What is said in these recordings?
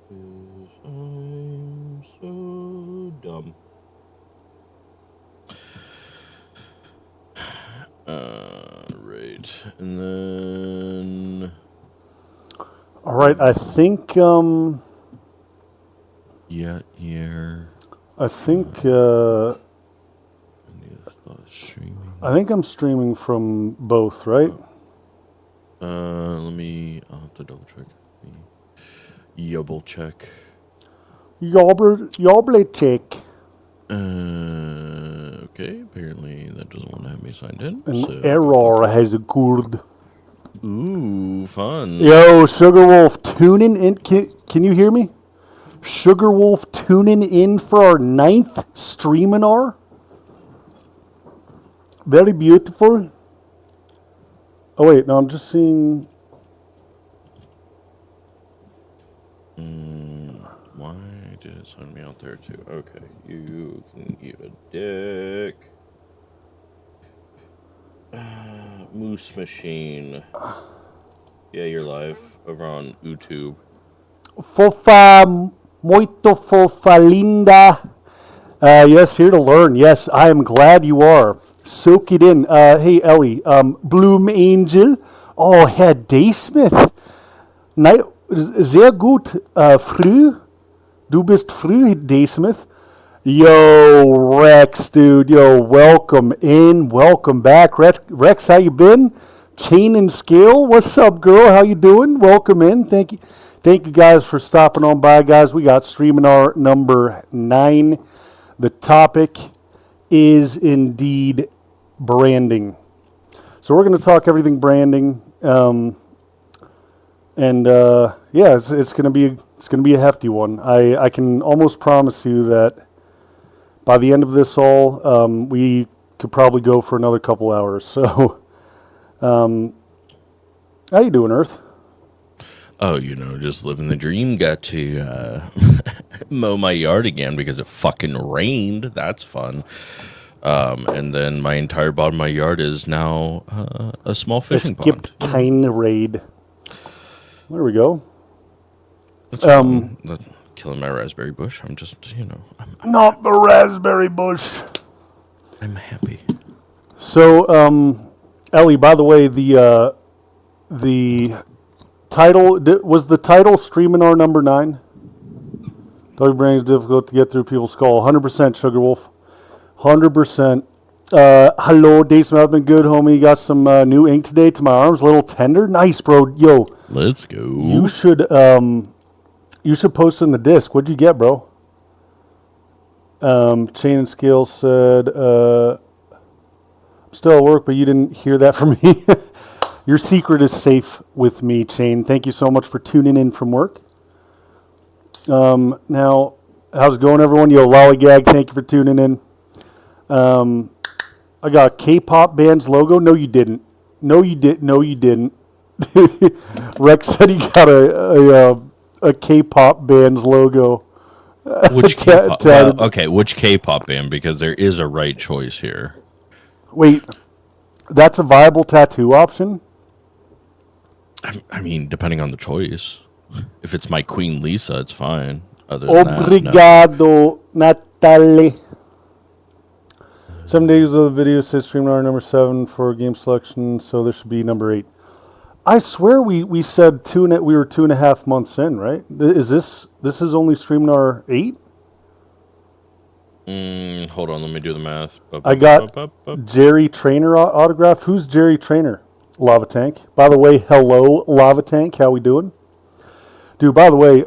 I'm so dumb. Right. And then. All right, I think Yeah, here. I think I need to start streaming. I think I'm streaming from both, right? I'll have to double check. Double check. Yobble check. Okay, apparently that doesn't want to have me signed in. An so error has occurred. Ooh, fun. Yo, Sugarwolf tuning in. Can you hear me? Sugarwolf tuning in for our 9th Streaminar. Very beautiful. Oh wait, no, I'm just seeing. Why did it send me out there too? Okay, you can eat a dick. Moose Machine. Yeah, you're live over on YouTube. Fofa, muito fofa linda. Yes, here to learn. Yes, I am glad you are. Soak it in. Hey, Ellie. Bloom Angel. Oh, Herr Daysmith. Sehr gut, früh. Du bist früh, Daysmith. Yo, Rex, dude. Yo, welcome in. Welcome back. Rex, how you been? Chain and Scale. What's up, girl? How you doing? Welcome in. Thank you. Thank you guys for stopping on by, guys. We got Streaminar number 9. The topic is indeed branding. So we're going to talk everything branding, yeah, it's going to be a hefty one. I can almost promise you that by the end of this all, we could probably go for another couple hours. So, how you doing, Earth? Oh, just living the dream. Got to mow my yard again because it fucking rained. That's fun. And then my entire bottom of my yard is now a small fishing pond. Skipped kind raid. There we go. That's killing my raspberry bush. I'm just, Not the raspberry bush. I'm happy. So, Ellie, by the way, the title was the title Streaminar number 9. Dog brain is difficult to get through people's skull. 100% Sugarwolf. 100%. Hello, Daysmith. I've been good, homie. You got some new ink today to my arms. A little tender. Nice, bro. Yo. Let's go. You should post in the disc. What'd you get, bro? Chain and Scale said, I'm still at work, but you didn't hear that from me. Your secret is safe with me, Chain. Thank you so much for tuning in from work. Now, how's it going, everyone? Yo, Lollygag, thank you for tuning in. I got a K-pop band's logo. No, you didn't. No, you didn't. Rex said he got a K-pop band's logo. Which K-pop? Well, okay, which K-pop band? Because there is a right choice here. Wait, that's a viable tattoo option? I mean, depending on the choice. If it's my Queen Lisa, it's fine. Other than Obrigado, that, Natalie. 7 days of the video says Streaminar number 7 for game selection, so there should be number 8. I swear we said we were 2.5 months in, right? Is this is only Streaminar 8? Hold on, let me do the math. I got Jerry Trainer autograph. Who's Jerry Trainer? Lava Tank. By the way, hello, Lava Tank. How we doing? Dude, by the way,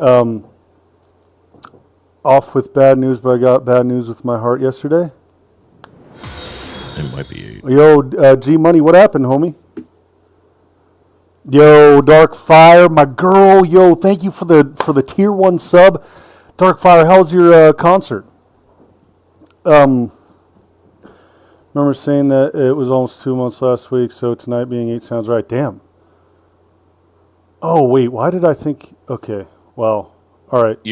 off with bad news, but I got bad news with my heart yesterday. It might be 8. Yo, G Money, what happened, homie? Yo, Dark Fire, my girl. Yo, thank you for the tier 1 sub. Dark Fire, how was your concert? Remember saying that it was almost 2 months last week, so tonight being 8 sounds right. Damn. Oh, wait, why did I think... Okay, wow. All right.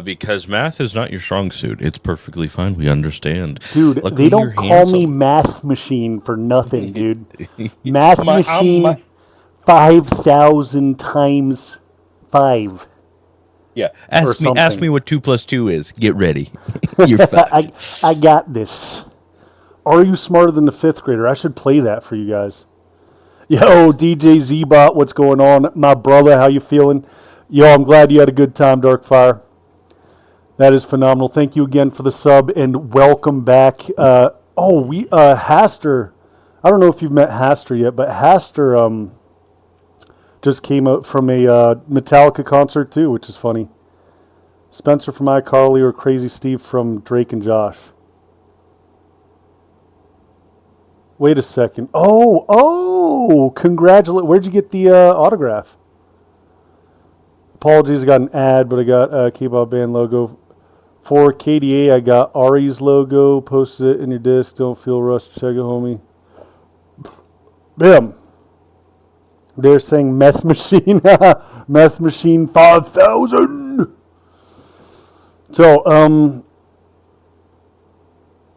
Because math is not your strong suit. It's perfectly fine. We understand. Dude, luckily, they don't call me Math Machine for nothing, dude. Math Machine 5,000 times 5. Yeah. or Ask me something. what 2 + 2 is. Get ready. You're fucked. I got this. Are you smarter than the fifth grader? I should play that for you guys. Yo, DJ Z-Bot, what's going on? My brother, how you feeling? Yo, I'm glad you had a good time, Darkfire. That is phenomenal. Thank you again for the sub, and welcome back. Haster. I don't know if you've met Haster yet, but Haster just came out from a Metallica concert too, which is funny. Spencer from iCarly or Crazy Steve from Drake and Josh. Wait a second. Congratulate. Where'd you get the autograph? Apologies, I got an ad, but I got K-pop band logo. For KDA, I got Ari's logo. Posted it in your disc. Don't feel rushed. Check it, homie. Bam. They're saying Meth Machine. Meth Machine 5000. So,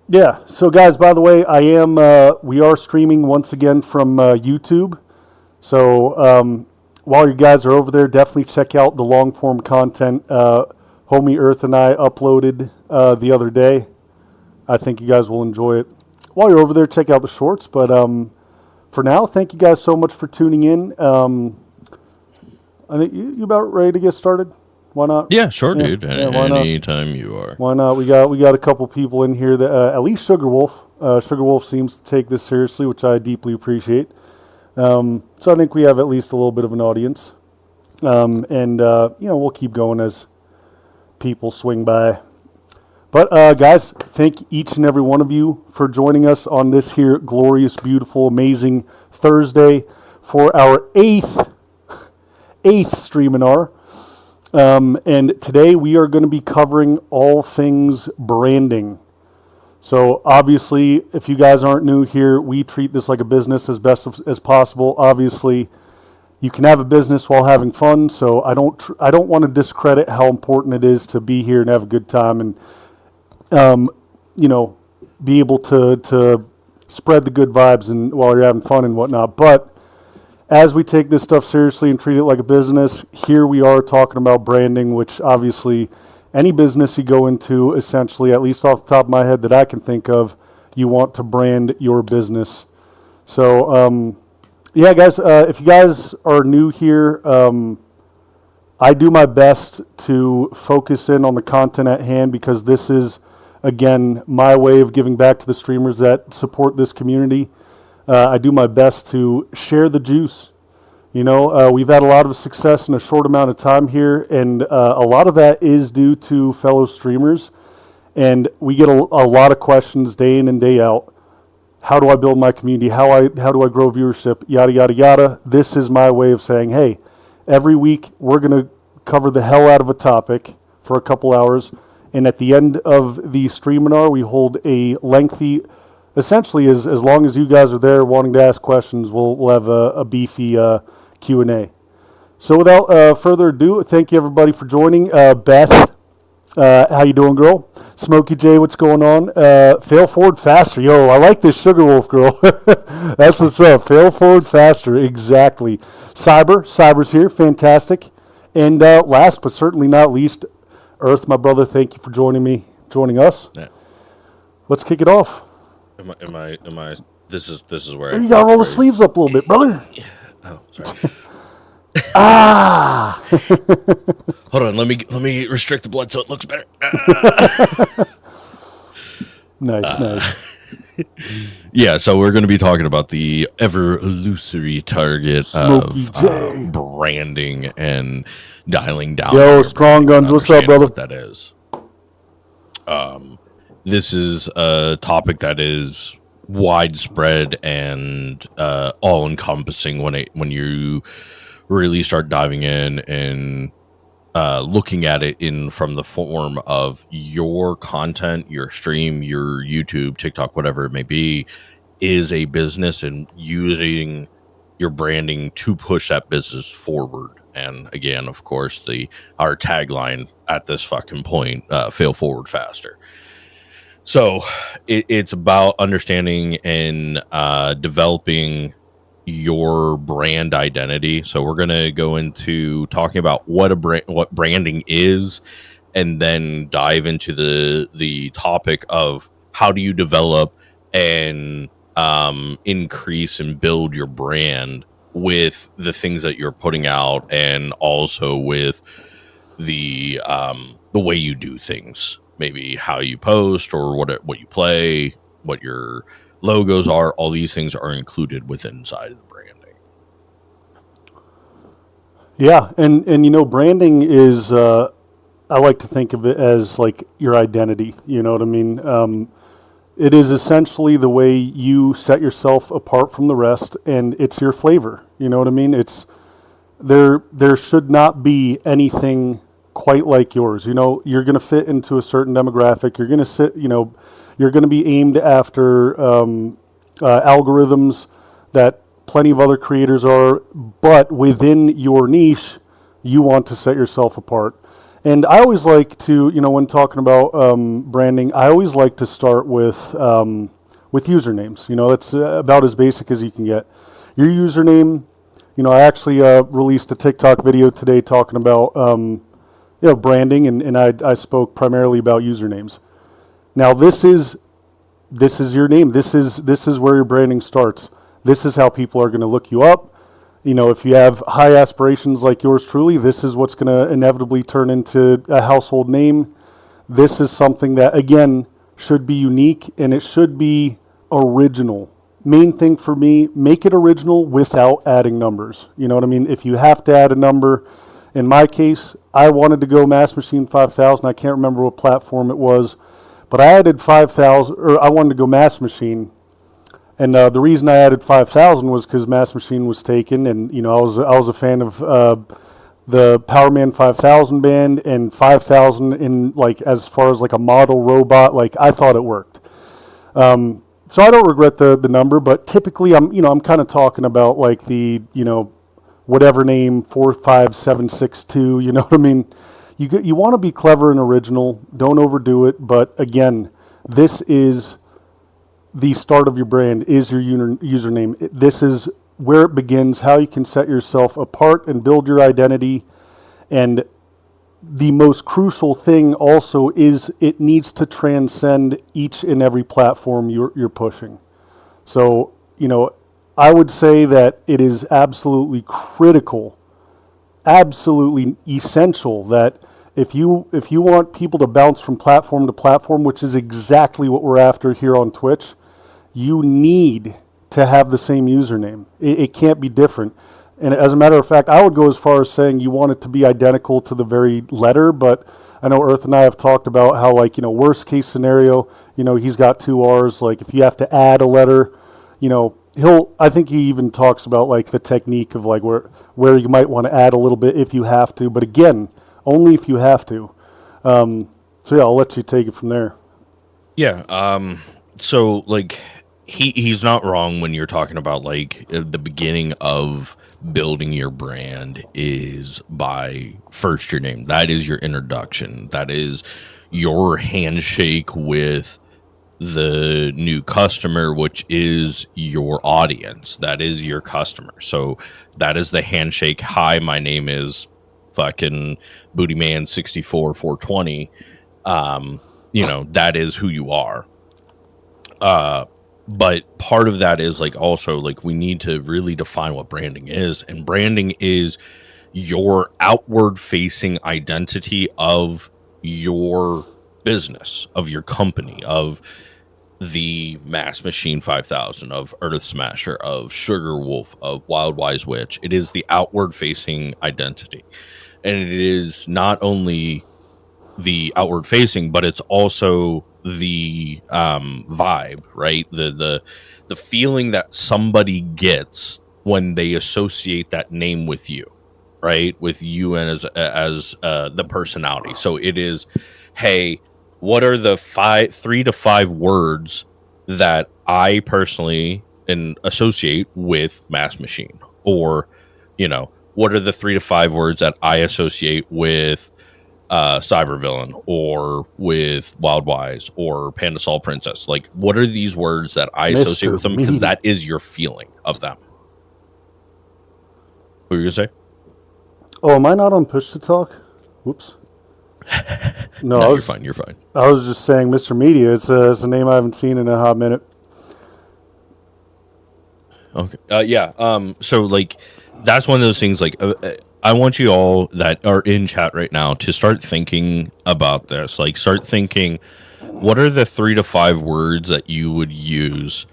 yeah. So, guys, by the way, we are streaming once again from YouTube. So, while you guys are over there, definitely check out the long form content Homie Earth and I uploaded the other day. I think you guys will enjoy it. While you're over there, check out the shorts. But for now, thank you guys so much for tuning in. I think you about ready to get started. Why not? Yeah, sure, dude. Why not? Anytime you are. Why not? We got a couple people in here that at least Sugar Wolf. Sugar Wolf seems to take this seriously, which I deeply appreciate. So I think we have at least a little bit of an audience, and we'll keep going as people swing by. But guys, thank each and every one of you for joining us on this here glorious, beautiful, amazing Thursday for our eighth Streaminar. And today we are going to be covering all things branding. So obviously, if you guys aren't new here, we treat this like a business as best as possible. Obviously, you can have a business while having fun. So I don't want to discredit how important it is to be here and have a good time and be able to spread the good vibes and while you're having fun and whatnot. But as we take this stuff seriously and treat it like a business, here we are talking about branding, which obviously any business you go into, essentially, at least off the top of my head that I can think of, you want to brand your business. So, yeah, guys, if you guys are new here, I do my best to focus in on the content at hand because this is, again, my way of giving back to the streamers that support this community. I do my best to share the juice. We've had a lot of success in a short amount of time here, and a lot of that is due to fellow streamers. And we get a lot of questions day in and day out. How do I build my community? How do I grow viewership? Yada, yada, yada. This is my way of saying, hey, every week we're going to cover the hell out of a topic for a couple hours. And at the end of the Streaminar, we hold a lengthy, essentially as long as you guys are there wanting to ask questions, we'll have a beefy Q&A. So without further ado, thank you everybody for joining. Beth, how you doing, girl? Smokey J, what's going on? Fail forward faster. Yo, I like this Sugar Wolf, girl. That's what's up. Fail forward faster. Exactly. Cyber's here. Fantastic. And last but certainly not least, Earth, my brother, thank you for joining us. Yeah. Let's kick it off. Am I? This is where you gotta roll the sleeves up a little bit, brother. Oh, sorry. Hold on. Let me restrict the blood so it looks better. Nice. Yeah, so we're going to be talking about the ever illusory target of branding and dialing down. Yo, Strong Guns, what's up, brother? What that is. This is a topic that is widespread and all-encompassing when you really start diving in and looking at it from the form of your content, your stream, your YouTube, TikTok, whatever it may be, is a business and using your branding to push that business forward. And again, of course, our tagline at this fucking point, fail forward faster. So it's about understanding and developing your brand identity. So we're going to go into talking about what branding is, and then dive into the topic of how do you develop and increase and build your brand with the things that you're putting out, and also with the way you do things, maybe how you post or what you play, what your logos are. All these things are included within inside of the branding. Yeah, and you know, branding is I like to think of it as like your identity. You know what I mean? It is essentially the way you set yourself apart from the rest, and it's your flavor. You know what I mean? It's there should not be anything quite like yours. You know, you're going to fit into a certain demographic. You're going to sit. You know, you're going to be aimed after algorithms that plenty of other creators are, but within your niche, you want to set yourself apart. And I always like to, you know, when talking about branding, I always like to start with usernames. You know, that's about as basic as you can get. Your username. You know, I actually released a TikTok video today talking about you know, branding, and I spoke primarily about usernames. Now this is your name. This is where your branding starts. This is how people are going to look you up. You know, if you have high aspirations like yours truly, this is what's going to inevitably turn into a household name. This is something that, again, should be unique, and it should be original. Main thing for me, make it original without adding numbers. You know what I mean? If you have to add a number, in my case, I wanted to go Mass Machine 5000. I can't remember what platform it was, but I added 5,000, or I wanted to go Mass Machine. And the reason I added 5,000 was because Mass Machine was taken, and you know, I was a fan of the Powerman 5000 band, and 5,000 in, like, as far as like a model robot, like I thought it worked. So I don't regret the number, but typically I'm kind of talking about like the, you know, whatever name 45762. You know what I mean? You want to be clever and original. Don't overdo it. But again, this is the start of your brand, is your username. This is where it begins, how you can set yourself apart and build your identity. And the most crucial thing also is it needs to transcend each and every platform you're pushing. So, you know, I would say that it is absolutely critical, absolutely essential that if you want people to bounce from platform to platform, which is exactly what we're after here on Twitch, you need to have the same username. It can't be different. And as a matter of fact, I would go as far as saying you want it to be identical to the very letter, but I know Earth and I have talked about how, like, you know, worst case scenario, you know, he's got 2 R's. Like, if you have to add a letter, you know, I think he even talks about, like, the technique of, like, where you might want to add a little bit if you have to. But again, only if you have to. So, yeah, I'll let you take it from there. Yeah. So, like, he's not wrong when you're talking about, like, the beginning of building your brand is by first your name. That is your introduction. That is your handshake with the new customer, which is your audience. That is your customer. So that is the handshake. Hi, my name is fucking Bootyman 64 420. You know, that is who you are. But part of that is, like, also, like, we need to really define what branding is. And branding is your outward facing identity of your business, of your company, of the Mass Machine 5000, of Earth Smasher, of Sugar Wolf, of Wild Wise Witch. It is the outward facing identity. And it is not only the outward facing, but it's also the vibe, right? The feeling that somebody gets when they associate that name with you, right? With you and as the personality. So it is, hey, what are the 3 to 5 words that I personally associate with Mass Machine? Or, you know, what are the 3 to 5 words that I associate with Cybervillain, or with Wild Wise, or Panda Sol Princess? Like, what are these words that I associate with them? Because that is your feeling of them. What were you gonna say? Oh, am I not on push to talk? Whoops. No, No, you're fine. You're fine. I was just saying Mr. Media. It's a name I haven't seen in a hot minute. Okay. Yeah. So like, that's one of those things. Like, I want you all that are in chat right now to start thinking about this. Like, start thinking, what are the 3 to 5 words that you would use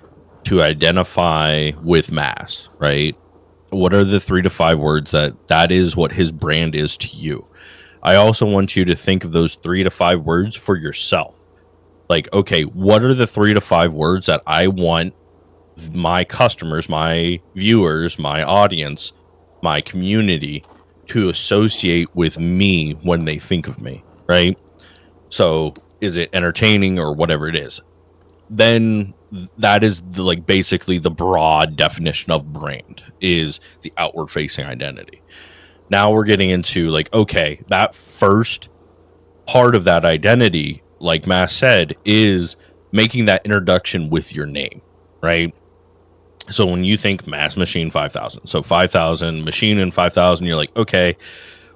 to identify with Mass, right? What are the 3 to 5 words that is what his brand is to you? I also want you to think of those 3 to 5 words for yourself. Like, okay, what are the 3 to 5 words that I want my customers, my viewers, my audience, my community to associate with me when they think of me, right? So is it entertaining or whatever it is? Then that is like basically the broad definition of brand, is the outward facing identity. Now we're getting into like, okay, that first part of that identity, like Mass said, is making that introduction with your name, right? So when you think Mass Machine 5000, so 5000 machine and 5000, you're like, okay,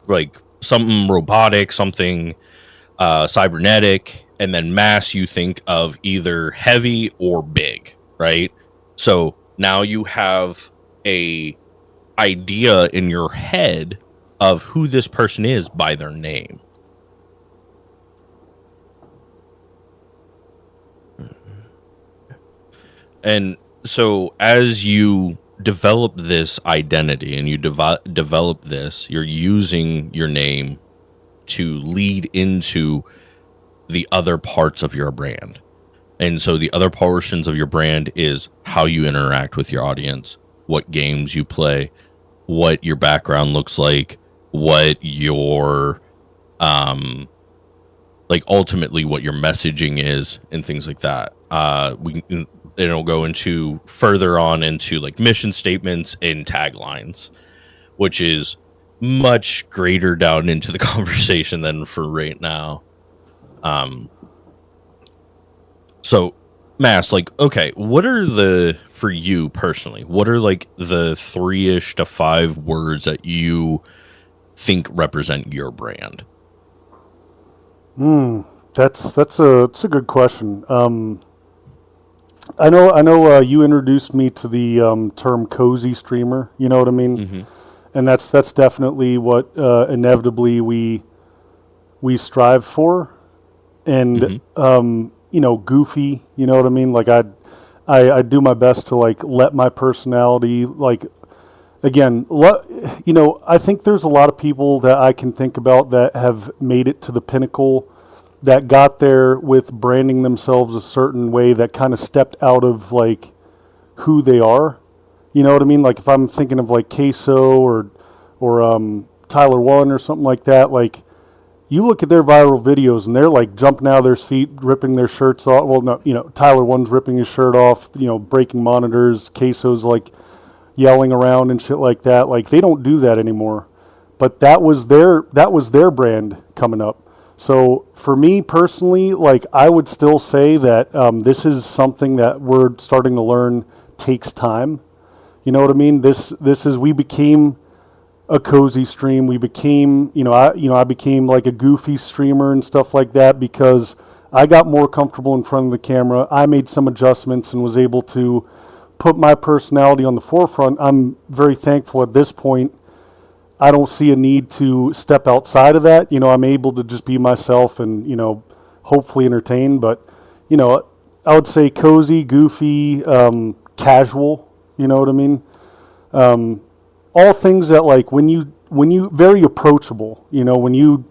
like something robotic, something cybernetic, and then Mass, you think of either heavy or big, right? So now you have a idea in your head of who this person is by their name. And so as you develop this identity and you develop this, you're using your name to lead into the other parts of your brand. And so the other portions of your brand is how you interact with your audience, what games you play, what your background looks like, what your like ultimately what your messaging is, and things like that. It'll go into further on into like mission statements and taglines, which is much greater down into the conversation than for right now. So Mass, like, okay, what are for you personally, what are like the 3-ish to 5 words that you think represent your brand? That's a good question. I know you introduced me to the term cozy streamer. You know what I mean? Mm-hmm. And that's definitely what inevitably we strive for. And goofy. You know what I mean? Like I do my best to like let my personality like. Again, I think there's a lot of people that I can think about that have made it to the pinnacle, that got there with branding themselves a certain way that kind of stepped out of like who they are. You know what I mean? Like if I'm thinking of like Queso or Tyler One or something like that, like you look at their viral videos and they're like jumping out of their seat, ripping their shirts off. Well, no, Tyler One's ripping his shirt off, breaking monitors. Queso's like yelling around and shit like that. Like they don't do that anymore. But that was their brand coming up. So for me personally, like I would still say that this is something that we're starting to learn takes time. You know what I mean? We became a cozy stream. We became, I became like a goofy streamer and stuff like that because I got more comfortable in front of the camera. I made some adjustments and was able to put my personality on the forefront. I'm very thankful at this point. I don't see a need to step outside of that. I'm able to just be myself and, hopefully entertain. But, I would say cozy, goofy, casual, you know what I mean? All things that like when you very approachable, when you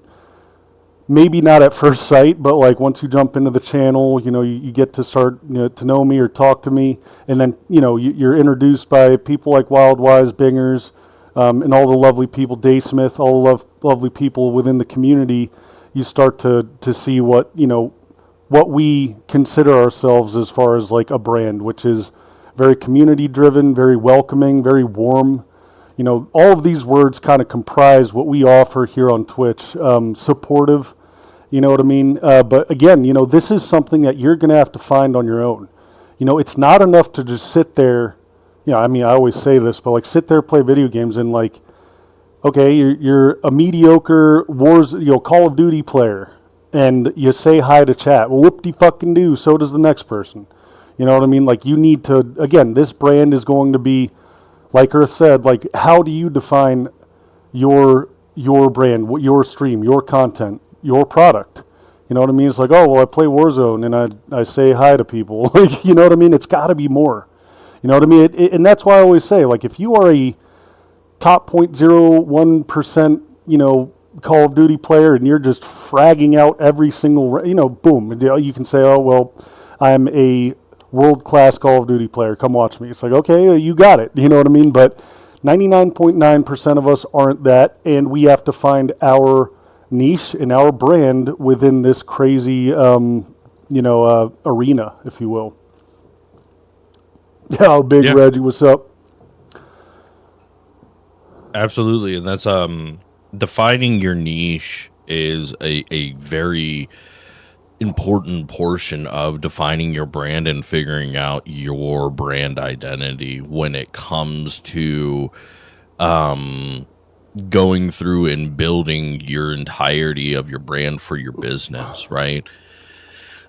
maybe not at first sight, but like once you jump into the channel, you get to start to know me or talk to me, and then you're introduced by people like Wildwise, Bingers, and all the lovely people, Daysmith, all the lovely people within the community. You start to see what we consider ourselves as far as like a brand, which is very community driven, very welcoming, very warm. All of these words kind of comprise what we offer here on Twitch. Supportive, you know what I mean? But again, this is something that you're going to have to find on your own. It's not enough to just sit there. I always say this, but like sit there, play video games, and like Okay, you're a mediocre Call of Duty player, and you say hi to chat. Well, whoop-de-fucking-do, so does the next person. You know what I mean? Like, you need to, again, this brand is going to be, like Earth said, like, how do you define your brand, your stream, your content, your product? You know what I mean? It's like, oh, well, I play Warzone, and I say hi to people. Like, you know what I mean? It's got to be more. You know what I mean? And that's why I always say, like, if you are a top 0.01%, Call of Duty player, and you're just fragging out every single, boom, you can say, oh, well, I'm a world-class Call of Duty player. Come watch me. It's like, okay, you got it. You know what I mean? But 99.9% of us aren't that, and we have to find our niche and our brand within this crazy, arena, if you will. Yeah, Big Yeah. Reggie, what's up? Absolutely, and that's defining your niche is a very important portion of defining your brand and figuring out your brand identity when it comes to going through and building your entirety of your brand for your business, right?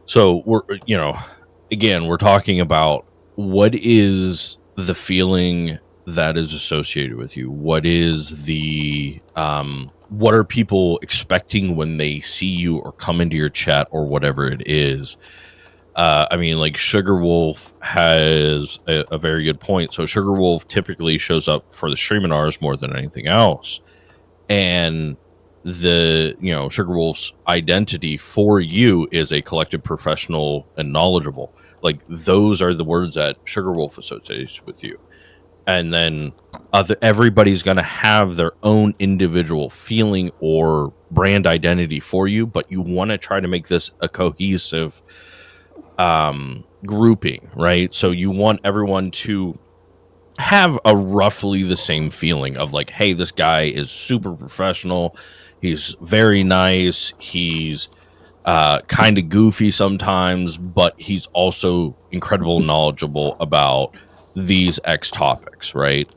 So we're talking about what is the feeling that is associated with you. What is what are people expecting when they see you or come into your chat or whatever it is? Like Sugar Wolf has a very good point. So Sugar Wolf typically shows up for the Streaminars more than anything else. And Sugar Wolf's identity for you is a collected professional and knowledgeable. Like, those are the words that Sugar Wolf associates with you. And then everybody's going to have their own individual feeling or brand identity for you, but you want to try to make this a cohesive grouping, right? So you want everyone to have a roughly the same feeling of like, hey, this guy is super professional. He's very nice. He's kind of goofy sometimes, but he's also incredible knowledgeable about these X topics, right?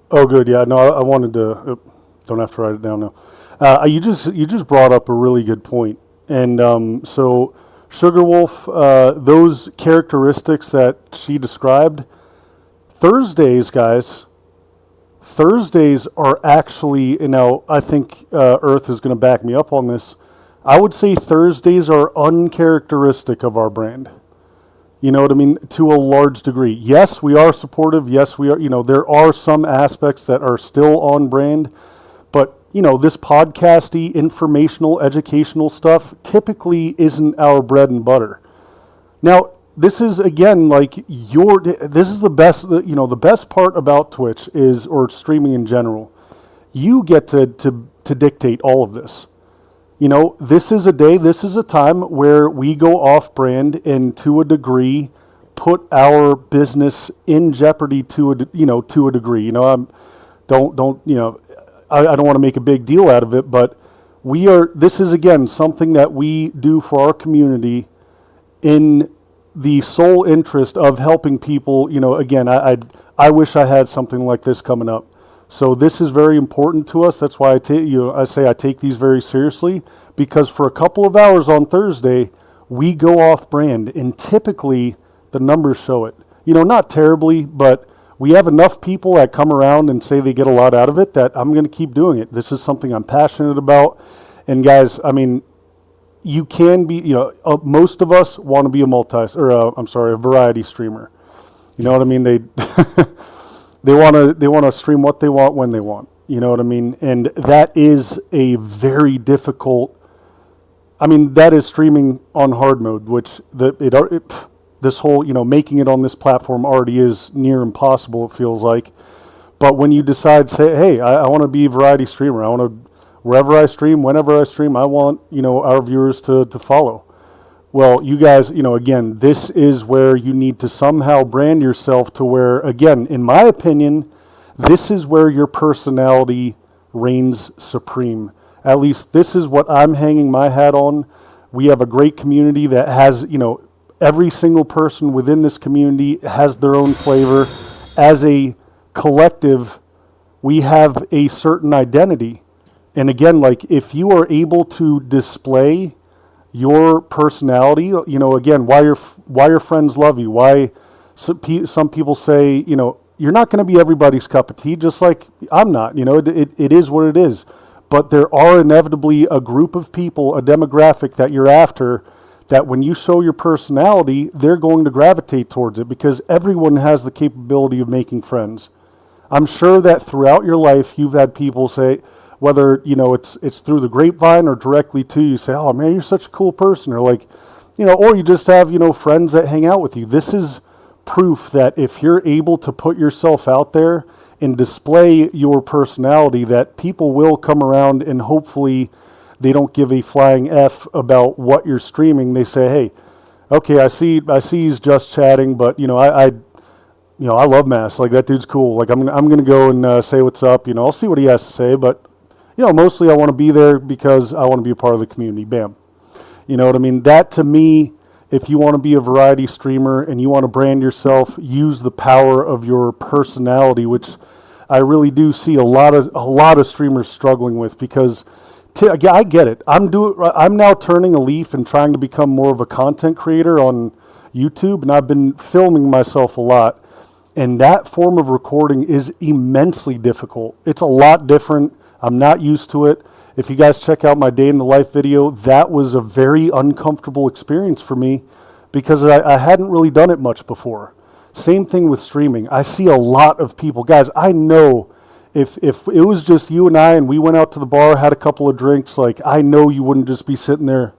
Oh, good. Yeah, no, I wanted to. Don't have to write it down now. You just brought up a really good point, and so Sugar Wolf, those characteristics that she described, Thursdays, guys. Thursdays are actually, I think Earth is going to back me up on this. I would say Thursdays are uncharacteristic of our brand. You know what I mean? To a large degree. Yes, we are supportive. Yes, we are, there are some aspects that are still on brand. But, this podcasty, informational, educational stuff typically isn't our bread and butter. Now, this is, again, like this is the best, the best part about Twitch or streaming in general. You get to dictate all of this. This is a time where we go off brand and to a degree put our business in jeopardy to a degree. I don't want to make a big deal out of it, but this is again something that we do for our community in the sole interest of helping people. Again, I wish I had something like this coming up. So this is very important to us. That's why I say I take these very seriously, because for a couple of hours on Thursday, we go off brand, and typically the numbers show it. Not terribly, but we have enough people that come around and say they get a lot out of it that I'm going to keep doing it. This is something I'm passionate about. And guys, you can be, most of us want to be a variety streamer. You know what I mean? They want to stream what they want when they want. You know what I mean? And that is a very difficult. That is streaming on hard mode, which this whole making it on this platform already is near impossible. It feels like. But when you decide, say, hey, I want to be a variety streamer. I want to wherever I stream, whenever I stream, I want our viewers to follow. Well, you guys, again, this is where you need to somehow brand yourself to where, again, in my opinion, this is where your personality reigns supreme. At least this is what I'm hanging my hat on. We have a great community that has, every single person within this community has their own flavor. As a collective, we have a certain identity. And again, like if you are able to display your personality, again, why your friends love you, why some people say, you're not going to be everybody's cup of tea, just like I'm not. It is what it is. But there are inevitably a group of people, a demographic that you're after, that when you show your personality, they're going to gravitate towards it because everyone has the capability of making friends. I'm sure that throughout your life, you've had people say, whether it's through the grapevine or directly to you, say, "Oh man, you're such a cool person," or like, or you just have friends that hang out with you. This is proof that if you're able to put yourself out there and display your personality, that people will come around and hopefully they don't give a flying F about what you're streaming. They say, "Hey, okay, I see he's just chatting, but I love Mass. Like that dude's cool. Like I'm gonna go and say what's up. I'll see what he has to say, but mostly I want to be there because I want to be a part of the community." Bam. You know what I mean? That to me, if you want to be a variety streamer and you want to brand yourself, use the power of your personality, which I really do see a lot of streamers struggling with because I get it. I'm now turning a leaf and trying to become more of a content creator on YouTube, and I've been filming myself a lot. And that form of recording is immensely difficult. It's a lot different. I'm not used to it. If you guys check out my day in the life video, that was a very uncomfortable experience for me because I hadn't really done it much before. Same thing with streaming. I see a lot of people. Guys, I know if it was just you and I and we went out to the bar, had a couple of drinks, like I know you wouldn't just be sitting there,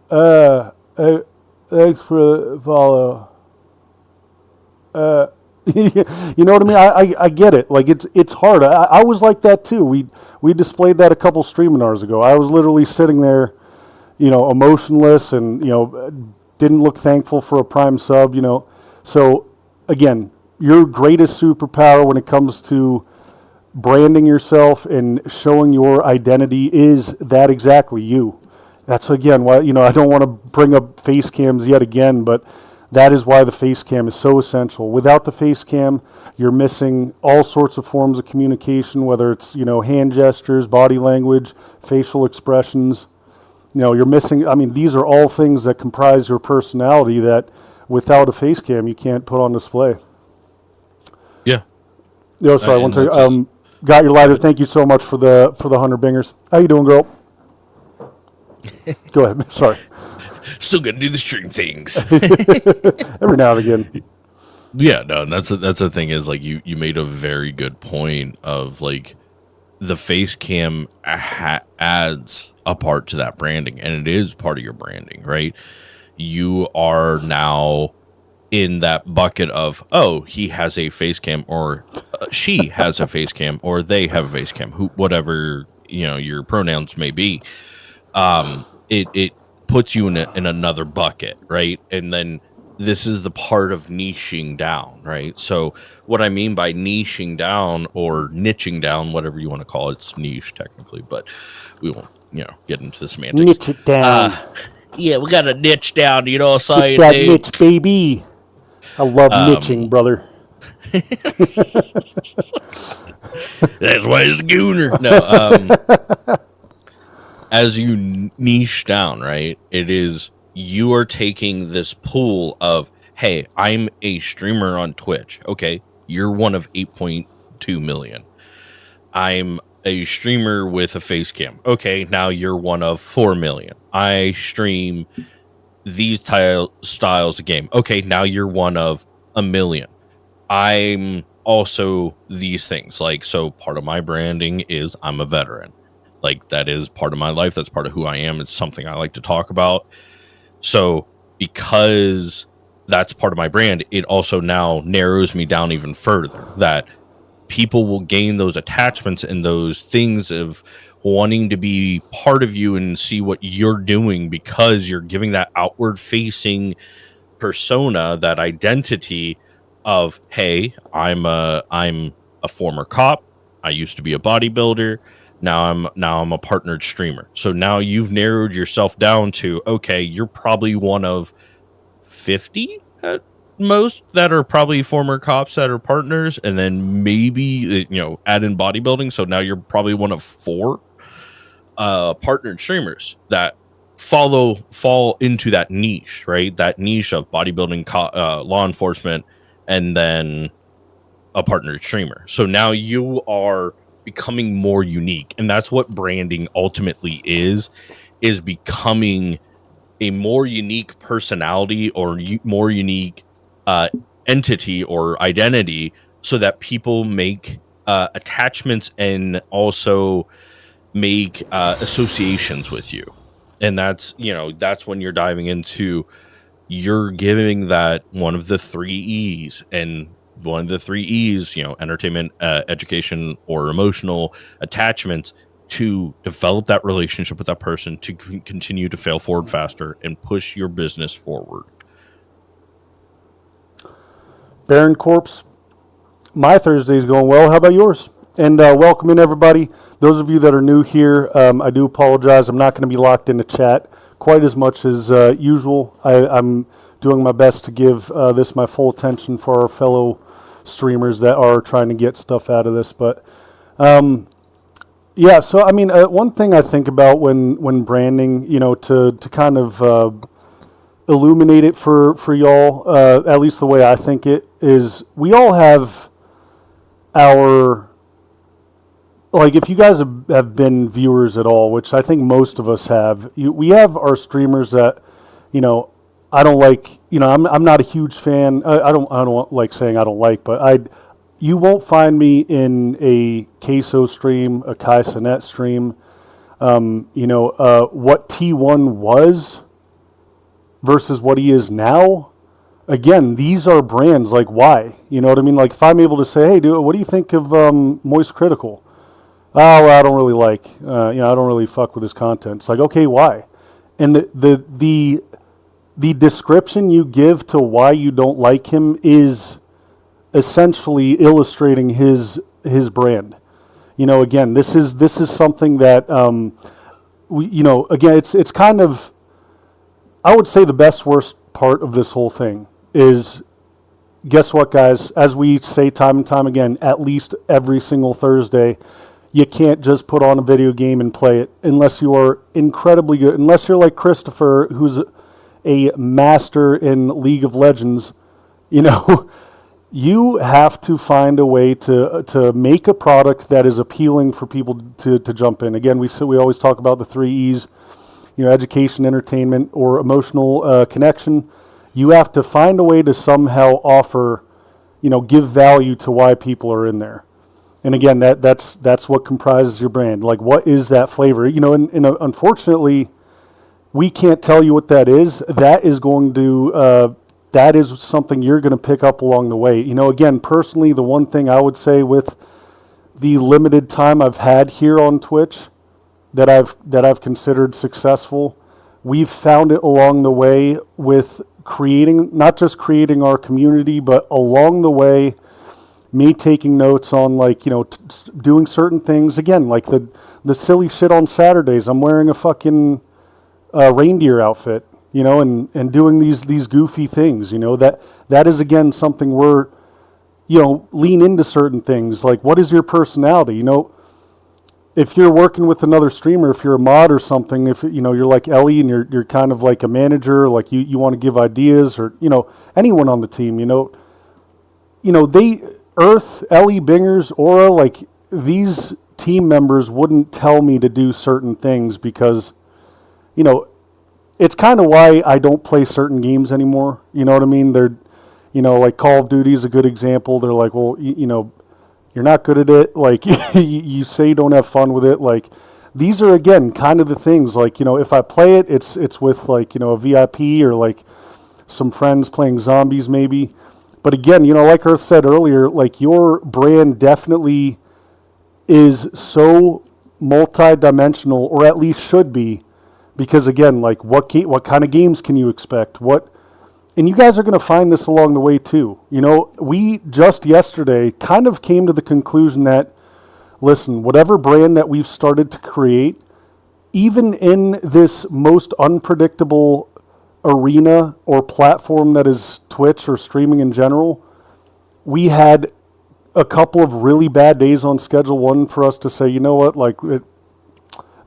thanks for the follow. You know what I mean? I get it. Like it's hard. I was like that too. We displayed that a couple Streaminars ago. I was literally sitting there, emotionless and didn't look thankful for a Prime sub. So again, your greatest superpower when it comes to branding yourself and showing your identity is that exactly you. That's again why I don't want to bring up face cams yet again, but that is why the face cam is so essential. Without the face cam, you're missing all sorts of forms of communication, whether it's, hand gestures, body language, facial expressions. You're missing, these are all things that comprise your personality that without a face cam, you can't put on display. Yeah. Sorry, one second. Got your lighter. Thank you so much for the 100 bingers. How you doing, girl? Go ahead. Sorry. Still got to do the stream things. Every now and again. Yeah, no, that's the thing is like you made a very good point of like the face cam adds a part to that branding, and it is part of your branding, right? You are now in that bucket of, oh, he has a face cam, or she has a face cam, or they have a face cam, whatever your pronouns may be. It puts you in another bucket, right? And then this is the part of niching down, right? So what I mean by niching down or niching down, whatever you want to call it, it's niche technically, but we won't, get into the semantics. Niche it down. Yeah, we got to niche down, what I'm saying, that dude. niche, baby. I love niching, brother. That's why it's a gooner. No, as you niche down, right? It is you are taking this pool of, hey, I'm a streamer on Twitch. Okay, you're one of 8.2 million. I'm a streamer with a face cam. Okay, now you're one of 4 million. I stream these styles of game. Okay, now you're one of 1 million. I'm also these things. Like, so part of my branding is I'm a veteran. Like, that is part of my life. That's part of who I am. It's something I like to talk about. So because that's part of my brand, it also now narrows me down even further, that people will gain those attachments and those things of wanting to be part of you and see what you're doing because you're giving that outward facing persona, that identity of, hey, I'm a former cop. I used to be a bodybuilder. Now I'm a partnered streamer. So now you've narrowed yourself down to, okay, you're probably one of 50 most that are probably former cops that are partners, and then maybe add in bodybuilding. So now you're probably one of 4 partnered streamers that fall into that niche, right? That niche of bodybuilding, law enforcement, and then a partnered streamer. So now you are becoming more unique, and that's what branding ultimately is becoming a more unique personality or more unique entity or identity, so that people make attachments and also make associations with you. And that's when you're diving into, you're giving that one of the 3 E's, and one of the 3 E's, entertainment, education, or emotional attachments, to develop that relationship with that person, to continue to fail forward faster and push your business forward. Baron Corpse, my Thursday's going well. How about yours? And welcome in, everybody. Those of you that are new here, I do apologize. I'm not going to be locked into chat quite as much as usual. I'm doing my best to give this my full attention for our fellow streamers that are trying to get stuff out of this. But yeah, so I mean, one thing I think about when branding, to kind of illuminate it for y'all, at least the way I think it is, we all have our, like, if you guys have been viewers at all, which I think most of us have, we have our streamers that, I don't like, I'm not a huge fan. I don't like saying I don't like, but you won't find me in a Queso stream, a Kai Sinet stream. What T1 was versus what he is now. Again, these are brands. Like, why? You know what I mean? Like, if I'm able to say, hey, dude, what do you think of Moist Critical? Oh, well, I don't really like, I don't really fuck with his content. It's like, okay, why? And the description you give to why you don't like him is essentially illustrating his brand. Again, this is something that again, it's kind of, I would say the worst part of this whole thing is, guess what, guys? As we say time and time again, at least every single Thursday, you can't just put on a video game and play it unless you are incredibly good. Unless you're like Christopher, who's a master in League of Legends, you have to find a way to make a product that is appealing for people to jump in. Again, we always talk about the 3 E's, education, entertainment, or emotional connection. You have to find a way to somehow offer, give value to why people are in there. And again, that's what comprises your brand. Like, what is that flavor? And unfortunately, we can't tell you what that is. That is going to, that is something you're going to pick up along the way. Again, personally, the one thing I would say with the limited time I've had here on Twitch that I've considered successful, we've found it along the way with not just creating our community, but along the way, me taking notes on, like, doing certain things. Again, like the silly shit on Saturdays. I'm wearing a fucking reindeer outfit, and doing these goofy things. That is, again, something we're, lean into certain things. Like, what is your personality? If you're working with another streamer, if you're a mod or something, if you're like Ellie and you're kind of like a manager, like you want to give ideas, or anyone on the team, Earth, Ellie, Bingers, Aura, like, these team members wouldn't tell me to do certain things because, it's kind of why I don't play certain games anymore. You know what I mean? They're, like Call of Duty is a good example. They're like, well, you're not good at it. Like, you say you don't have fun with it. Like, these are, again, kind of the things. Like, if I play it, it's with, like, a VIP or like some friends playing zombies maybe. But again, like Earth said earlier, like, your brand definitely is so multi-dimensional, or at least should be, because again, like, what kind of games can you expect? And you guys are going to find this along the way too. We just yesterday kind of came to the conclusion that, listen, whatever brand that we've started to create, even in this most unpredictable arena or platform that is Twitch or streaming in general, we had a couple of really bad days on schedule one for us to say, you know what, like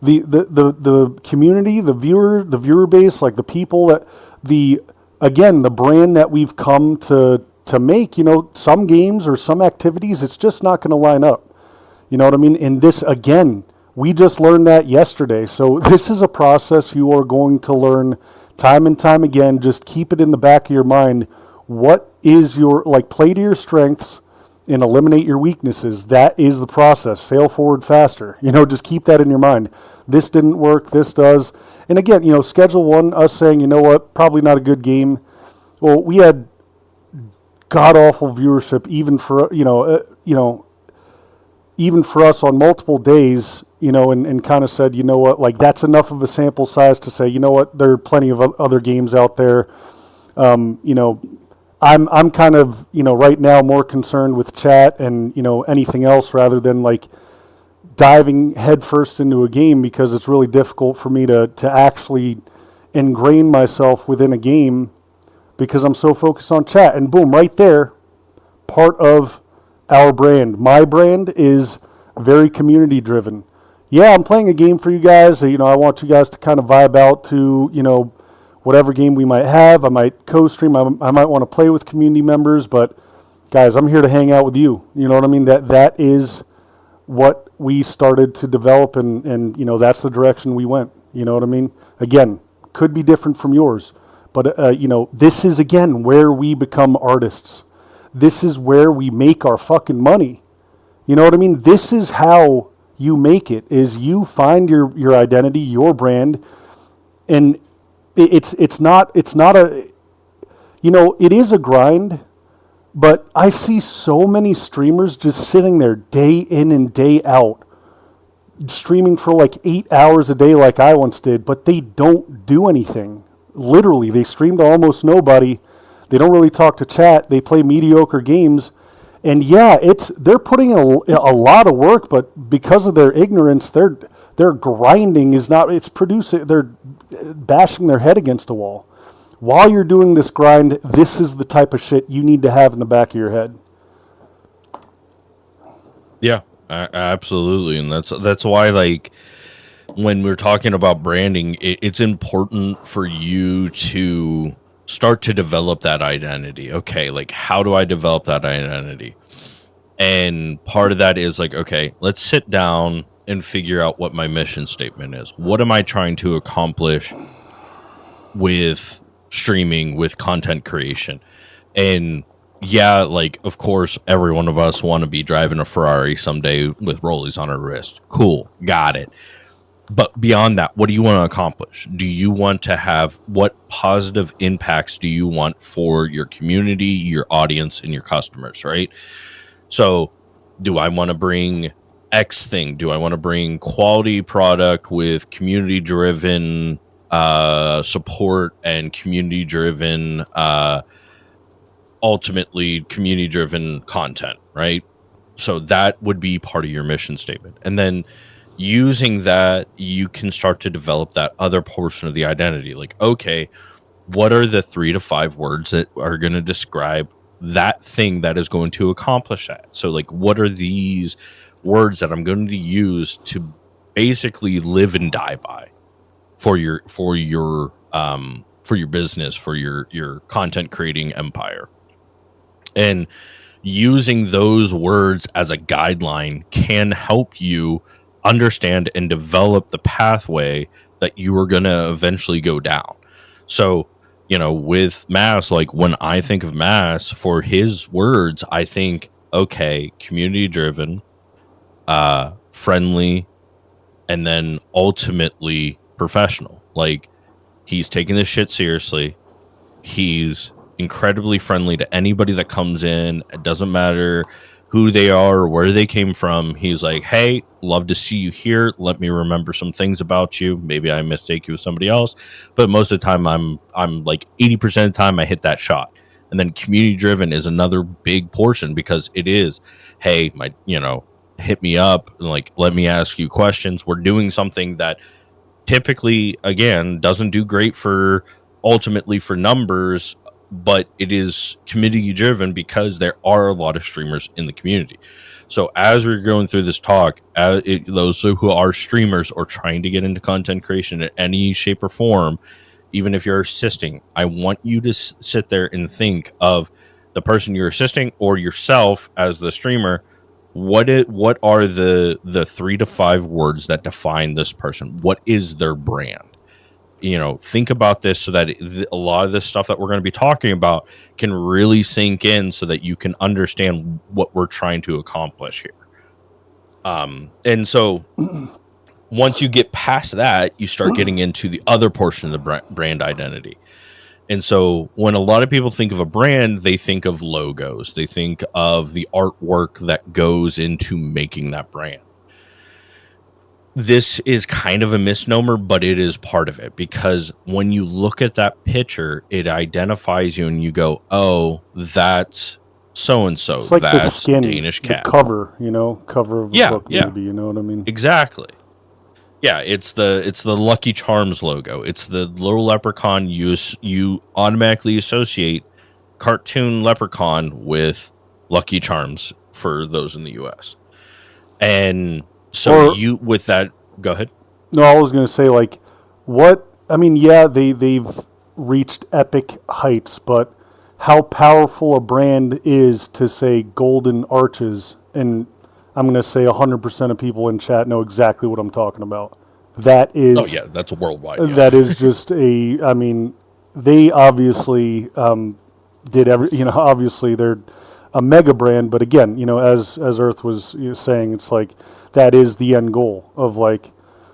the community, the viewer base, like the people that the brand that we've come to make, some games or some activities, it's just not going to line up. You know what I mean? And this, again, we just learned that yesterday. So this is a process you are going to learn time and time again. Just keep it in the back of your mind. What is your, play to your strengths and eliminate your weaknesses. That is the process. Fail forward faster. Just keep that in your mind. This didn't work. This does. And again, schedule one, us saying, you know what, probably not a good game. Well, we had god awful viewership, even for even for us on multiple days. And kind of said, you know what, that's enough of a sample size to say, you know what, there are plenty of other games out there. I'm kind of, right now more concerned with chat and, anything else rather than diving headfirst into a game, because it's really difficult for me to actually ingrain myself within a game because I'm so focused on chat. And boom, right there, part of our brand. My brand is very community driven. Yeah, I'm playing a game for you guys. I want you guys to kind of vibe out to, whatever game we might have. I might co-stream. I might want to play with community members, but guys, I'm here to hang out with you. You know what I mean? That is what we started to develop, and that's the direction we went. You know what I mean? Again, could be different from yours, but this is again where we become artists. This is where we make our fucking money. You know what I mean? This is how you make it, is you find your identity, your brand, and it's not a, it is a grind, but I see so many streamers just sitting there day in and day out, streaming for 8 hours a day like I once did, but they don't do anything. Literally, they stream to almost nobody. They don't really talk to chat. They play mediocre games. And yeah, they're putting in a lot of work, but because of their ignorance, their grinding is not, it's producing, they're bashing their head against a wall. While you're doing this grind, this is the type of shit you need to have in the back of your head. Yeah, absolutely. And that's why, when we're talking about branding, it's important for you to start to develop that identity. Okay, how do I develop that identity? And part of that is okay, let's sit down and figure out what my mission statement is. What am I trying to accomplish with streaming, with content creation? And yeah, of course, every one of us want to be driving a Ferrari someday with rollies on our wrist. Cool, got it. But beyond that, what do you want to accomplish? Do you want to have, what positive impacts do you want for your community, your audience, and your customers, right? So do I want to bring X thing? Do I want to bring quality product with community-driven support and community-driven, ultimately community-driven content, right? So that would be part of your mission statement. And then using that, you can start to develop that other portion of the identity. Okay, what are the 3 to 5 words that are going to describe that thing that is going to accomplish that? So what are these words that I'm going to use to basically live and die by for your business, for your content creating empire? And using those words as a guideline can help you understand and develop the pathway that you are going to eventually go down. So, with Mass, when I think of Mass, for his words, I think, okay, community driven, friendly, and then ultimately professional. He's taking this shit seriously. He's incredibly friendly to anybody that comes in. It doesn't matter who they are or where they came from. He's hey, love to see you here. Let me remember some things about you. Maybe I mistake you with somebody else, but most of the time I'm 80% of the time I hit that shot. And then community driven is another big portion, because it is, hey, hit me up and let me ask you questions. We're doing something that typically, again, doesn't do great for ultimately for numbers, but it is community driven because there are a lot of streamers in the community. So as we're going through this talk, those who are streamers or trying to get into content creation in any shape or form, even if you're assisting, I want you to sit there and think of the person you're assisting or yourself as the streamer. What are the 3 to 5 words that define this person? What is their brand? Think about this so that a lot of this stuff that we're going to be talking about can really sink in so that you can understand what we're trying to accomplish here. And so once you get past that, you start getting into the other portion of the brand identity. And so when a lot of people think of a brand, they think of logos. They think of the artwork that goes into making that brand. This is kind of a misnomer, but it is part of it, because when you look at that picture, it identifies you and you go, oh, that's so-and-so. It's like that's the skin, Danish cat. the cover of the book, maybe, you know what I mean? Exactly. Yeah, it's the Lucky Charms logo. It's the little leprechaun you automatically associate cartoon leprechaun with Lucky Charms for those in the US. And so with that, go ahead. No, I was going to say, they've reached epic heights, but how powerful a brand is to say golden arches, and I'm going to say 100% of people in chat know exactly what I'm talking about. That is... Oh, yeah, that's worldwide. Yeah. That is just they obviously obviously they're a mega brand, but again, as Earth was saying, it's like that is the end goal of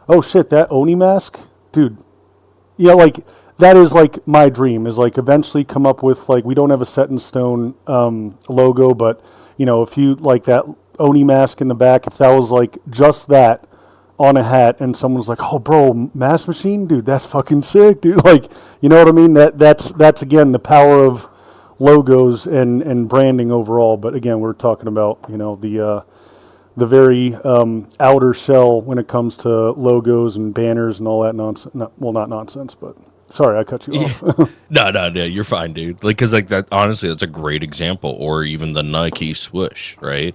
oh shit, that Oni mask, dude. That is my dream is eventually come up with we don't have a set in stone logo, but if you that Oni mask in the back, if that was just that on a hat and someone was like, oh bro, Mask Machine, dude, that's fucking sick, dude. You know what I mean? That's again the power of logos and branding overall. But again, we're talking about the very outer shell when it comes to logos and banners and all that nonsense. Not nonsense, but sorry, I cut you off. No, you're fine, dude. Because that, honestly, that's a great example. Or even the Nike swoosh, right?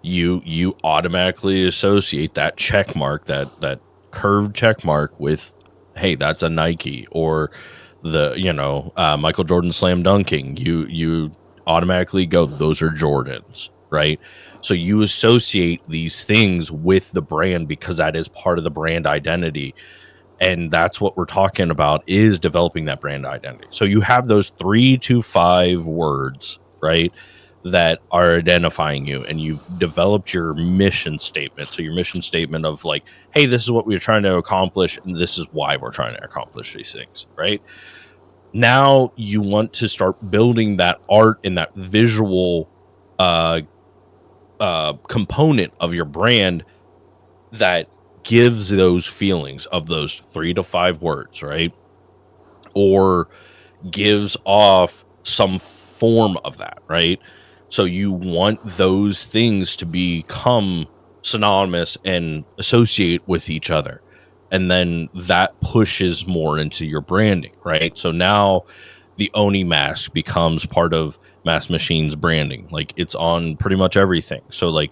You automatically associate that check mark, that curved check mark with, hey, that's a Nike. Or the Michael Jordan slam dunking. You automatically go, those are Jordans, right? So you associate these things with the brand because that is part of the brand identity. And that's what we're talking about, is developing that brand identity. So you have those 3 to 5 words, right, that are identifying you, and you've developed your mission statement. So your mission statement of hey, this is what we're trying to accomplish, and this is why we're trying to accomplish these things, right? Now you want to start building that art and that visual component of your brand that gives those feelings of those 3 to 5 words, right? Or gives off some form of that, right? So you want those things to become synonymous and associate with each other. And then that pushes more into your branding, right? So now the Oni mask becomes part of Mask Machine's branding. It's on pretty much everything. So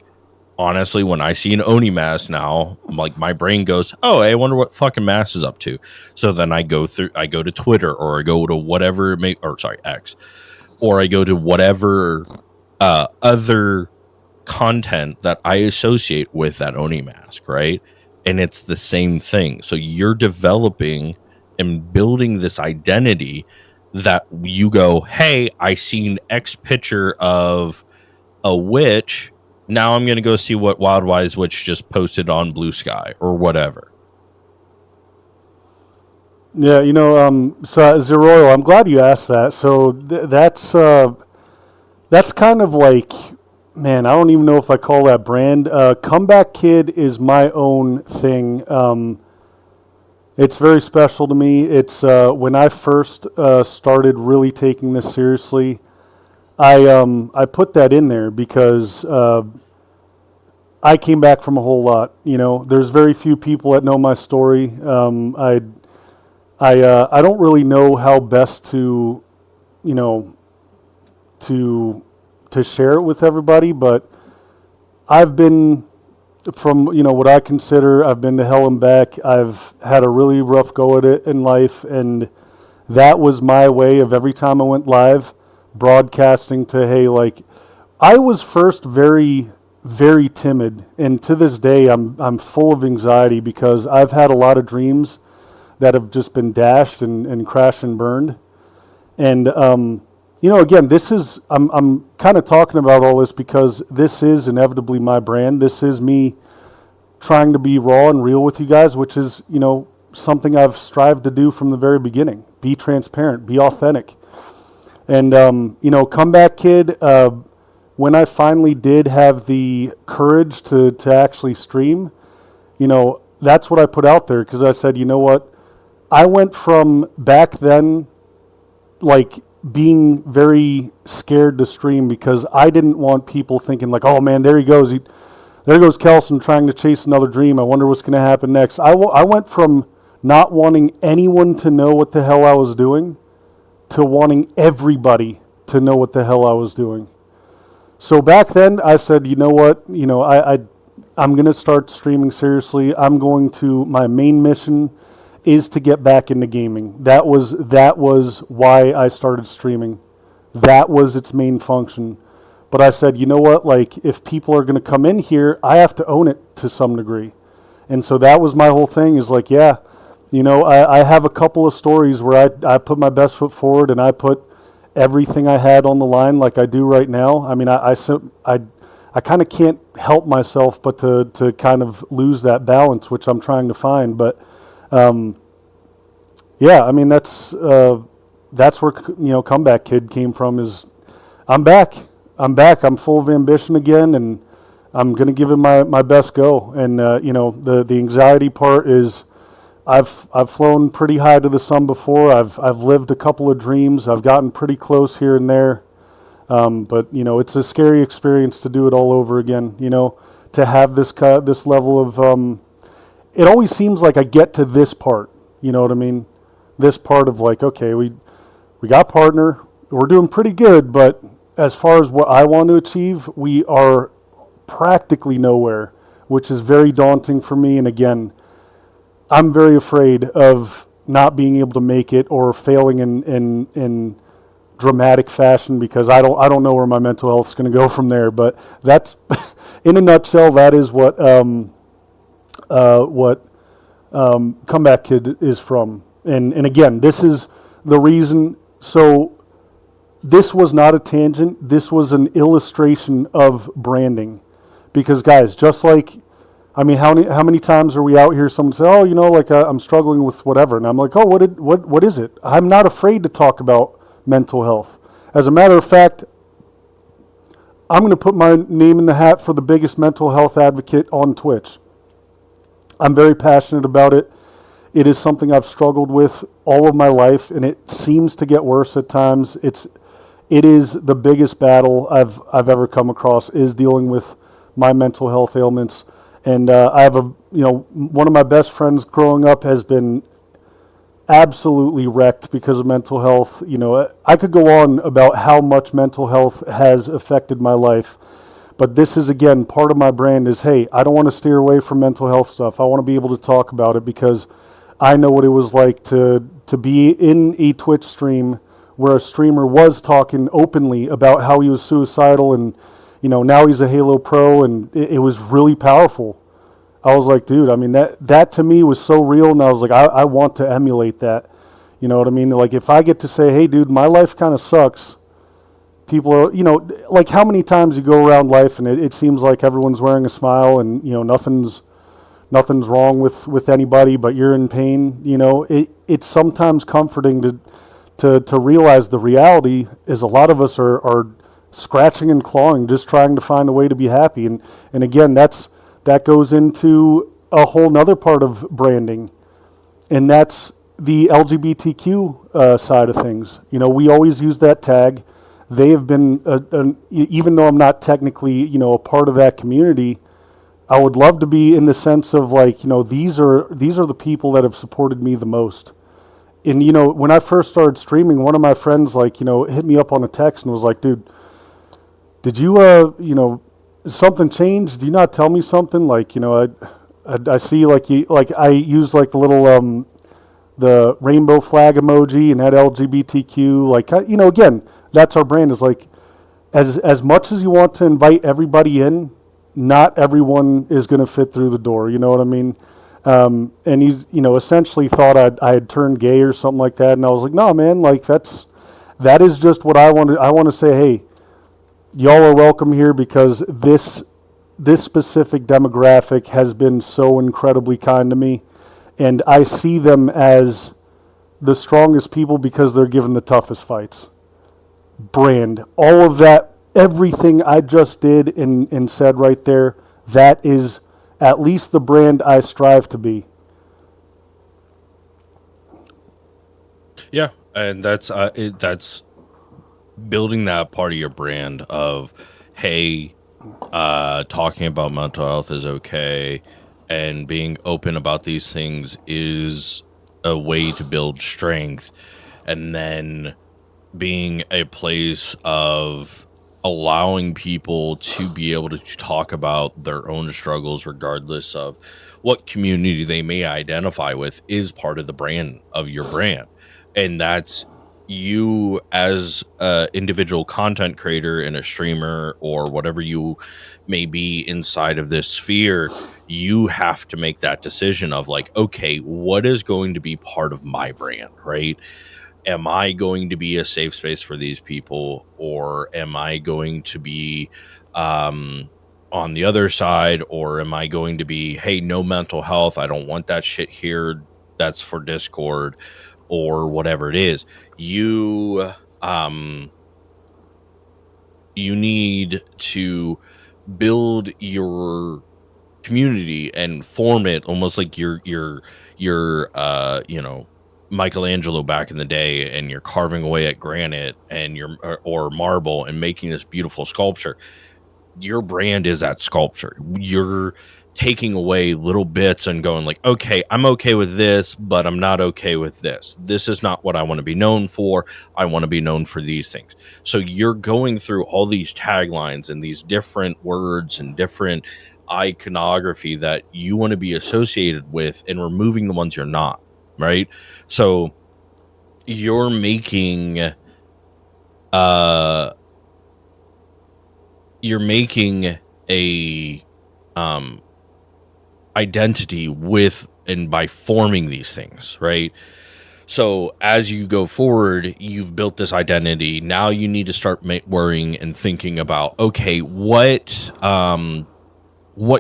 honestly, when I see an Oni mask now, my brain goes, oh, I wonder what fucking Mask is up to. So then I go to Twitter, or I go to whatever X, or I go to whatever other content that I associate with that Oni mask, right? And it's the same thing. So you're developing and building this identity that you go, hey, I seen X picture of a witch. Now I'm going to go see what Wild Wise Witch just posted on Blue Sky or whatever. Yeah, so Zeroil, I'm glad you asked that. So that's kind of man, I don't even know if I call that brand. Comeback Kid is my own thing. It's very special to me. It's when I first started really taking this seriously, I put that in there because I came back from a whole lot. There's very few people that know my story. I don't really know how best to, you know, to share it with everybody, but I've been from, you know, what I consider, I've been to hell and back. I've had a really rough go at it in life, and that was my way of every time I went live, broadcasting to, hey, like, I was first very, very timid, and to this day, I'm full of anxiety because I've had a lot of dreams that have just been dashed and crashed and burned. And, you know, again, I'm kind of talking about all this because this is inevitably my brand. This is me trying to be raw and real with you guys, which is, you know, something I've strived to do from the very beginning. Be transparent, be authentic. And, you know, Comeback Kid, when I finally did have the courage to actually stream, you know, that's what I put out there because I said, you know what? I went from back then, like, being very scared to stream because I didn't want people thinking like, oh man, there he goes. There goes Kelson trying to chase another dream. I wonder what's going to happen next. I went from not wanting anyone to know what the hell I was doing to wanting everybody to know what the hell I was doing. So back then I said, you know what, you know, I'm going to start streaming seriously. My main mission is to get back into gaming. That was why I started streaming. That was its main function. But I said, you know what, like, if people are going to come in here, I have to own it to some degree. And so that was my whole thing is like, yeah, you know, I have a couple of stories where I put my best foot forward and I put everything I had on the line like I do right now. I mean, I kind of can't help myself but to kind of lose that balance, which I'm trying to find. But yeah, I mean, that's where, you know, Comeback Kid came from is I'm back. I'm full of ambition again, and I'm going to give it my best go. And, you know, the anxiety part is I've flown pretty high to the sun before. I've lived a couple of dreams. I've gotten pretty close here and there. But, you know, it's a scary experience to do it all over again, you know, to have this level of, it always seems like I get to this part, you know what I mean? This part of like, okay, we got partner, we're doing pretty good, but as far as what I want to achieve, we are practically nowhere, which is very daunting for me. And again, I'm very afraid of not being able to make it or failing in dramatic fashion because I don't know where my mental health is going to go from there. But that's, in a nutshell, that is what Comeback Kid is from. And again, this is the reason. So this was not a tangent. This was an illustration of branding. Because guys, just like, I mean, how many times are we out here? Someone say, "Oh, you know, like I'm struggling with whatever," and I'm like, "Oh, what is it?" I'm not afraid to talk about mental health. As a matter of fact, I'm going to put my name in the hat for the biggest mental health advocate on Twitch. I'm very passionate about it. It is something I've struggled with all of my life, and it seems to get worse at times. It is the biggest battle I've ever come across is dealing with my mental health ailments. And I have one of my best friends growing up has been absolutely wrecked because of mental health. You know, I could go on about how much mental health has affected my life, but this is, again, part of my brand is, hey, I don't want to steer away from mental health stuff. I want to be able to talk about it because I know what it was like to be in a Twitch stream where a streamer was talking openly about how he was suicidal and, you know, now he's a Halo pro, and it was really powerful. I was like, dude, I mean, that to me was so real, and I was like, I want to emulate that. You know what I mean? Like, if I get to say, hey, dude, my life kind of sucks, people are, you know, like how many times you go around life and it seems like everyone's wearing a smile and, you know, nothing's wrong with anybody, but you're in pain. You know, it's sometimes comforting to realize the reality is a lot of us are scratching and clawing, just trying to find a way to be happy. And again, that goes into a whole nother part of branding, and that's the LGBTQ side of things. You know, we always use that tag. They have been, even though I'm not technically, you know, a part of that community, I would love to be in the sense of like, you know, these are the people that have supported me the most. and when I first started streaming, one of my friends like hit me up on a text and was like, "Dude, did you something changed? Do you not tell me something? Like I see like you like I use like the little the rainbow flag emoji and had LGBTQ like again that's our brand is like as much as you want to invite everybody in, not everyone is going to fit through the door. You know what I mean?" And he's essentially thought I had turned gay or something like that, and I was like, "No, man, like that is just what I wanted. I want to say, hey, y'all are welcome here because this specific demographic has been so incredibly kind to me, and I see them as the strongest people because they're given the toughest fights." Brand, all of that, everything I just did and said right there, that is at least the brand I strive to be. Yeah, and that's building that part of your brand of, hey, talking about mental health is okay, and being open about these things is a way to build strength, and then being a place of allowing people to be able to talk about their own struggles regardless of what community they may identify with is part of the brand of your brand. And that's you as a individual content creator and a streamer or whatever you may be inside of this sphere. You have to make that decision of like, okay, what is going to be part of my brand, right? Am I going to be a safe space for these people, or am I going to be on the other side, or am I going to be, hey, no mental health, I don't want that shit here, that's for Discord, or whatever it is. You need to build your community and form it almost like your Michelangelo back in the day, and you're carving away at granite and or marble and making this beautiful sculpture. Your brand is that sculpture. You're taking away little bits and going like, okay, I'm okay with this, but I'm not okay with this. This is not what I want to be known for. I want to be known for these things. So you're going through all these taglines and these different words and different iconography that you want to be associated with, and removing the ones you're not, right? So you're making a identity with and by forming these things, right? So as you go forward, you've built this identity. Now you need to start worrying and thinking about, okay, what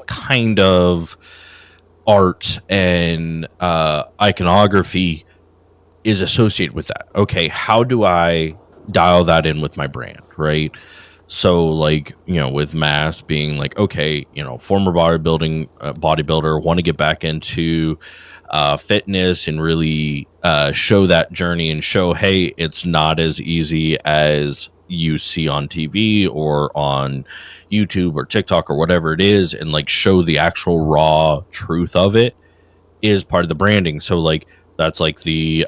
kind of art and iconography is associated with that? Okay, how do I dial that in with my brand, right? So like, with Mass being like, okay, former bodybuilder, want to get back into fitness and really show that journey and show, hey, it's not as easy as you see on TV or on YouTube or TikTok or whatever it is, and like show the actual raw truth of it is part of the branding. So like that's like the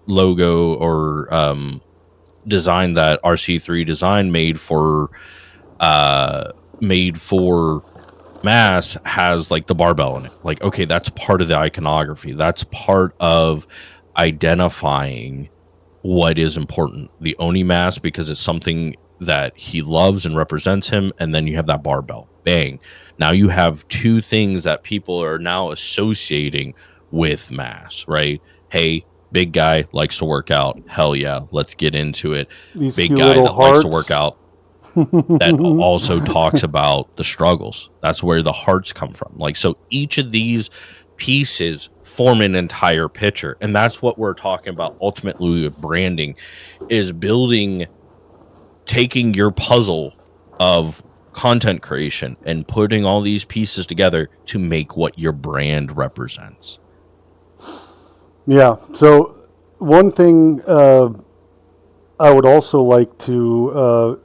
logo or design that RC3 Design made for Mass has like the barbell in it. Like, okay, that's part of the iconography. That's part of identifying what is important. The Oni mask, because it's something that he loves and represents him, and then you have that barbell. Bang. Now you have two things that people are now associating with Mass, right? Hey, big guy likes to work out. Hell yeah, let's get into it. These big cute guy little that hearts. likes to work out that also talks about the struggles. That's where the hearts come from. Like, so each of these pieces form an entire picture, and that's what we're talking about ultimately with branding, is taking your puzzle of content creation and putting all these pieces together to make what your brand represents. Yeah. So one thing I would also like to,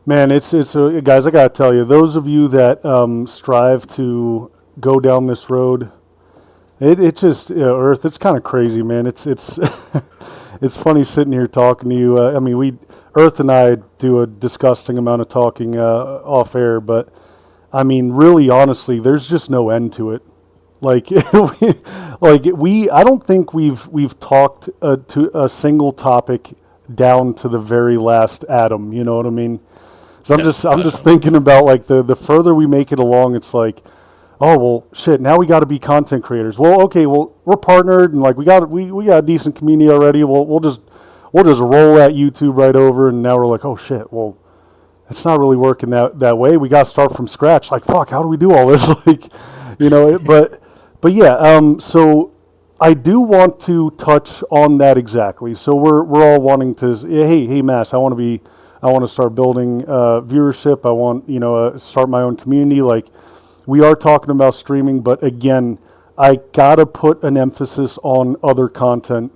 man, it's guys, I gotta tell you, those of you that strive to go down this road, It just Earth. It's kind of crazy, man. It's it's funny sitting here talking to you. I mean, we Earth and I do a disgusting amount of talking off air, but I mean, really, honestly, there's just no end to it. Like, I don't think we've talked to a single topic down to the very last atom. You know what I mean? So I'm just thinking about like the further we make it along, it's like, oh well, shit. Now we got to be content creators. Well, okay, well we're partnered and like we got a decent community already. We'll just roll that YouTube right over, and now we're like, oh shit. Well, it's not really working that way. We got to start from scratch. Like fuck, how do we do all this? Like, but yeah. So I do want to touch on that exactly. So we're all wanting to. Hey, Mass, I want to start building viewership. I want start my own community. Like we are talking about streaming, but again, I gotta put an emphasis on other content.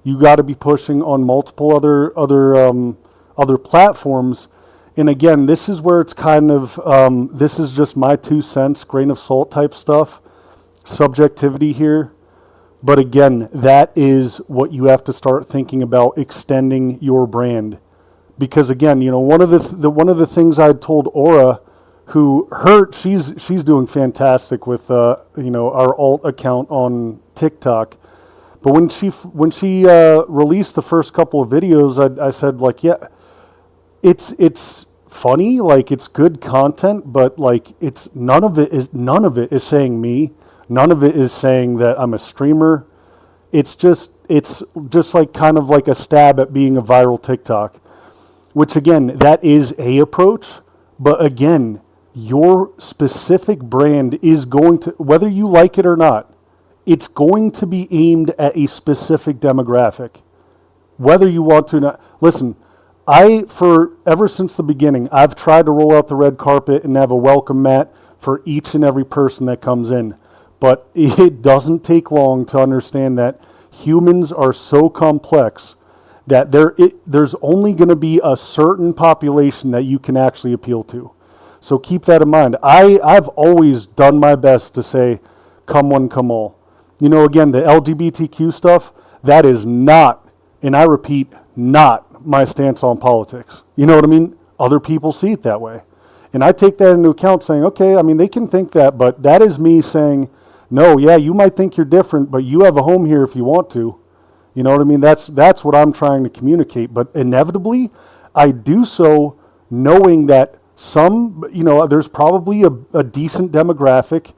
You got to be pushing on multiple other platforms. And again, this is where it's kind of this is just my 2 cents, grain of salt type stuff, subjectivity here. But again, that is what you have to start thinking about extending your brand. Because again, one of the things I told Aura, she's doing fantastic with our alt account on TikTok. But when she released the first couple of videos, I said like, yeah, it's funny, like it's good content, but like none of it is saying me. None of it is saying that I'm a streamer. It's just like kind of like a stab at being a viral TikTok, which again, that is a approach. But again, your specific brand is going to, whether you like it or not, it's going to be aimed at a specific demographic, whether you want to or not. Listen, ever since the beginning, I've tried to roll out the red carpet and have a welcome mat for each and every person that comes in. But it doesn't take long to understand that humans are so complex that there's only going to be a certain population that you can actually appeal to. So keep that in mind. I've always done my best to say, come one, come all. Again, the LGBTQ stuff, that is not, and I repeat, not my stance on politics. You know what I mean? Other people see it that way. And I take that into account saying, okay, I mean, they can think that, but that is me saying, no, yeah, you might think you're different, but you have a home here if you want to. You know what I mean? That's what I'm trying to communicate. But inevitably, I do so knowing that there's probably a decent demographic,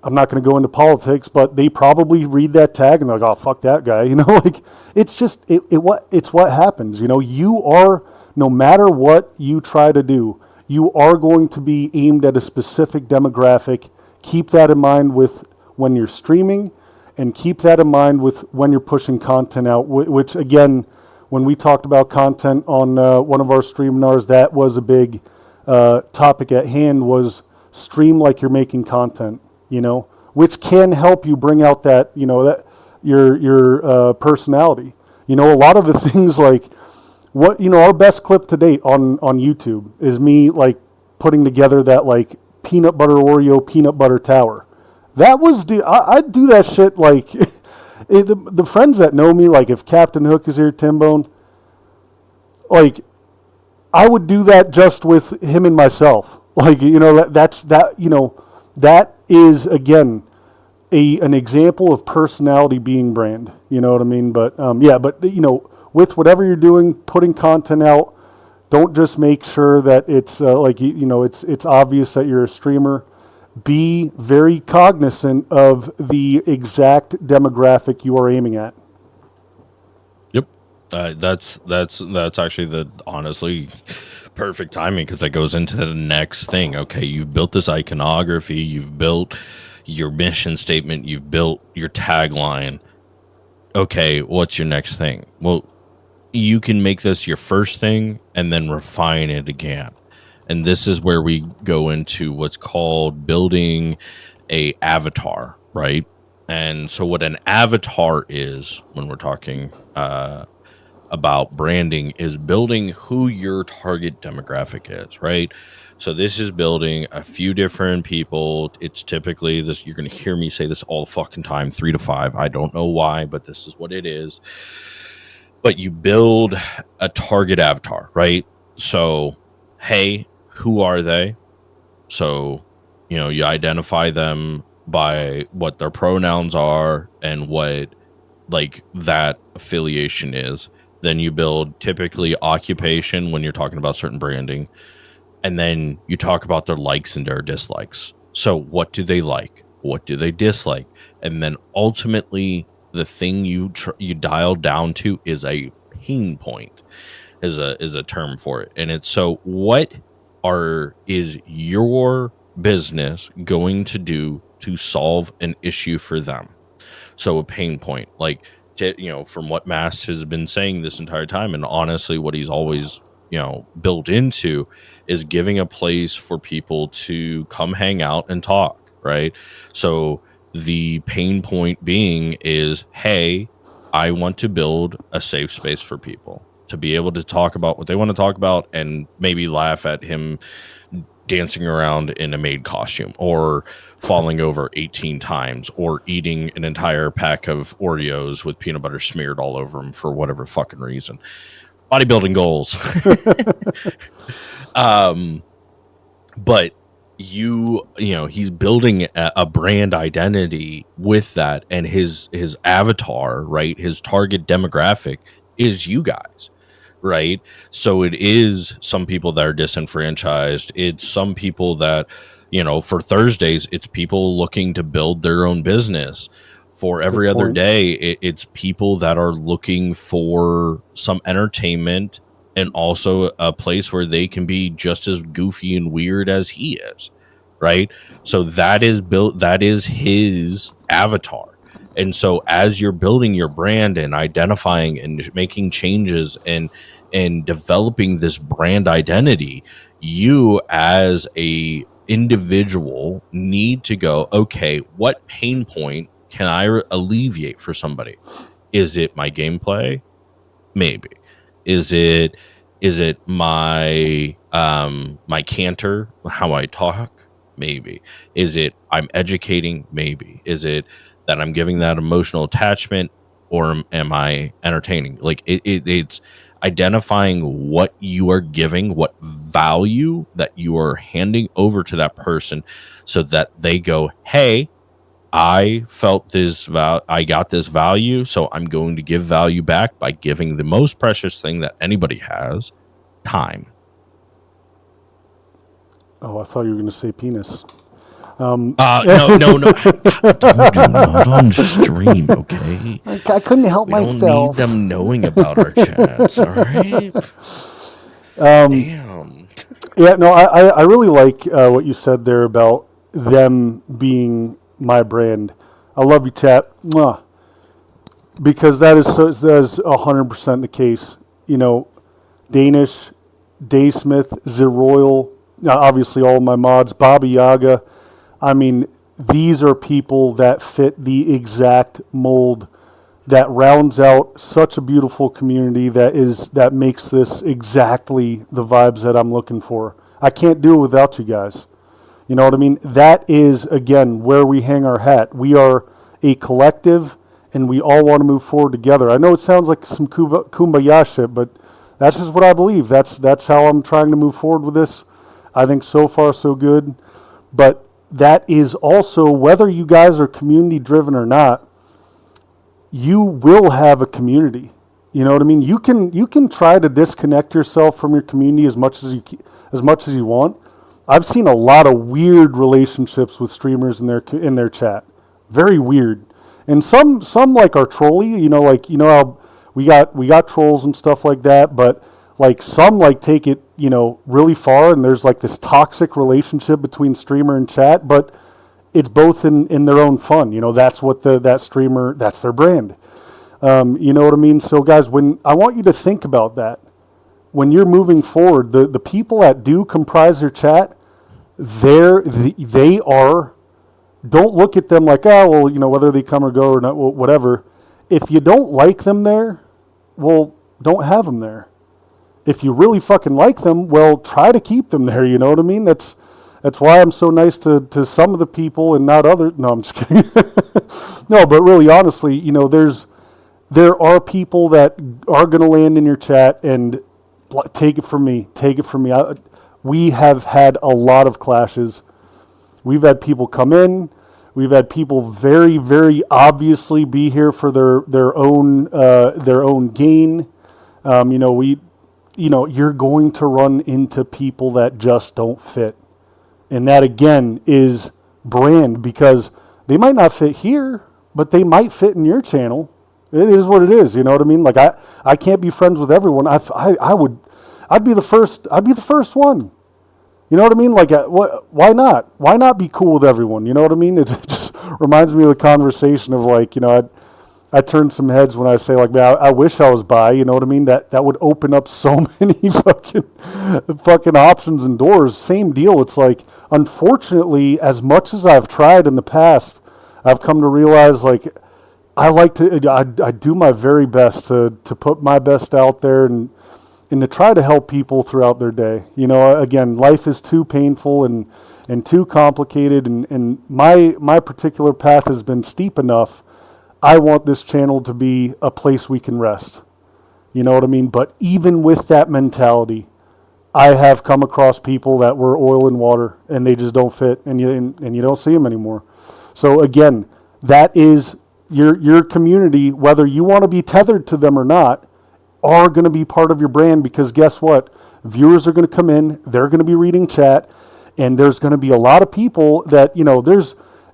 I'm not going to go into politics, but they probably read that tag and they're like, oh, fuck that guy. Like it's just, it's what happens. You are, no matter what you try to do, you are going to be aimed at a specific demographic. Keep that in mind with when you're streaming, and keep that in mind with when you're pushing content out, which again, when we talked about content on one of our Streaminars, that was a big topic at hand, was stream like you're making content, which can help you bring out that, that your personality. A lot of the things like our best clip to date on YouTube is me like putting together that like peanut butter Oreo peanut butter tower. That was I'd do that shit like the friends that know me, like if Captain Hook is here, Timbone, like I would do that just with him and myself. Like that is again an example of personality being brand. You know what I mean? But with whatever you're doing, putting content out, don't just make sure that it's it's obvious that you're a streamer. Be very cognizant of the exact demographic you are aiming at. Yep, that's actually the honestly perfect timing, because that goes into the next thing. Okay, you've built this iconography, you've built your mission statement, you've built your tagline. Okay, what's your next thing? Well, you can make this your first thing and then refine it again. And this is where we go into what's called building a avatar, right? And so what an avatar is, when we're talking about branding is building who your target demographic is, right? So this is building a few different people. It's typically this, you're going to hear me say this all the fucking time, 3 to 5. I don't know why, but this is what it is. But you build a target avatar, right? So, hey, who are they? So, you identify them by what their pronouns are and what like that affiliation is. Then you build typically occupation when you're talking about certain branding. And then you talk about their likes and their dislikes. So what do they like? What do they dislike? And then ultimately the thing you dial down to is a pain point, is a term for it. And it's so what is your business going to do to solve an issue for them? So a pain point, like, from what Mass has been saying this entire time, and honestly what he's always built into, is giving a place for people to come hang out and talk, right? So the pain point being is, hey, I want to build a safe space for people to be able to talk about what they want to talk about and maybe laugh at him dancing around in a maid costume or falling over 18 times or eating an entire pack of Oreos with peanut butter smeared all over him for whatever fucking reason. Bodybuilding goals. But he's building a brand identity with that, and his avatar, right? His target demographic is you guys. Right. So it is some people that are disenfranchised. It's some people that, for Thursdays, it's people looking to build their own business. For every other day, it's people that are looking for some entertainment and also a place where they can be just as goofy and weird as he is. Right. So that is his avatar. And so as you're building your brand and identifying and making changes and developing this brand identity, you as a individual need to go, okay, what pain point can I alleviate for somebody? Is it my gameplay? Maybe. Is it my my canter, how I talk? Maybe. Is it I'm educating? Maybe. Is it that I'm giving that emotional attachment, or am I entertaining? Like it's identifying what you are giving, what value that you are handing over to that person, so that they go, hey, I felt this I got this value, so I'm going to give value back by giving the most precious thing that anybody has, time. Oh, I thought you were going to say penis. No. God, I told you not on stream, okay? I couldn't help myself. We don't need them knowing about our chats, all right? Damn. Yeah, no, I really like what you said there about them being my brand. I love you, chat. Mwah. Because that is 100% the case. Danish, Daysmith, Zeroyal, obviously all my mods, Baba Yaga. I mean, these are people that fit the exact mold that rounds out such a beautiful community that makes this exactly the vibes that I'm looking for. I can't do it without you guys. You know what I mean? That is, again, where we hang our hat. We are a collective, and we all want to move forward together. I know it sounds like some kumbaya shit, but that's just what I believe. That's how I'm trying to move forward with this. I think so far so good. But that is also, whether you guys are community driven or not, you will have a community. You know what I mean? You can try to disconnect yourself from your community as much as you want. I've seen a lot of weird relationships with streamers in their chat. Very weird. And some like are trolly, how we got trolls and stuff like that, but like some like take it, really far, and there's like this toxic relationship between streamer and chat, but it's both in their own fun. That's what that streamer, that's their brand. You know what I mean? So guys, when I want you to think about that, when you're moving forward, the people that do comprise your chat, they are, don't look at them like, oh, well, whether they come or go or not, whatever. If you don't like them there, well, don't have them there. If you really fucking like them, well, try to keep them there. You know what I mean? That's why I'm so nice to some of the people and not others. No, I'm just kidding. No, but really, honestly, you know, there are people that are going to land in your chat, and take it from me. We have had a lot of clashes. We've had people come in. We've had people very, very obviously be here for their own gain. You're going to run into people that just don't fit. And that, again, is brand, because they might not fit here, but they might fit in your channel. It is what it is. You know what I mean? Like, I can't be friends with everyone. I'd be the first one. You know what I mean? Like, why not? Why not be cool with everyone? You know what I mean? It just reminds me of the conversation of, like, you know, I turn some heads when I say, like, man, I wish I was bi. You know what I mean? That would open up so many fucking options and doors. Same deal. It's like, unfortunately, as much as I've tried in the past, I've come to realize, like, I do my very best to put my best out there and to try to help people throughout their day. You know, again, life is too painful and too complicated, and my particular path has been steep enough. I want this channel to be a place we can rest. You know what I mean? But even with that mentality, I have come across people that were oil and water, and they just don't fit, and you don't see them anymore. So again, that is your community, whether you want to be tethered to them or not, are going to be part of your brand, because guess what? Viewers are going to come in, they're going to be reading chat, and there's going to be a lot of people that, you know,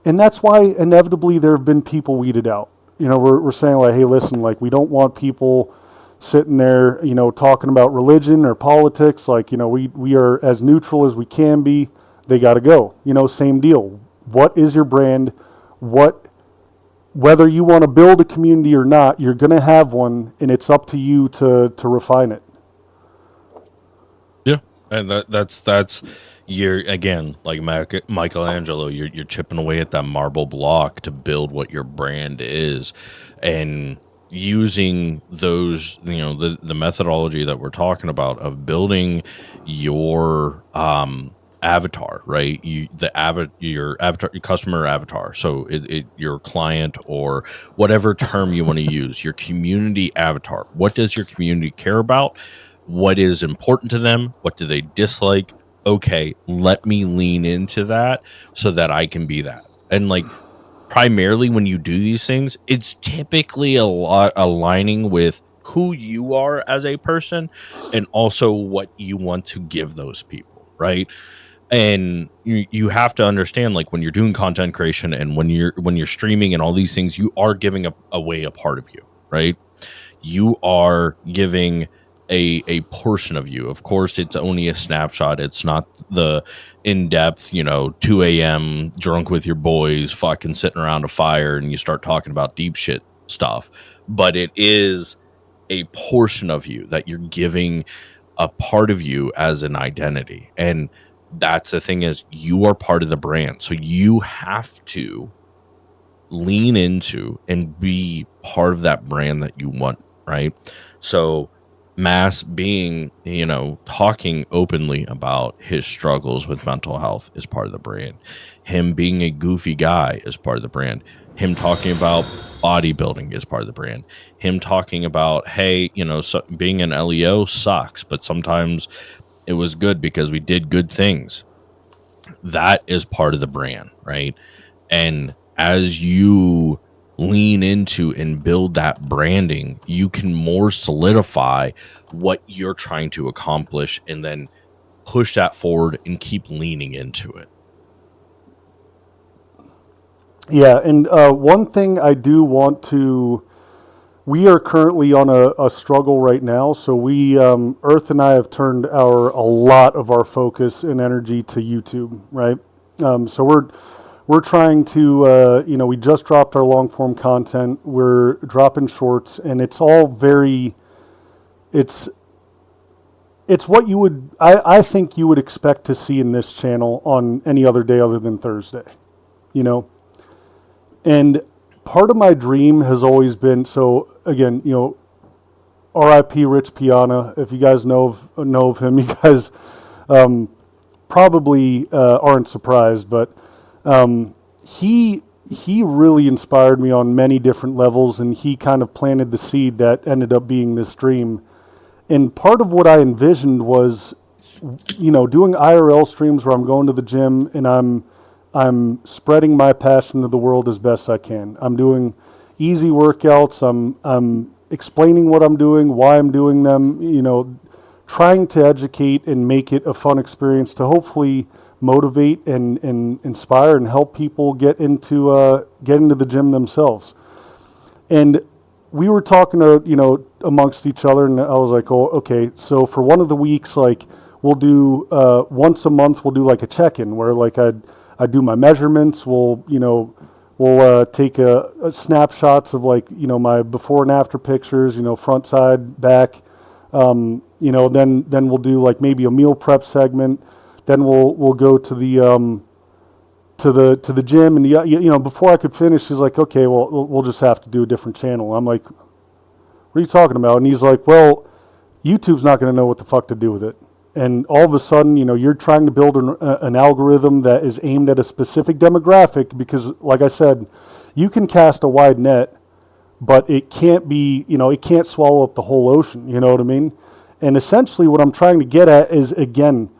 and that's why inevitably there have been people weeded out. You know, we're saying, like, hey, listen, like, we don't want people sitting there, you know, talking about religion or politics. Like, you know, we are as neutral as we can be. They got to go. You know, same deal. What is your brand? Whether you want to build a community or not, you're going to have one, and it's up to you to refine it. Yeah, and that's you're, again, like Michelangelo. You're chipping away at that marble block to build what your brand is, and using those, you know, the methodology that we're talking about of building your avatar, right? Your avatar, your customer avatar. So your client, or whatever term you want to use, your community avatar. What does your community care about? What is important to them? What do they dislike? Okay, let me lean into that so that I can be that. And, like, primarily when you do these things, it's typically a lot aligning with who you are as a person, and also what you want to give those people, right? And you have to understand, like, when you're doing content creation and when you're streaming and all these things, you are giving away a part of you, right? You are giving a portion of you. Of course, it's only a snapshot. It's not the in-depth, you know, 2 a.m. drunk with your boys fucking sitting around a fire and you start talking about deep shit stuff. But it is a portion of you that you're giving a part of you as an identity. And that's the thing, is you are part of the brand. So you have to lean into and be part of that brand that you want, right? So Mass being, you know, talking openly about his struggles with mental health is part of the brand. Him being a goofy guy is part of the brand. Him talking about bodybuilding is part of the brand. Him talking about, hey, you know, so being an LEO sucks, but sometimes it was good because we did good things. That is part of the brand, right? And as you lean into and build that branding, you can more solidify what you're trying to accomplish, and then push that forward and keep leaning into it. Yeah, and one thing I do want to, we are currently on a struggle right now. So we, Earth and I have turned a lot of our focus and energy to YouTube, right? So we're trying to, you know, we just dropped our long form content. We're dropping shorts, and it's all very, it's what you would, I think you would expect to see in this channel on any other day other than Thursday, you know? And part of my dream has always been, so again, you know, R.I.P. Rich Piana. If you guys know of him, you guys probably aren't surprised, but he really inspired me on many different levels, and he kind of planted the seed that ended up being this stream. And part of what I envisioned was, doing IRL streams where I'm going to the gym and I'm spreading my passion to the world as best I can. I'm doing easy workouts. I'm explaining what I'm doing, why I'm doing them, trying to educate and make it a fun experience to hopefully motivate and inspire and help people get into the gym themselves. And we were talking amongst each other, and I was like, oh, okay, so for one of the weeks, like, we'll do once a month, we'll do like a check-in where like I do my measurements. We'll take snapshots of like my before and after pictures, front, side, back. Then we'll do like maybe a meal prep segment. Then we'll go to the gym, and before I could finish, he's like, okay, well, we'll just have to do a different channel. I'm like, what are you talking about? And he's like, well, YouTube's not going to know what the fuck to do with it. And all of a sudden, you're trying to build an algorithm that is aimed at a specific demographic because, like I said, you can cast a wide net, but it can't be, it can't swallow up the whole ocean. You know what I mean? And essentially what I'm trying to get at is, again,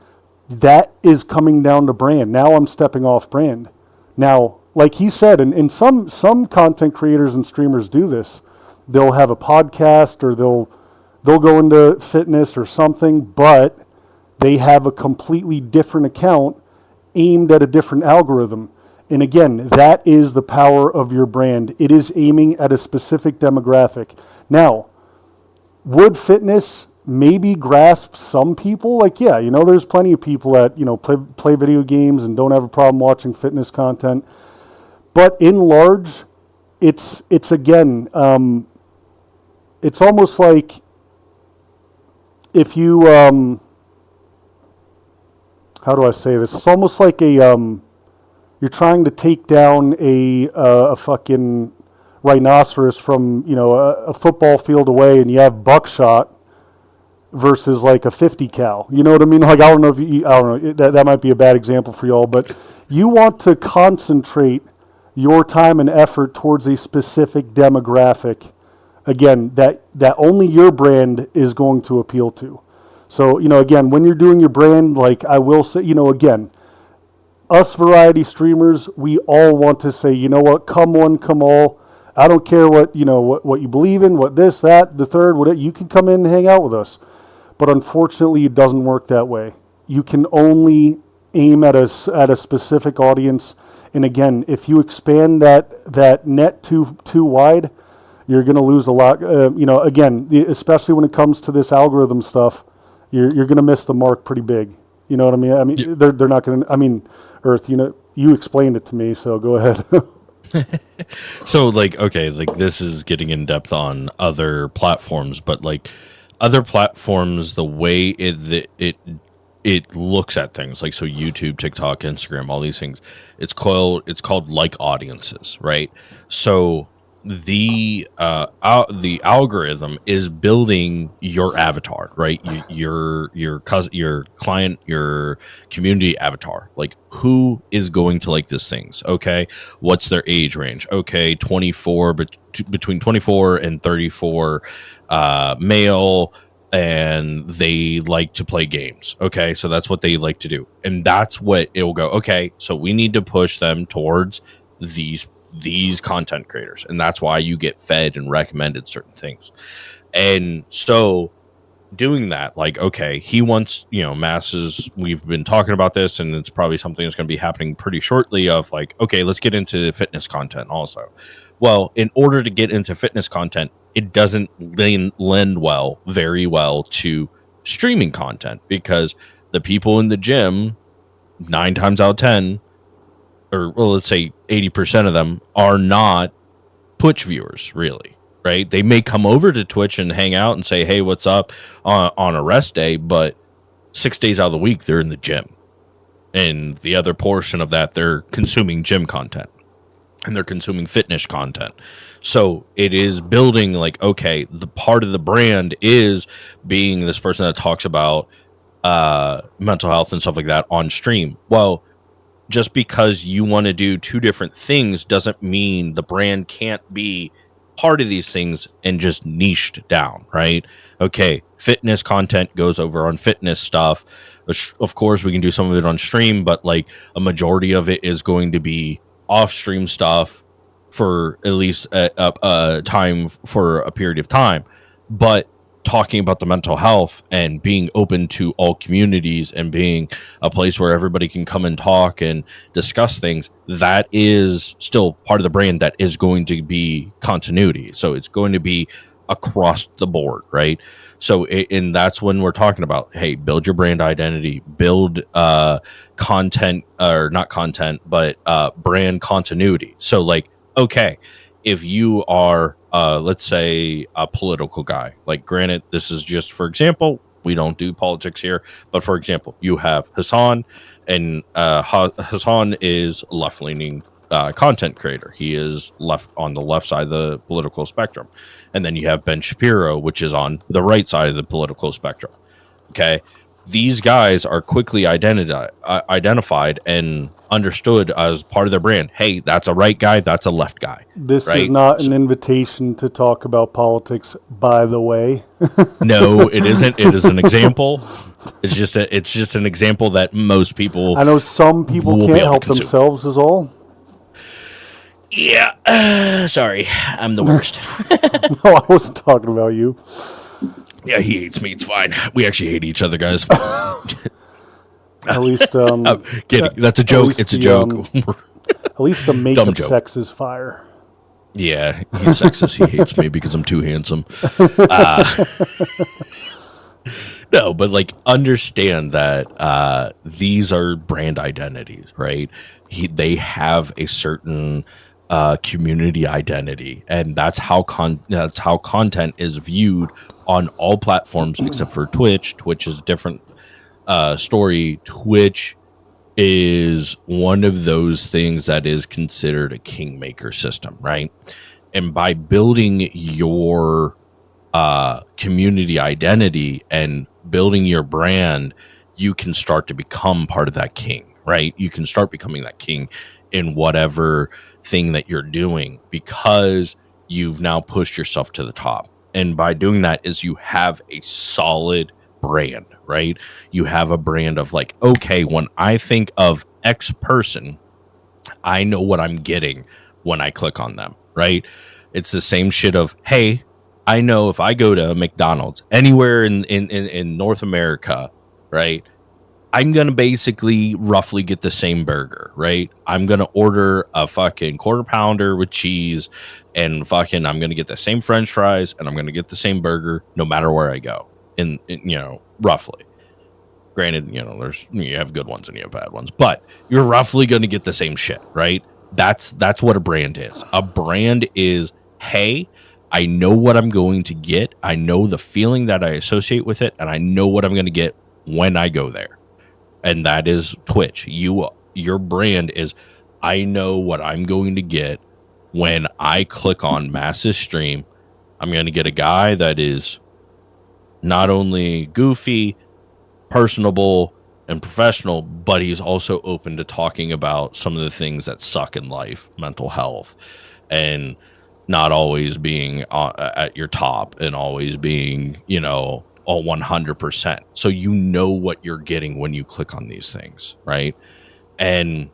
that is coming down to brand. Now I'm stepping off brand. Now, like he said, and some content creators and streamers do this. They'll have a podcast or they'll go into fitness or something, but they have a completely different account aimed at a different algorithm. And again, that is the power of your brand. It is aiming at a specific demographic. Now, would fitness maybe grasp some people? Like, yeah, there's plenty of people that, play video games and don't have a problem watching fitness content. But in large, it's again, it's almost like if you, how do I say this? It's almost like you're trying to take down a fucking rhinoceros from, a football field away, and you have buckshot versus like a 50 cal. You know what I mean? Like, I don't know, that might be a bad example for y'all, but you want to concentrate your time and effort towards a specific demographic, again, that only your brand is going to appeal to. So, again, when you're doing your brand, like I will say, again, us variety streamers, we all want to say, you know what, come one, come all. I don't care what you believe in, what this, that, the third, whatever. You can come in and hang out with us. But unfortunately, it doesn't work that way. You can only aim at a specific audience. And again, if you expand that net too wide, you're going to lose a lot. Again, especially when it comes to this algorithm stuff, you're going to miss the mark pretty big. You know what I mean? I mean, they're not going to. Earth. You explained it to me, so go ahead. So, this is getting in depth on other platforms, but like other platforms, the way it looks at things, like so YouTube, TikTok, Instagram, all these things, it's called like audiences, right? So the algorithm is building your avatar, right? Your client, your community avatar, like who is going to like these things. Okay, what's their age range? Okay, 24, but between 24 and 34, male, and they like to play games. Okay, so that's what they like to do, and that's what it will go. Okay, so we need to push them towards these content creators, and that's why you get fed and recommended certain things. And so doing that, like, okay, he wants, masses, we've been talking about this, and it's probably something that's going to be happening pretty shortly, of like, okay, let's get into fitness content also. Well, in order to get into fitness content, it doesn't lend very well to streaming content, because the people in the gym, 9 times out of 10, or well, let's say 80% of them, are not Twitch viewers, really, right? They may come over to Twitch and hang out and say, hey, what's up on a rest day, but 6 days out of the week, they're in the gym. And the other portion of that, they're consuming gym content. and they're consuming fitness content. So it is building like, okay, the part of the brand is being this person that talks about mental health and stuff like that on stream. Well, just because you want to do two different things doesn't mean the brand can't be part of these things and just niched down, right? Okay, fitness content goes over on fitness stuff. Of course, we can do some of it on stream, but like a majority of it is going to be off stream stuff for at least a time for a period of time. But talking about the mental health and being open to all communities and being a place where everybody can come and talk and discuss things, that is still part of the brand that is going to be continuity. So it's going to be across the board, right? So and that's when we're talking about, hey, build your brand identity, build content, or not content, but brand continuity. So like, okay, if you are let's say a political guy, like granted, this is just for example, we don't do politics here, but for example, you have Hassan, and Hassan is left-leaning content creator. He is left on the left side of the political spectrum. And then you have Ben Shapiro, which is on the right side of the political spectrum. Okay. These guys are quickly identified and understood as part of their brand. Hey, that's a right guy. That's a left guy. This right? is not an invitation to talk about politics, by the way. No, it isn't. It is an example. It's just an example that most people. I know some people can't help themselves is all. Yeah. Sorry. I'm the worst. No, I wasn't talking about you. Yeah, he hates me. It's fine. We actually hate each other, guys. At least, kidding. That's a joke. It's a joke. At least the makeup sex is fire. Yeah, he's sexist. He hates me because I'm too handsome. No, but like understand that these are brand identities, right? They have a certain community identity, and that's how content is viewed on all platforms except for Twitch. Twitch is a different story. Twitch is one of those things that is considered a kingmaker system, right? And by building your community identity and building your brand, you can start to become part of that king, right? You can start becoming that king in whatever thing that you're doing because you've now pushed yourself to the top. And by doing that is you have a solid brand, right? You have a brand of like, okay, when I think of X person, I know what I'm getting when I click on them, right? It's the same shit of, hey, I know if I go to McDonald's anywhere in North America, right, I'm going to basically roughly get the same burger, right? I'm going to order a fucking quarter pounder with cheese and fucking I'm going to get the same french fries and I'm going to get the same burger no matter where I go in you know, roughly. Granted, you know, you have good ones and you have bad ones, but you're roughly going to get the same shit, right? That's what a brand is. A brand is, hey, I know what I'm going to get. I know the feeling that I associate with it, and I know what I'm going to get when I go there. And that is Twitch. Your brand is, I know what I'm going to get when I click on Mass's stream. I'm going to get a guy that is not only goofy, personable, and professional, but he's also open to talking about some of the things that suck in life, mental health, and not always being at your top and always being, you know, all 100%. So you know what you're getting when you click on these things, right? And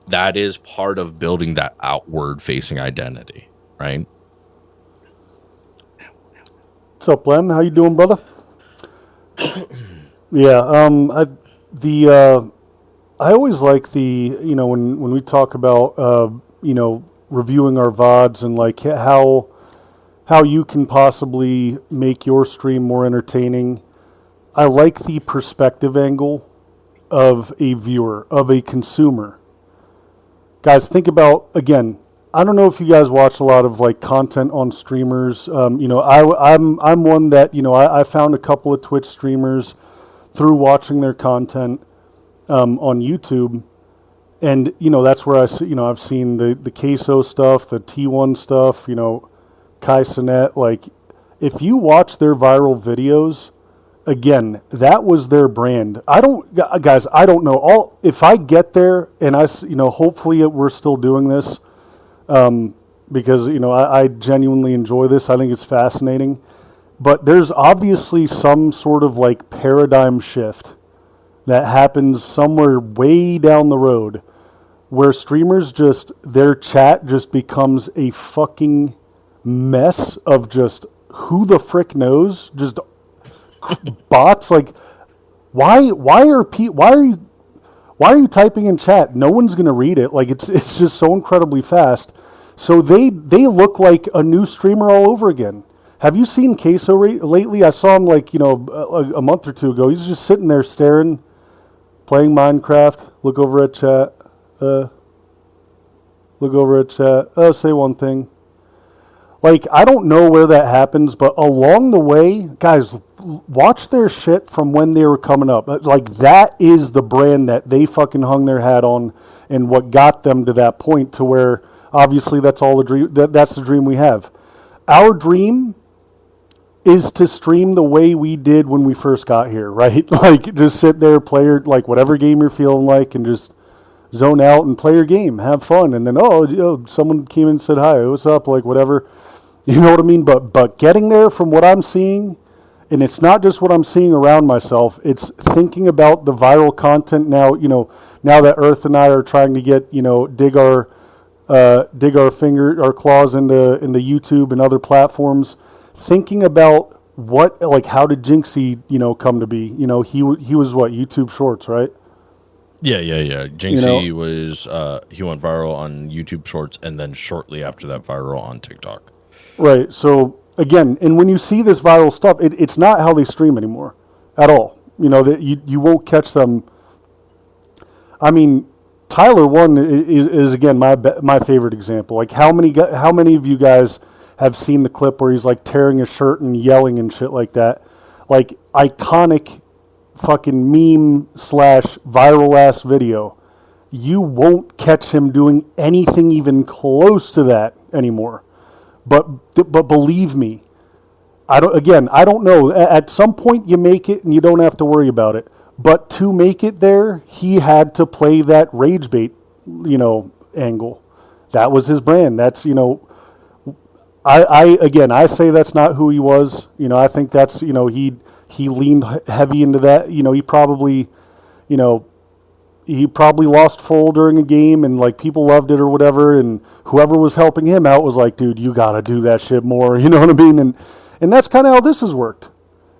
that is part of building that outward facing identity, right? What's up, Lem? How you doing, brother? Yeah, I always like the, you know, when we talk about you know, reviewing our VODs and like how you can possibly make your stream more entertaining. I like the perspective angle of a viewer, of a consumer. Guys, think about, again, I don't know if you guys watch a lot of like content on streamers. You know, I'm one that, you know, I found a couple of Twitch streamers through watching their content on YouTube. And that's where I've seen the queso stuff, the T1 stuff, Kai Cenat. Like, if you watch their viral videos, again, that was their brand. I don't know. If I get there and hopefully we're still doing this, because I genuinely enjoy this. I think it's fascinating, but there's obviously some sort of like paradigm shift that happens somewhere way down the road, where streamers their chat just becomes a fucking mess of just who the frick knows, just bots. Like, why are you typing in chat? No one's gonna read it. Like, it's just so incredibly fast. So they look like a new streamer all over again. Have you seen Queso lately? I saw him like a month or two ago. He's just sitting there staring, playing Minecraft. Look over at chat. Say one thing. Like, I don't know where that happens, but along the way, guys, watch their shit from when they were coming up. Like, that is the brand that they fucking hung their hat on, and what got them to that point to where, obviously, that's all the dream. That's the dream we have. Our dream is to stream the way we did when we first got here, right? Like, just sit there, play like whatever game you're feeling like, and just zone out and play your game, have fun, and then someone came in and said hi, what's up, like whatever, you know what I mean? But getting there from what I'm seeing, and it's not just what I'm seeing around myself, it's thinking about the viral content now. Now that Earth and I are trying to get dig our claws into YouTube and other platforms, thinking about how did Jinxie come to be? He was what, YouTube Shorts, right? Yeah. Jinxie was he went viral on YouTube Shorts, and then shortly after that, viral on TikTok. Right. So again, and when you see this viral stuff, it's not how they stream anymore at all. That you won't catch them. I mean, Tyler One is again my favorite example. Like, how many of you guys have seen the clip where he's like tearing his shirt and yelling and shit like that? Like, iconic fucking meme / viral ass video. You won't catch him doing anything even close to that anymore. But believe me, I don't know. At some point you make it and you don't have to worry about it. But to make it there, he had to play that rage bait, angle. That was his brand. That's, I say that's not who he was. I think that's, he leaned heavy into that. He probably lost full during a game, and like people loved it or whatever, and whoever was helping him out was like, dude, you got to do that shit more. You know what I mean? And that's kind of how this has worked.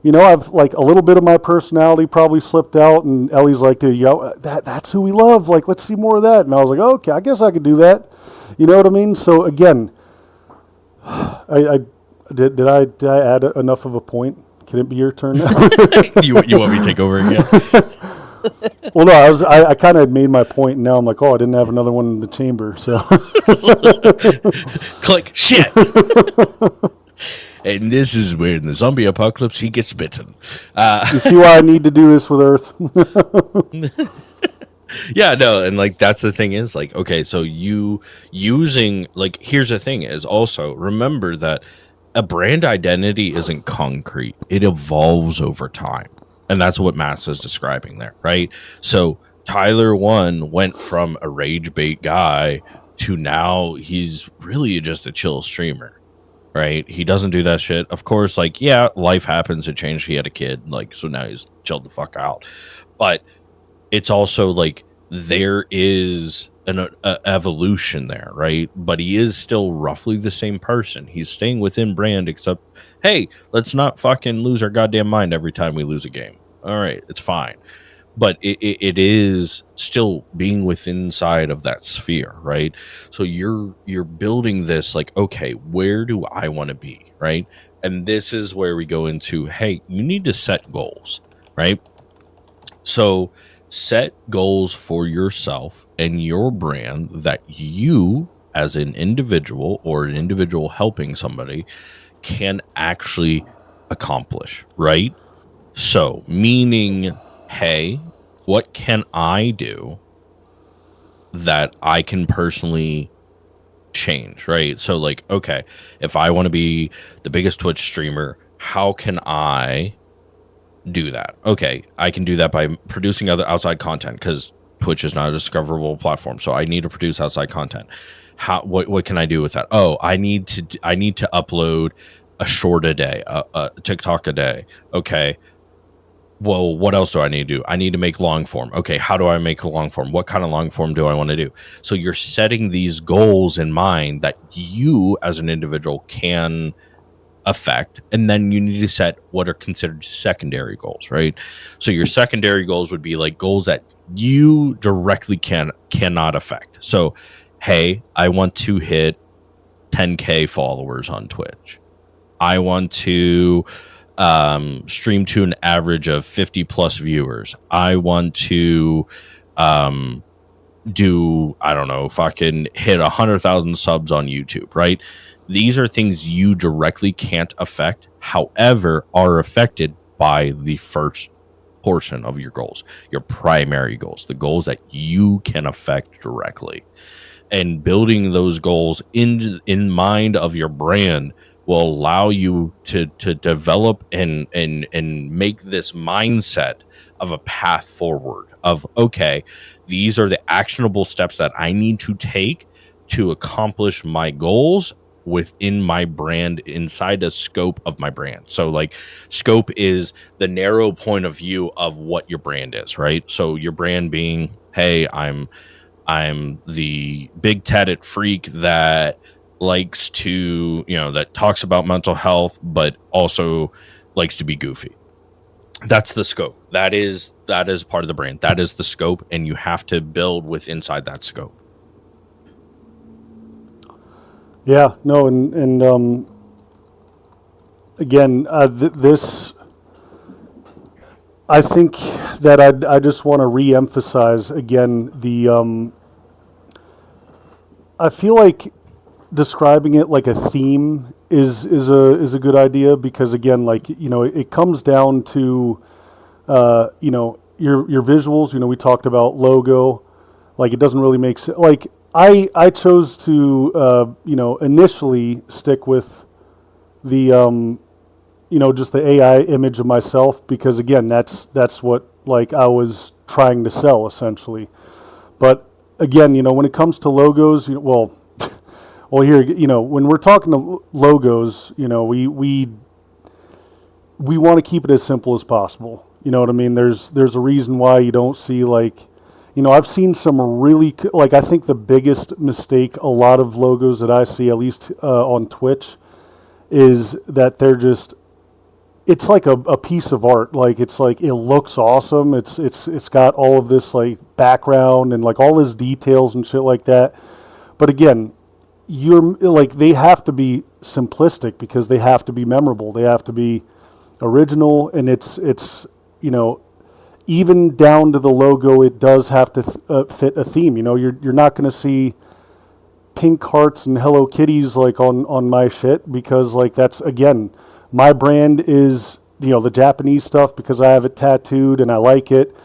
I've like a little bit of my personality probably slipped out, and Ellie's like, dude, that's who we love. Like, let's see more of that. And I was like, okay, I guess I could do that. You know what I mean? So again, did I add enough of a point? Can it be your turn now? You want me to take over again? Well, no, I kind of made my point, and now I'm like, I didn't have another one in the chamber, so. Click, shit. And this is where in the zombie apocalypse he gets bitten. You see why I need to do this with Earth? Yeah, no, and like that's the thing is like, okay, so you using like, here's the thing is also remember that a brand identity isn't concrete. It evolves over time. And that's what Mass is describing there, right? So Tyler One went from a rage bait guy to now he's really just a chill streamer, right? He doesn't do that shit. Of course, like, yeah, life happens. It changed. He had a kid. Like, so now he's chilled the fuck out. But it's also like there is an evolution there, right? But he is still roughly the same person. He's staying within brand, except, hey, let's not fucking lose our goddamn mind every time we lose a game. All right, it's fine. But it is still being within inside of that sphere, right? So you're building this like, okay, where do I want to be, right? And this is where we go into, hey, you need to set goals, right? So set goals for yourself and your brand that you, as an individual or an individual helping somebody, can actually accomplish, right? So, meaning, hey, what can I do that I can personally change, right? So like, okay, if I want to be the biggest Twitch streamer, how can I do that? Okay, I can do that by producing other outside content, because Twitch is not a discoverable platform, so I need to produce outside content. What can I do with that? Oh, I need to upload a short a day, a TikTok a day. Okay, well, what else do I need to do? I need to make long form. Okay, how do I make a long form? What kind of long form do I want to do? So you're setting these goals in mind that you as an individual can affect, and then you need to set what are considered secondary goals, right? So your secondary goals would be like goals that you directly cannot affect. So, hey, I want to hit 10K followers on Twitch. I want to stream to an average of 50 plus viewers. I want to do, I don't know, fucking hit 100,000 subs on YouTube, right? These are things you directly can't affect, however, are affected by the first portion of your goals, your primary goals, the goals that you can affect directly. And building those goals in mind of your brand will allow you to develop and make this mindset of a path forward of, okay, these are the actionable steps that I need to take to accomplish my goals within my brand, inside the scope of my brand. So like, scope is the narrow point of view of what your brand is, right? So your brand being, hey, I'm the big tatted freak that likes to, that talks about mental health, but also likes to be goofy. That's the scope. That is part of the brand. That is the scope, and you have to build with inside that scope. Yeah, no, and again, this, I think that I just want to re-emphasize again I feel like describing it like a theme is a good idea, because again, like, it comes down to your visuals. We talked about logo. Like, it doesn't really make sense. Like, I chose to initially stick with the just the AI image of myself, because again, that's what, like, I was trying to sell essentially. But again, when it comes to logos, well, here, when we're talking to logos, we want to keep it as simple as possible. You know what I mean? There's a reason why you don't see, like, I've seen some really, like, I think the biggest mistake a lot of logos that I see, at least on Twitch, is that they're just, it's like a piece of art. Like, it's like, it looks awesome. It's got all of this, like, background and, like, all this details and shit like that. But again, you're like, they have to be simplistic because they have to be memorable. They have to be original, and it's even down to the logo, it does have to fit a theme. You're not going to see pink hearts and Hello Kitties, like, on my shit, because, like, that's, again, my brand is, the Japanese stuff, because I have it tattooed and I like it.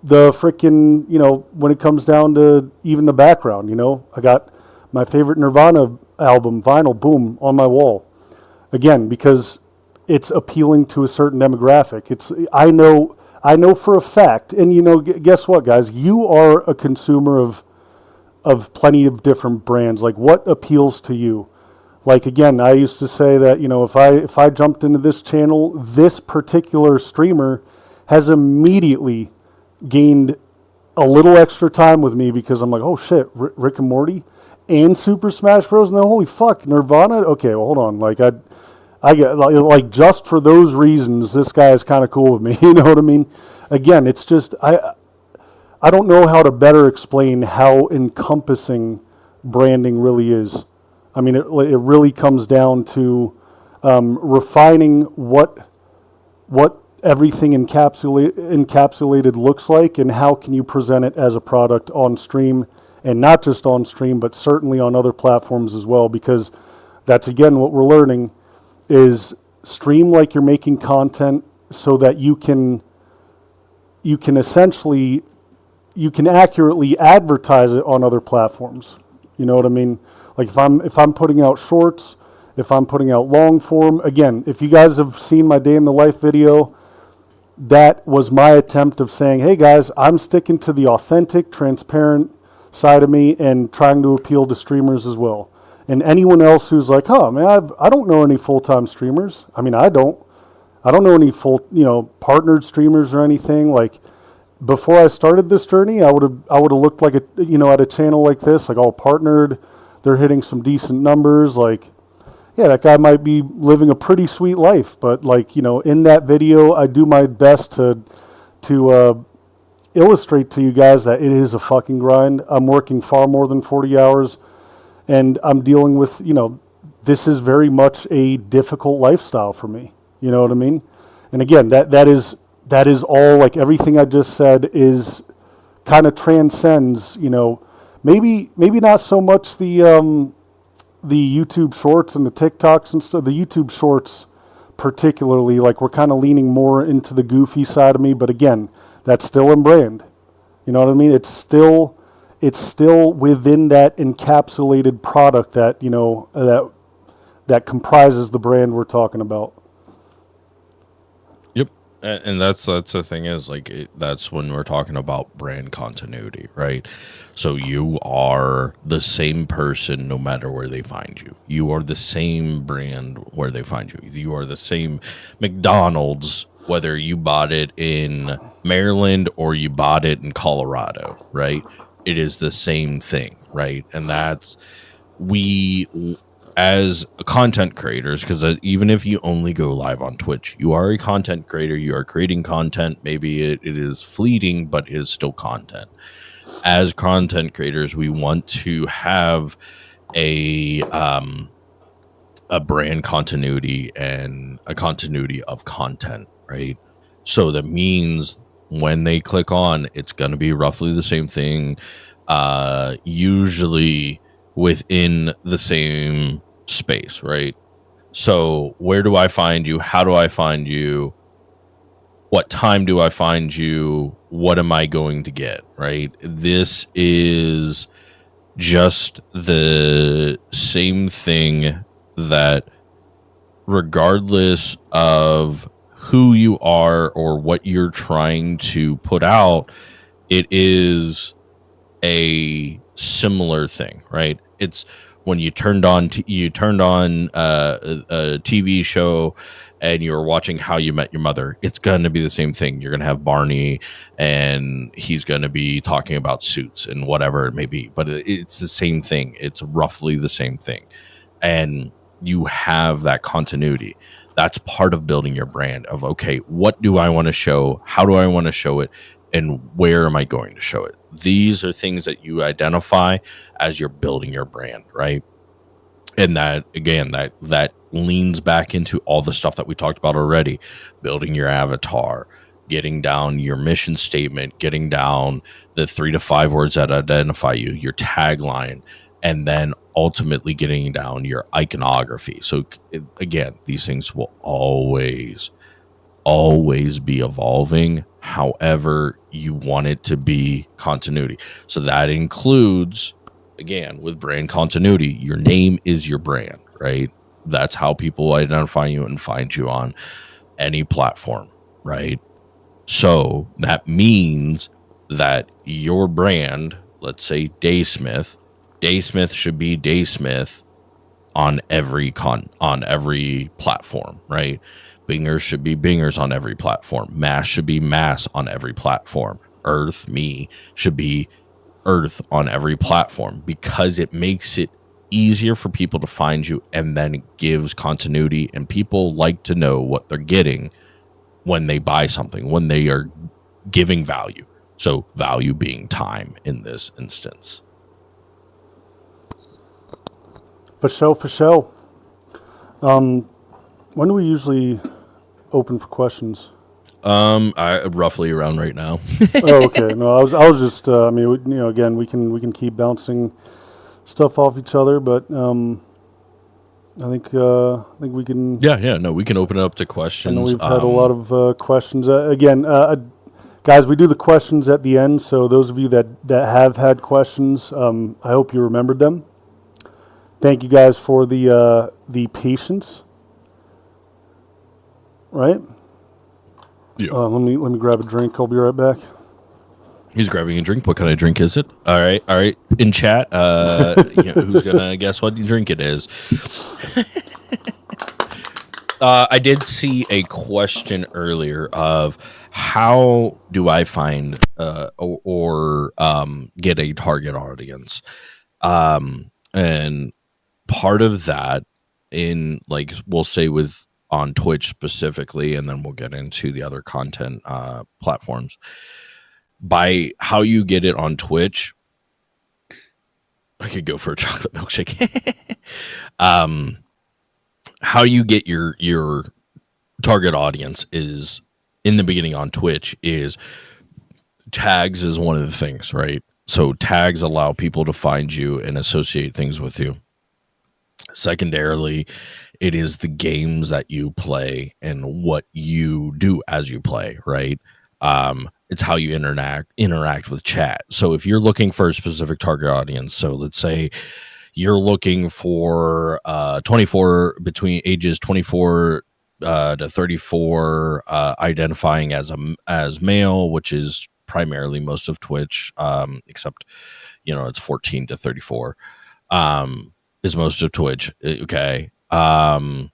The freaking, when it comes down to even the background, I got my favorite Nirvana album vinyl, boom, on my wall. Again, because it's appealing to a certain demographic. I know for a fact, and guess what, guys? You are a consumer of plenty of different brands. Like, what appeals to you? Like, again, I used to say that, if I jumped into this channel, this particular streamer has immediately gained a little extra time with me, because I'm like, oh shit, Rick and Morty and Super Smash Bros. And then, holy fuck, Nirvana. Okay, well, hold on. Like, I get, like, just for those reasons, this guy is kind of cool with me. You know what I mean? Again, it's just, I don't know how to better explain how encompassing branding really is. I mean, it really comes down to refining what everything encapsulated looks like, and how can you present it as a product on stream, and not just on stream, but certainly on other platforms as well, because that's, again, what we're learning is stream like you're making content, so that you can essentially you can accurately advertise it on other platforms. You know what I mean? Like if I'm putting out shorts, if I'm putting out long form, again, if you guys have seen my day in the life video, that was my attempt of saying, hey guys, I'm sticking to the authentic, transparent side of me and trying to appeal to streamers as well. And anyone else who's like, oh man, I don't know any full-time streamers. I mean, I don't know any partnered streamers or anything. Like before I started this journey, I would have looked like at a channel like this, like all partnered. They're hitting some decent numbers. Like, yeah, that guy might be living a pretty sweet life, but like, in that video, I do my best to illustrate to you guys that it is a fucking grind. I'm working far more than 40 hours, and I'm dealing with, this is very much a difficult lifestyle for me. You know what I mean? And again, that is all, like everything I just said is kind of transcends, maybe not so much the YouTube shorts and the TikToks and stuff. The YouTube shorts particularly, like we're kind of leaning more into the goofy side of me, but again, that's still in brand. You know what I mean? It's still within that encapsulated product that, that comprises the brand we're talking about. Yep. And that's the thing is that's when we're talking about brand continuity, right? So you are the same person no matter where they find you. You are the same brand where they find you. You are the same McDonald's, whether you bought it in Maryland or you bought it in Colorado, right? It is the same thing, right? And that's as content creators, because even if you only go live on Twitch, you are a content creator. You are creating content. Maybe it is fleeting, but it is still content. As content creators, we want to have a brand continuity and a continuity of content, right? So that means when they click on, it's going to be roughly the same thing, usually within the same space, right? So where do I find you? How do I find you? What time do I find you? What am I going to get, right? This is just the same thing that regardless of who you are or what you're trying to put out, it is a similar thing, right? It's when you turned on a TV show and you're watching How You Met Your Mother, it's going to be the same thing. You're going to have Barney and he's going to be talking about Suits and whatever it may be, but it's the same thing. It's roughly the same thing. And you have that continuity. That's part of building your brand of, okay, what do I want to show? How do I want to show it? And where am I going to show it? These are things that you identify as you're building your brand, right? And that, again, that leans back into all the stuff that we talked about already. Building your avatar, getting down your mission statement, getting down the 3 to 5 words that identify you, your tagline, and then ultimately getting down your iconography. So again, these things will always be evolving. However, you want it to be continuity. So that includes, again, with brand continuity, your name is your brand, right? That's how people identify you and find you on any platform, right? So that means that your brand, let's say Daysmith should be Daysmith on every platform, right? Bingers should be Bingers on every platform. Mass should be Mass on every platform. Earth, me, should be Earth on every platform, because it makes it easier for people to find you, and then it gives continuity, and people like to know what they're getting when they buy something, when they are giving value. So value being time in this instance. For sure. When do we usually open for questions? I roughly around right now. Oh, okay. No, I was just. I mean, again, we can keep bouncing stuff off each other, but I think we can. Yeah. No, we can open it up to questions. I know we've had a lot of questions. Again, Guys, we do the questions at the end, so those of you that have had questions, I hope you remembered them. Thank you guys for the patience. Right? Yeah. Let me grab a drink. I'll be right back. He's grabbing a drink. What kind of drink is it? All right. In chat, who's gonna guess what drink it is? I did see a question earlier of how do I find or get a target audience, and part of that in like we'll say with on Twitch specifically, and then we'll get into the other content platforms. By how you get it on Twitch, I could go for a chocolate milkshake. How you get your target audience is in the beginning on Twitch is tags is one of the things, right? So tags allow people to find you and associate things with you. Secondarily, it is the games that you play and what you do as you play, right? It's how you interact with chat. So if you're looking for a specific target audience, so let's say you're looking for 24 between ages 24 to 34, identifying as male, which is primarily most of Twitch, except it's 14 to 34, is most of Twitch. Okay. And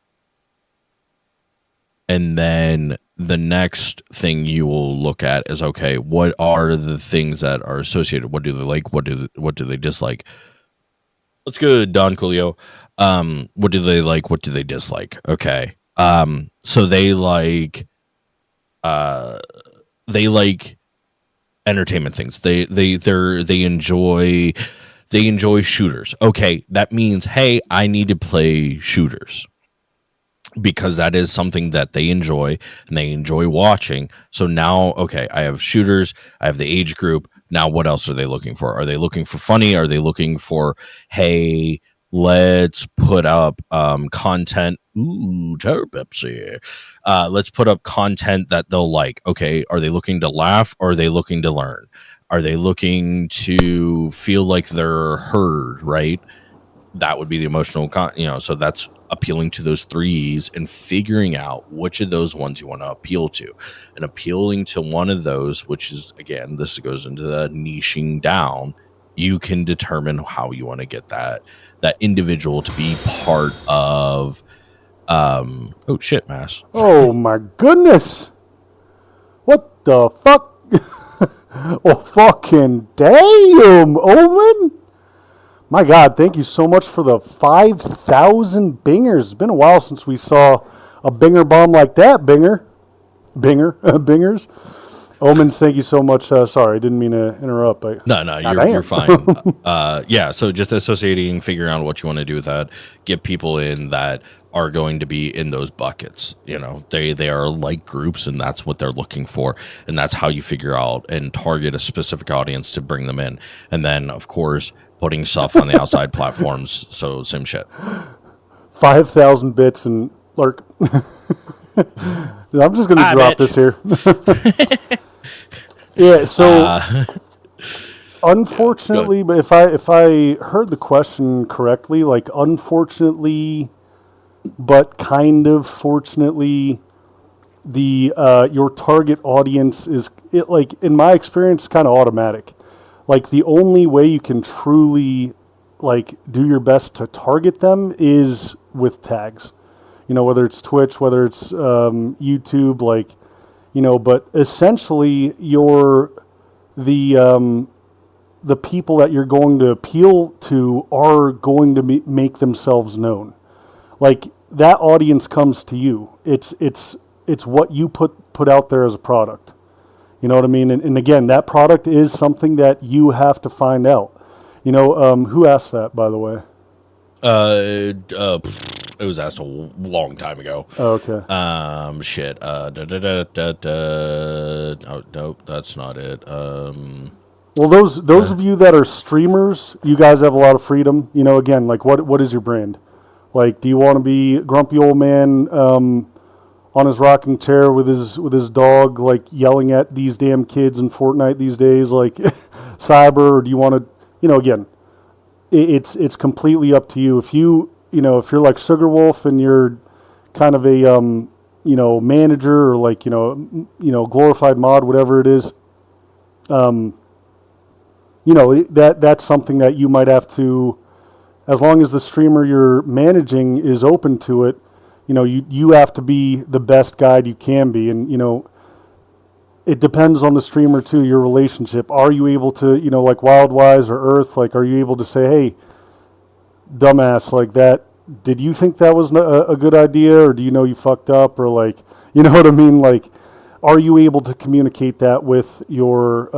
then the next thing you will look at is, okay, what are the things that are associated? What do they like? What do they dislike? What's good, Don Coolio? What do they like? What do they dislike? Okay. So they like entertainment things. They enjoy shooters. Okay, that means, hey, I need to play shooters, because that is something that they enjoy and they enjoy watching. So now, okay, I have shooters, I have the age group. Now, what else are they looking for? Are they looking for funny? Are they looking for, hey, let's put up content? Ooh, Cherry Pepsi. Let's put up content that they'll like. Okay, are they looking to laugh or are they looking to learn? Are they looking to feel like they're heard, right? That would be the emotional, so that's appealing to those threes and figuring out which of those ones you want to appeal to, and appealing to one of those, which is, again, this goes into the niching down. You can determine how you want to get that individual to be part of, oh shit, Mass. Oh my goodness. What the fuck? Oh, fucking damn, Omen. My God, thank you so much for the 5,000 bingers. It's been a while since we saw a binger bomb like that, bingers. Omens, thank you so much. Sorry, I didn't mean to interrupt. No, you're fine. Yeah, so just associating, figuring out what you want to do with that, get people in that are going to be in those buckets. They are like groups, and that's what they're looking for, and that's how you figure out and target a specific audience to bring them in. And then, of course, putting stuff on the outside platforms. So same shit. 5,000 bits and lurk. I'm just going to drop this here. Yeah, so unfortunately, but if I heard the question correctly, like unfortunately, but kind of fortunately, the your target audience is, it, like, in my experience, kind of automatic. Like, the only way you can truly, like, do your best to target them is with tags. Whether it's Twitch, whether it's YouTube, like, but essentially the people that you're going to appeal to are going to make themselves known. Like, that audience comes to you. It's what you put out there as a product. You know what I mean? And again, that product is something that you have to find out. Who asked that, by the way? It was asked a long time ago. Oh, okay. Shit. Oh, nope, that's not it. Well, those of you that are streamers, you guys have a lot of freedom. Again, like, what is your brand? Like, do you want to be grumpy old man on on his rocking chair with his dog, like yelling at these damn kids in Fortnite these days, like cyber, or do you want to, again, it's completely up to you. If if you're like Sugar Wolf and you're kind of a manager, or like glorified mod, whatever it is, that's something that you might have to, as long as the streamer you're managing is open to it, you have to be the best guide you can be. And, it depends on the streamer too, your relationship. Are you able to, like Wildwise or Earth, like, are you able to say, hey, dumbass, like that, did you think that was a good idea, or do you fucked up, or like, you know what I mean? Like, are you able to communicate that with your,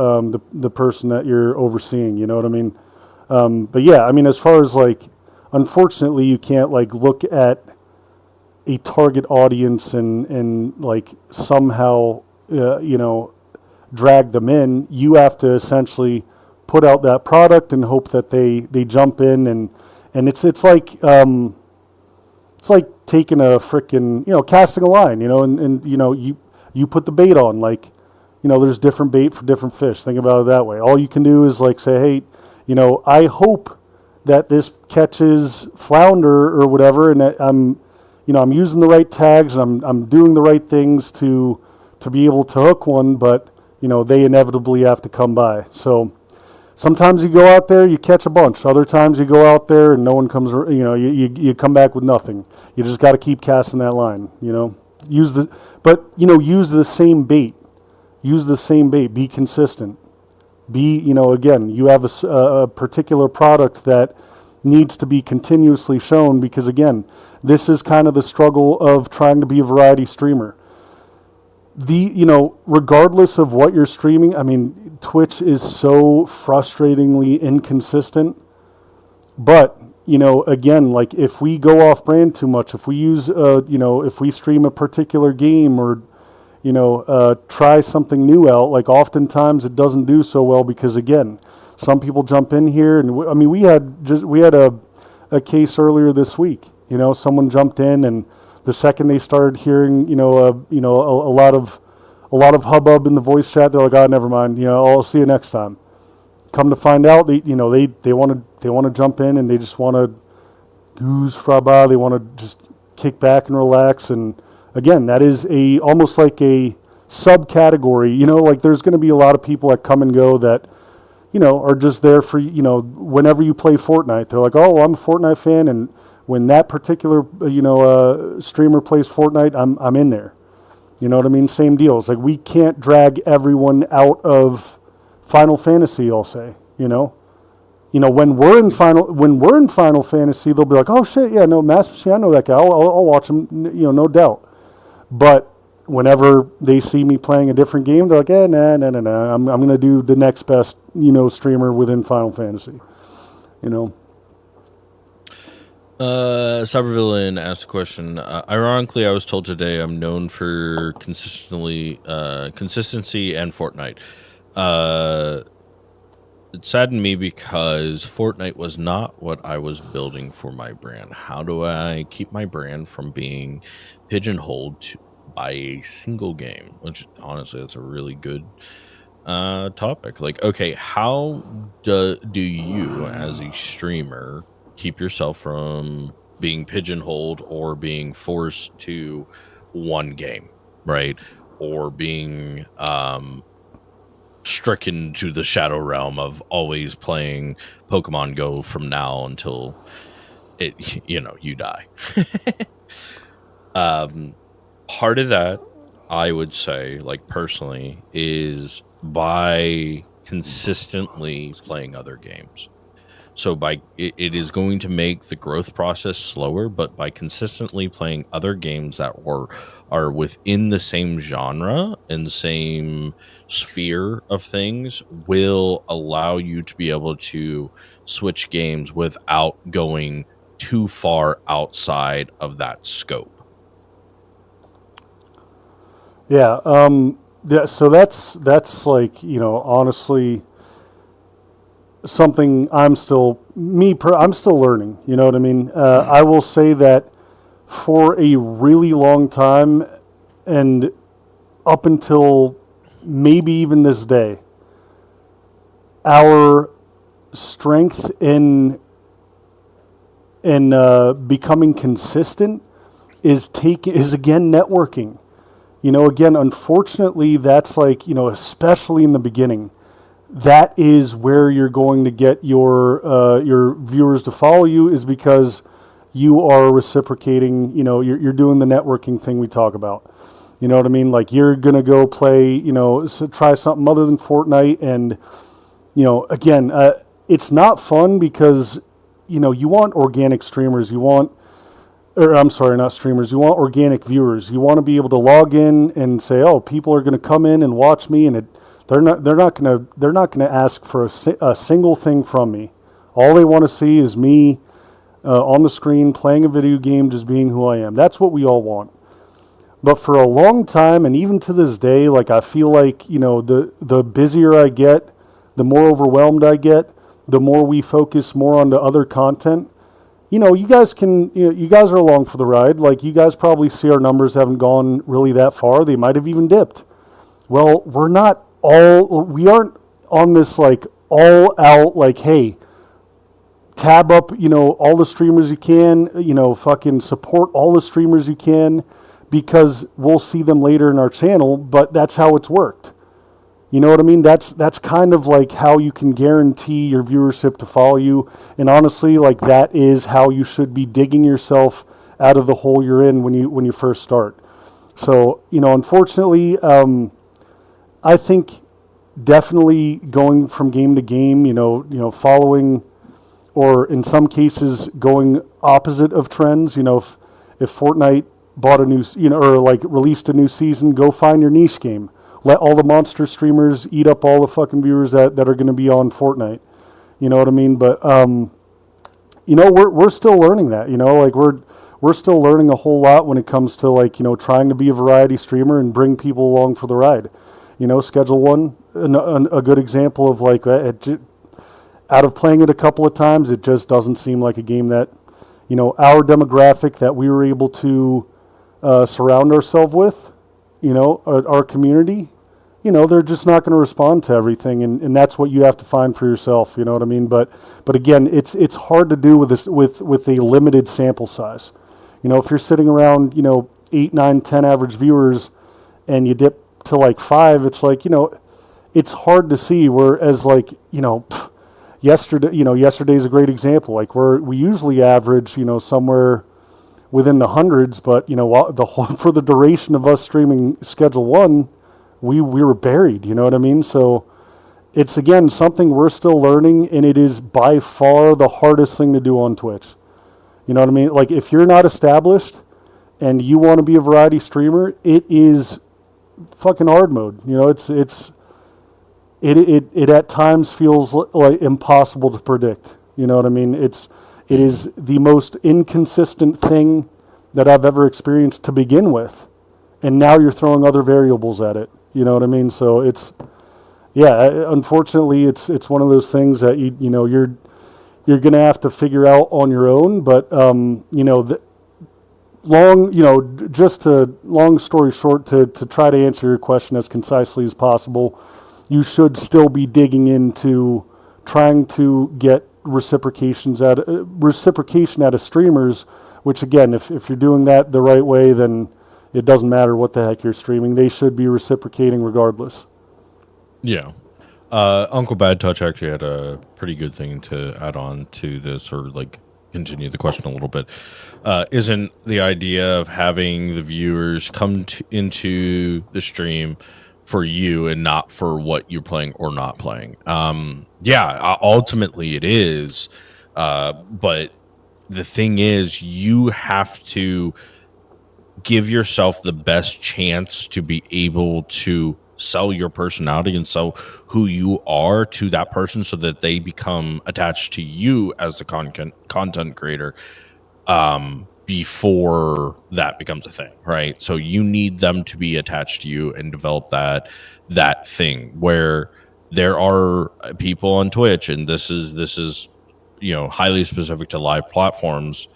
the person that you're overseeing, you know what I mean? But yeah, I mean, as far as like, unfortunately, you can't like look at a target audience and like somehow, drag them in. You have to essentially put out that product and hope that they jump in, and it's like taking a frickin', casting a line, and you put the bait on, like, there's different bait for different fish. Think about it that way. All you can do is like say, hey, I hope that this catches flounder or whatever, and that I'm using the right tags, and I'm doing the right things to be able to hook one, but they inevitably have to come by. So sometimes you go out there, you catch a bunch. Other times you go out there and no one comes. You come back with nothing. You just got to keep casting that line. Use the same bait. Use the same bait. Be consistent. Again, you have a particular product that needs to be continuously shown, because again, this is kind of the struggle of trying to be a variety streamer. Regardless of what you're streaming, I mean, Twitch is so frustratingly inconsistent. But, again, like if we go off brand too much, if we use, if we stream a particular game, or, try something new out, like oftentimes it doesn't do so well, because again, some people jump in here, and we had a case earlier this week. Someone jumped in, and the second they started hearing, a lot of hubbub in the voice chat, they're like, "Oh, never mind. I'll see you next time." Come to find out, they want to jump in, and they just want to goose fraba. They want to just kick back and relax. And again, that is almost like a subcategory. Like there's going to be a lot of people that come and go that are just there for whenever you play Fortnite. They're like, "Oh, well, I'm a Fortnite fan," and when that particular streamer plays Fortnite, I'm in there. You know what I mean? Same deal. It's like we can't drag everyone out of Final Fantasy. I'll say, when we're in Final Fantasy, they'll be like, "Oh shit, yeah, no, Master Chief, I know that guy. I'll watch him, no doubt." But whenever they see me playing a different game, they're like, nah. I'm gonna do the next best, streamer within Final Fantasy. Cybervillain asked a question. Ironically, I was told today I'm known for consistency and Fortnite. It saddened me because Fortnite was not what I was building for my brand. How do I keep my brand from being pigeonholed by a single game? Which, honestly, that's a really good topic. Like, okay, how do you, as a streamer, keep yourself from being pigeonholed or being forced to one game, right? Or being stricken to the shadow realm of always playing Pokemon Go from now until you die. Part of that, I would say, like personally, is by consistently playing other games. So it is going to make the growth process slower, but by consistently playing other games that are within the same genre and the same sphere of things will allow you to be able to switch games without going too far outside of that scope. Yeah. So that's like, honestly, something I'm still learning. You know what I mean? I will say that for a really long time, and up until maybe even this day, our strength in becoming consistent is again networking. Again, unfortunately, that's like, especially in the beginning, that is where you're going to get your viewers to follow you, is because you are reciprocating. You're doing the networking thing we talk about. You know what I mean? Like, you're gonna go play, try something other than Fortnite, and again, it's not fun because you want organic streamers. Or I'm sorry, not streamers. You want organic viewers. You want to be able to log in and say, "Oh, people are going to come in and watch me," and they're not going to ask for a single thing from me. All they want to see is me on the screen playing a video game, just being who I am. That's what we all want. But for a long time, and even to this day, like, I feel like the busier I get, the more overwhelmed I get, the more we focus more on the other content. You guys are along for the ride. Like, you guys probably see our numbers haven't gone really that far. They might have even dipped. Well, we aren't on this like all out, like, hey, tab up, all the streamers you can, fucking support all the streamers you can, because we'll see them later in our channel. But that's how it's worked. You know what I mean? That's kind of like how you can guarantee your viewership to follow you. And honestly, like, that is how you should be digging yourself out of the hole you're in when you first start. So, unfortunately, I think definitely going from game to game, following, or in some cases going opposite of trends. If Fortnite bought a new, or like released a new season, go find your niche game. Let all the monster streamers eat up all the fucking viewers that are going to be on Fortnite. You know what I mean? But we're still learning that. Like, we're still learning a whole lot when it comes to, like, trying to be a variety streamer and bring people along for the ride. Schedule One, a good example of, like, out of playing it a couple of times, it just doesn't seem like a game that our demographic that we were able to surround ourselves with. Our community, they're just not going to respond to everything, and that's what you have to find for yourself. You know what I mean? But again, it's hard to do with this with a limited sample size. If you're sitting around 8, 9, 10 average viewers, and you dip to like 5, it's like it's hard to see. Whereas, like, yesterday's a great example. Like, we usually average somewhere within the hundreds, but for the duration of us streaming Schedule One, we were buried. You know what I mean? So it's, again, something we're still learning, and it is by far the hardest thing to do on Twitch. You know what I mean? Like, if you're not established and you want to be a variety streamer, it is fucking hard mode. It at times feels like impossible to predict. You know what I mean? It is the most inconsistent thing that I've ever experienced to begin with. And now you're throwing other variables at it. You know what I mean? So unfortunately, it's one of those things that you're going to have to figure out on your own. But, long story short, to try to answer your question as concisely as possible, you should still be digging into trying to get reciprocation out of streamers, which, again, if you're doing that the right way, then it doesn't matter what the heck you're streaming. They should be reciprocating regardless. Yeah. Uncle Bad Touch actually had a pretty good thing to add on to this, or like continue the question a little bit. Isn't the idea of having the viewers come into the stream for you and not for what you're playing or not playing? Ultimately it is. But the thing is, you have to give yourself the best chance to be able to sell your personality and sell who you are to that person, so that they become attached to you as the content creator, before that becomes a thing, right? So you need them to be attached to you and develop that thing where there are people on Twitch, and this is highly specific to live platforms,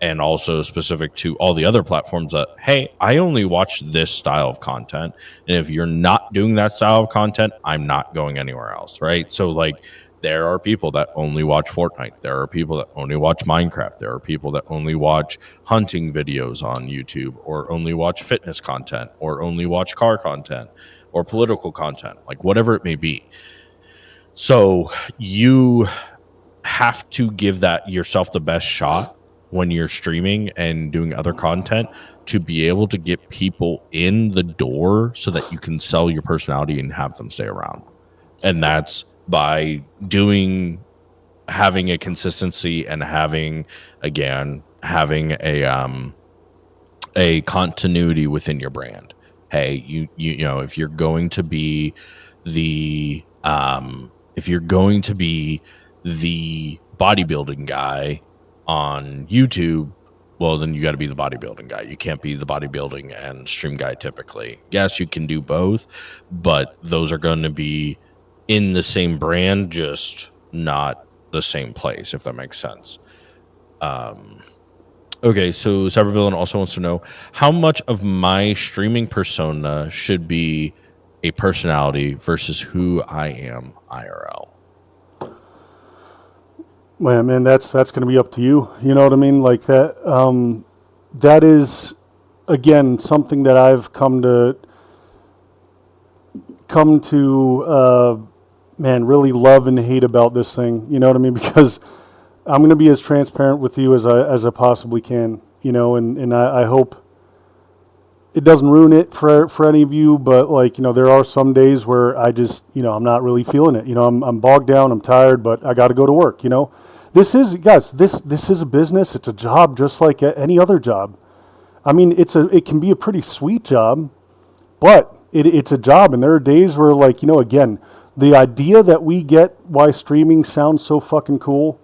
and also specific to all the other platforms that, hey, I only watch this style of content. And if you're not doing that style of content, I'm not going anywhere else, right? So like there are people that only watch Fortnite. There are people that only watch Minecraft. There are people that only watch hunting videos on YouTube, or only watch fitness content, or only watch car content, or political content, like whatever it may be. So you have to give that yourself the best shot when you're streaming and doing other content to be able to get people in the door so that you can sell your personality and have them stay around. And that's by having a consistency and having a continuity within your brand. Hey, you know, if you're going to be the bodybuilding guy on YouTube, well, then you got to be the bodybuilding guy. You can't be the bodybuilding and stream guy typically. Yes, you can do both, but those are going to be in the same brand, just not the same place, if that makes sense. Okay, so Cybervillain also wants to know, how much of my streaming persona should be a personality versus who I am IRL? Man, that's going to be up to you. You know what I mean? Like that. That is, again, something that I've come to really love and hate about this thing. You know what I mean? Because I'm going to be as transparent with you as I possibly can. You know, and I hope it doesn't ruin it for any of you. But like, you know, there are some days where I just, you know, I'm not really feeling it. You know, I'm bogged down. I'm tired, but I got to go to work. You know. This is, guys, this is a business. It's a job just like any other job. I mean, it can be a pretty sweet job, but it's a job. And there are days where, like, you know, again, the idea that we get why streaming sounds so fucking cool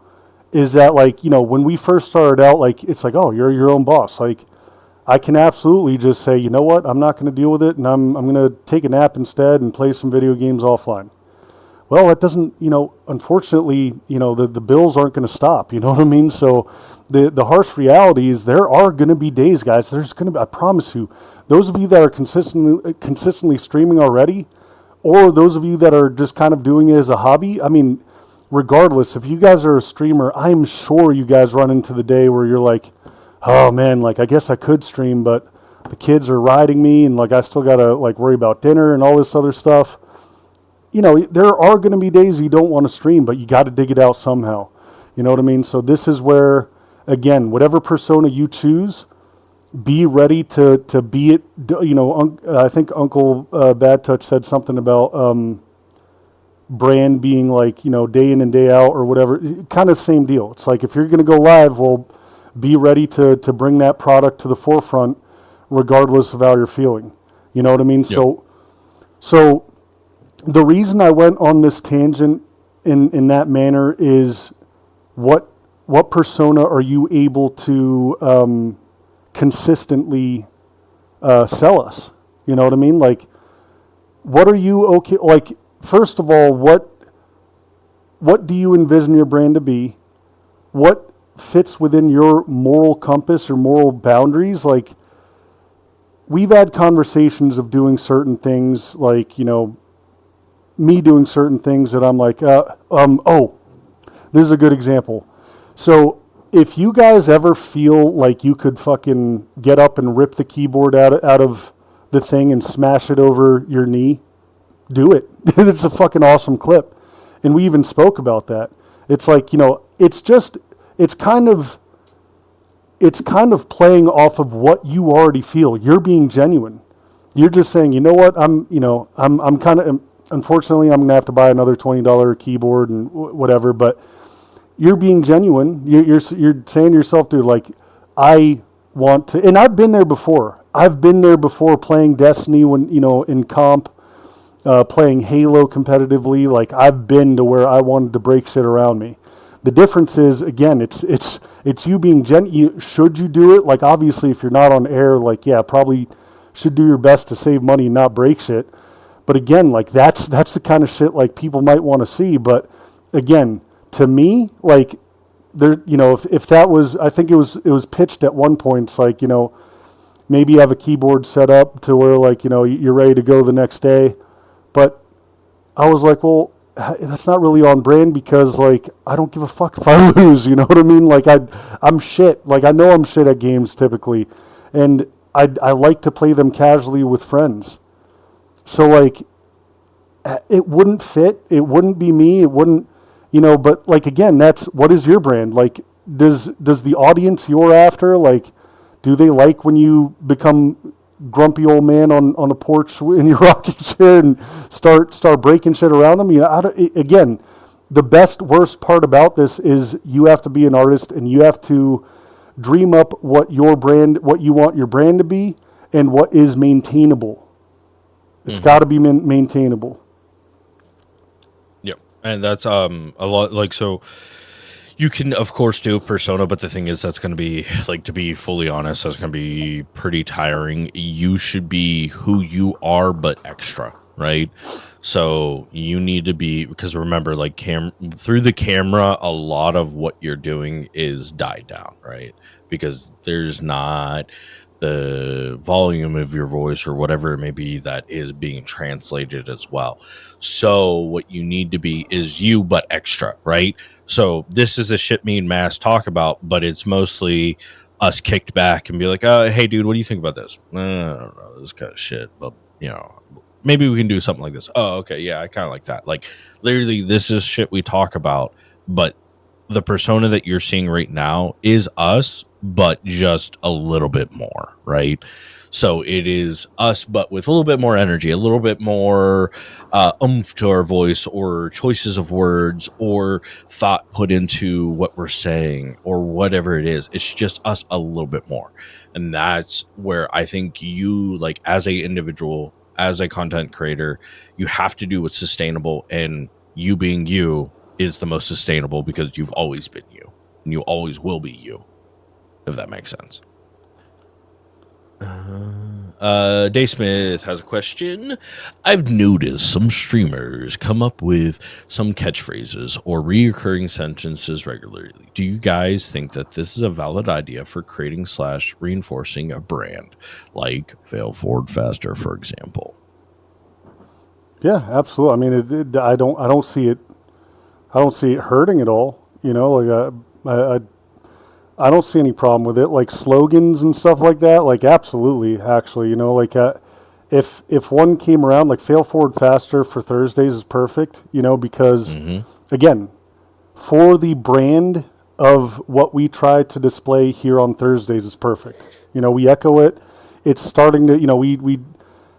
is that, like, you know, when we first started out, like, it's like, oh, you're your own boss. Like, I can absolutely just say, you know what, I'm not going to deal with it, and I'm going to take a nap instead and play some video games offline. Well, that doesn't, you know, unfortunately, you know, the bills aren't going to stop, you know what I mean? So the harsh reality is there are going to be days, guys, there's going to be, I promise you, those of you that are consistently streaming already, or those of you that are just kind of doing it as a hobby, I mean, regardless, if you guys are a streamer, I'm sure you guys run into the day where you're like, oh man, like I guess I could stream, but the kids are riding me, and like I still got to like worry about dinner and all this other stuff. You know, there are going to be days you don't want to stream, but you got to dig it out somehow. You know what I mean? So this is where, again, whatever persona you choose, be ready to be it. You know, I think Uncle Bad Touch said something about brand being like, you know, day in and day out or whatever. Kind of same deal. It's like if you're going to go live, well, be ready to bring that product to the forefront, regardless of how you're feeling. You know what I mean? Yep. So the reason I went on this tangent in that manner is what persona are you able to consistently sell us? You know what I mean? Like, what are you okay? Like, first of all, what do you envision your brand to be? What fits within your moral compass or moral boundaries? Like, we've had conversations of doing certain things, like, you know, me doing certain things that I'm like, this is a good example. So if you guys ever feel like you could fucking get up and rip the keyboard out of the thing and smash it over your knee, do it. It's a fucking awesome clip. And we even spoke about that. It's like, you know, it's kind of playing off of what you already feel. You're being genuine. You're just saying, you know what, I'm kind of, unfortunately, I'm going to have to buy another $20 keyboard and whatever, but you're being genuine. You're saying to yourself, dude, like, I want to, and I've been there before. I've been there before playing Destiny when, you know, in comp, playing Halo competitively. Like, I've been to where I wanted to break shit around me. The difference is, again, it's you being should you do it? Like, obviously, if you're not on air, like, yeah, probably should do your best to save money and not break shit. But again, like, that's the kind of shit like people might want to see. But again, to me, like, there, if that was, I think it was pitched at one point. It's like, maybe you have a keyboard set up to where like, you're ready to go the next day. But I was like, well, that's not really on brand because like, I don't give a fuck if I lose. You know what I mean? Like I'm shit. Like I know I'm shit at games typically. And I like to play them casually with friends. So like, it wouldn't fit. It wouldn't be me. It wouldn't, but like, again, what is your brand? Like, does the audience you're after, like, do they like when you become grumpy old man on a porch in your rocking chair and start breaking shit around them? Again, the worst part about this is you have to be an artist and you have to dream up what you want your brand to be and what is maintainable. It's got to be maintainable. Yep. And that's a lot like, so you can of course do a persona, but the thing is that's going to be like, to be fully honest, that's going to be pretty tiring. You should be who you are, but extra, right? So you need to be, because remember, like through the camera, a lot of what you're doing is died down, right? Because there's not the volume of your voice or whatever it may be that is being translated as well. So what you need to be is you, but extra, right? So this is the shit me and Mass talk about, but it's mostly us kicked back and be like, hey dude, what do you think about this? I don't know, this kind of shit, but maybe we can do something like this. Oh, okay, yeah, I kind of like that. Like, literally, this is shit we talk about, but the persona that you're seeing right now is us, but just a little bit more, right? So it is us, but with a little bit more energy, a little bit more oomph to our voice, or choices of words, or thought put into what we're saying, or whatever it is. It's just us a little bit more. And that's where I think you, like, as a individual, as a content creator, you have to do what's sustainable, and you being you is the most sustainable because you've always been you and you always will be you, if that makes sense. Dave Smith has a question. I've noticed some streamers come up with some catchphrases or reoccurring sentences regularly. Do you guys think that this is a valid idea for creating / reinforcing a brand, like fail forward faster, for example? Yeah, absolutely. I mean, I don't see it. I don't see it hurting at all. I don't see any problem with it. Like slogans and stuff like that. Like absolutely, actually, if one came around, like fail forward faster for Thursdays is perfect. Because again, for the brand of what we try to display here on Thursdays is perfect. We echo it. It's starting to. We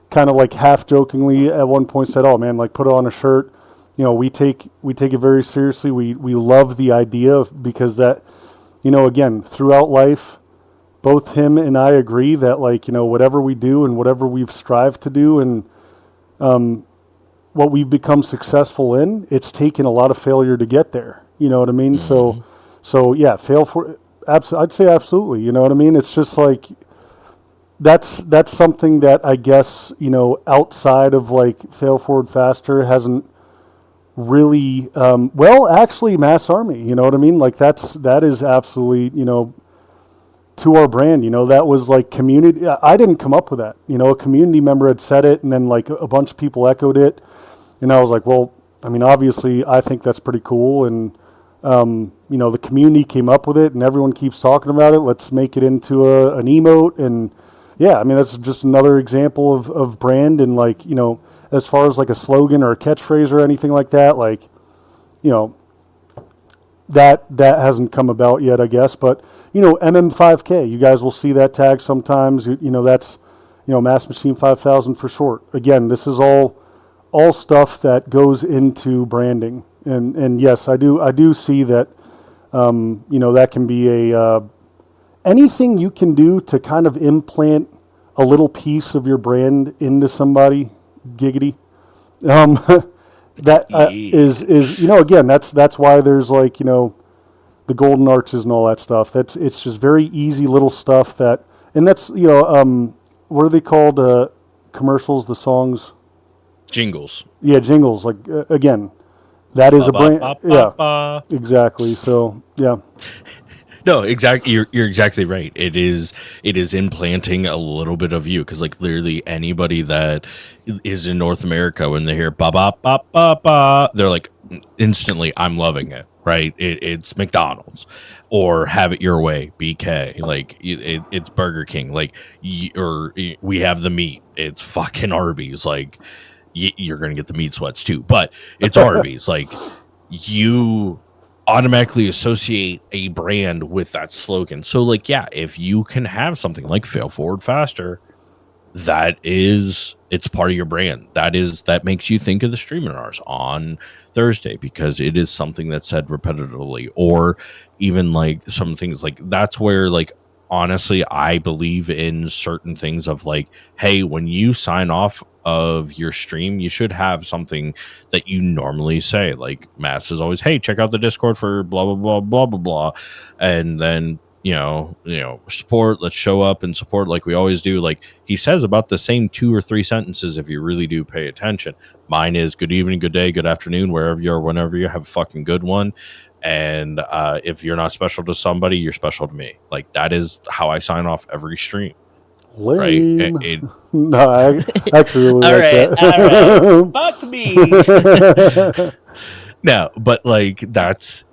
kind of like half jokingly at one point said, "Oh man, like put it on a shirt." We take it very seriously. We love the idea because that, again, throughout life, both him and I agree that like, whatever we do and whatever we've strived to do and what we've become successful in, it's taken a lot of failure to get there. You know what I mean? So yeah, I'd say absolutely. You know what I mean? It's just like, that's something that I guess, outside of like fail forward faster hasn't really actually Mass Army, you know what I mean? Like that is absolutely, to our brand, that was like community. I didn't come up with that. A community member had said it and then like a bunch of people echoed it, and I was like, well, I mean, obviously I think that's pretty cool, and the community came up with it and everyone keeps talking about it. Let's make it into an emote. And yeah, I mean, that's just another example of brand. And like, as far as like a slogan or a catchphrase or anything like that, like, that hasn't come about yet, I guess. But, MM5K, you guys will see that tag sometimes. That's, Mass Machine 5000 for short. Again, this is all stuff that goes into branding. And yes, I do see that, that can be anything you can do to kind of implant a little piece of your brand into somebody. Giggity. That is again, that's why there's like, the golden arches and all that stuff. It's just very easy little stuff that, and that's, what are they called? Commercials, the songs? Jingles. Yeah, jingles. Like, again, That is Ba a ba brand. ba ba Yeah, ba. exactly. So yeah, No, exactly. You're exactly right. It is implanting a little bit of you because like literally anybody that is in North America when they hear ba ba ba ba ba, they're like instantly, I'm loving it. Right? It's McDonald's or Have It Your Way, BK. Like it's Burger King. Like we have the meat. It's fucking Arby's. Like you're gonna get the meat sweats too, but it's Arby's. Like you automatically associate a brand with that slogan. So like, yeah, if you can have something like fail forward faster, it's part of your brand. That makes you think of the Streaminars on Thursday because it is something that's said repetitively, or even like some things like that's where like honestly I believe in certain things of like, hey, when you sign off of your stream, you should have something that you normally say. Like Mass is always, hey, check out the Discord for blah blah blah blah blah blah, and then support, let's show up and support like we always do. Like he says about the same 2 or 3 sentences if you really do pay attention. Mine is good evening, good day, good afternoon, wherever you are, whenever you have a fucking good one. And if you're not special to somebody, you're special to me. Like that is how I sign off every stream. Right? lame. No, I actually really All like right, that. fuck me. No, but like that's,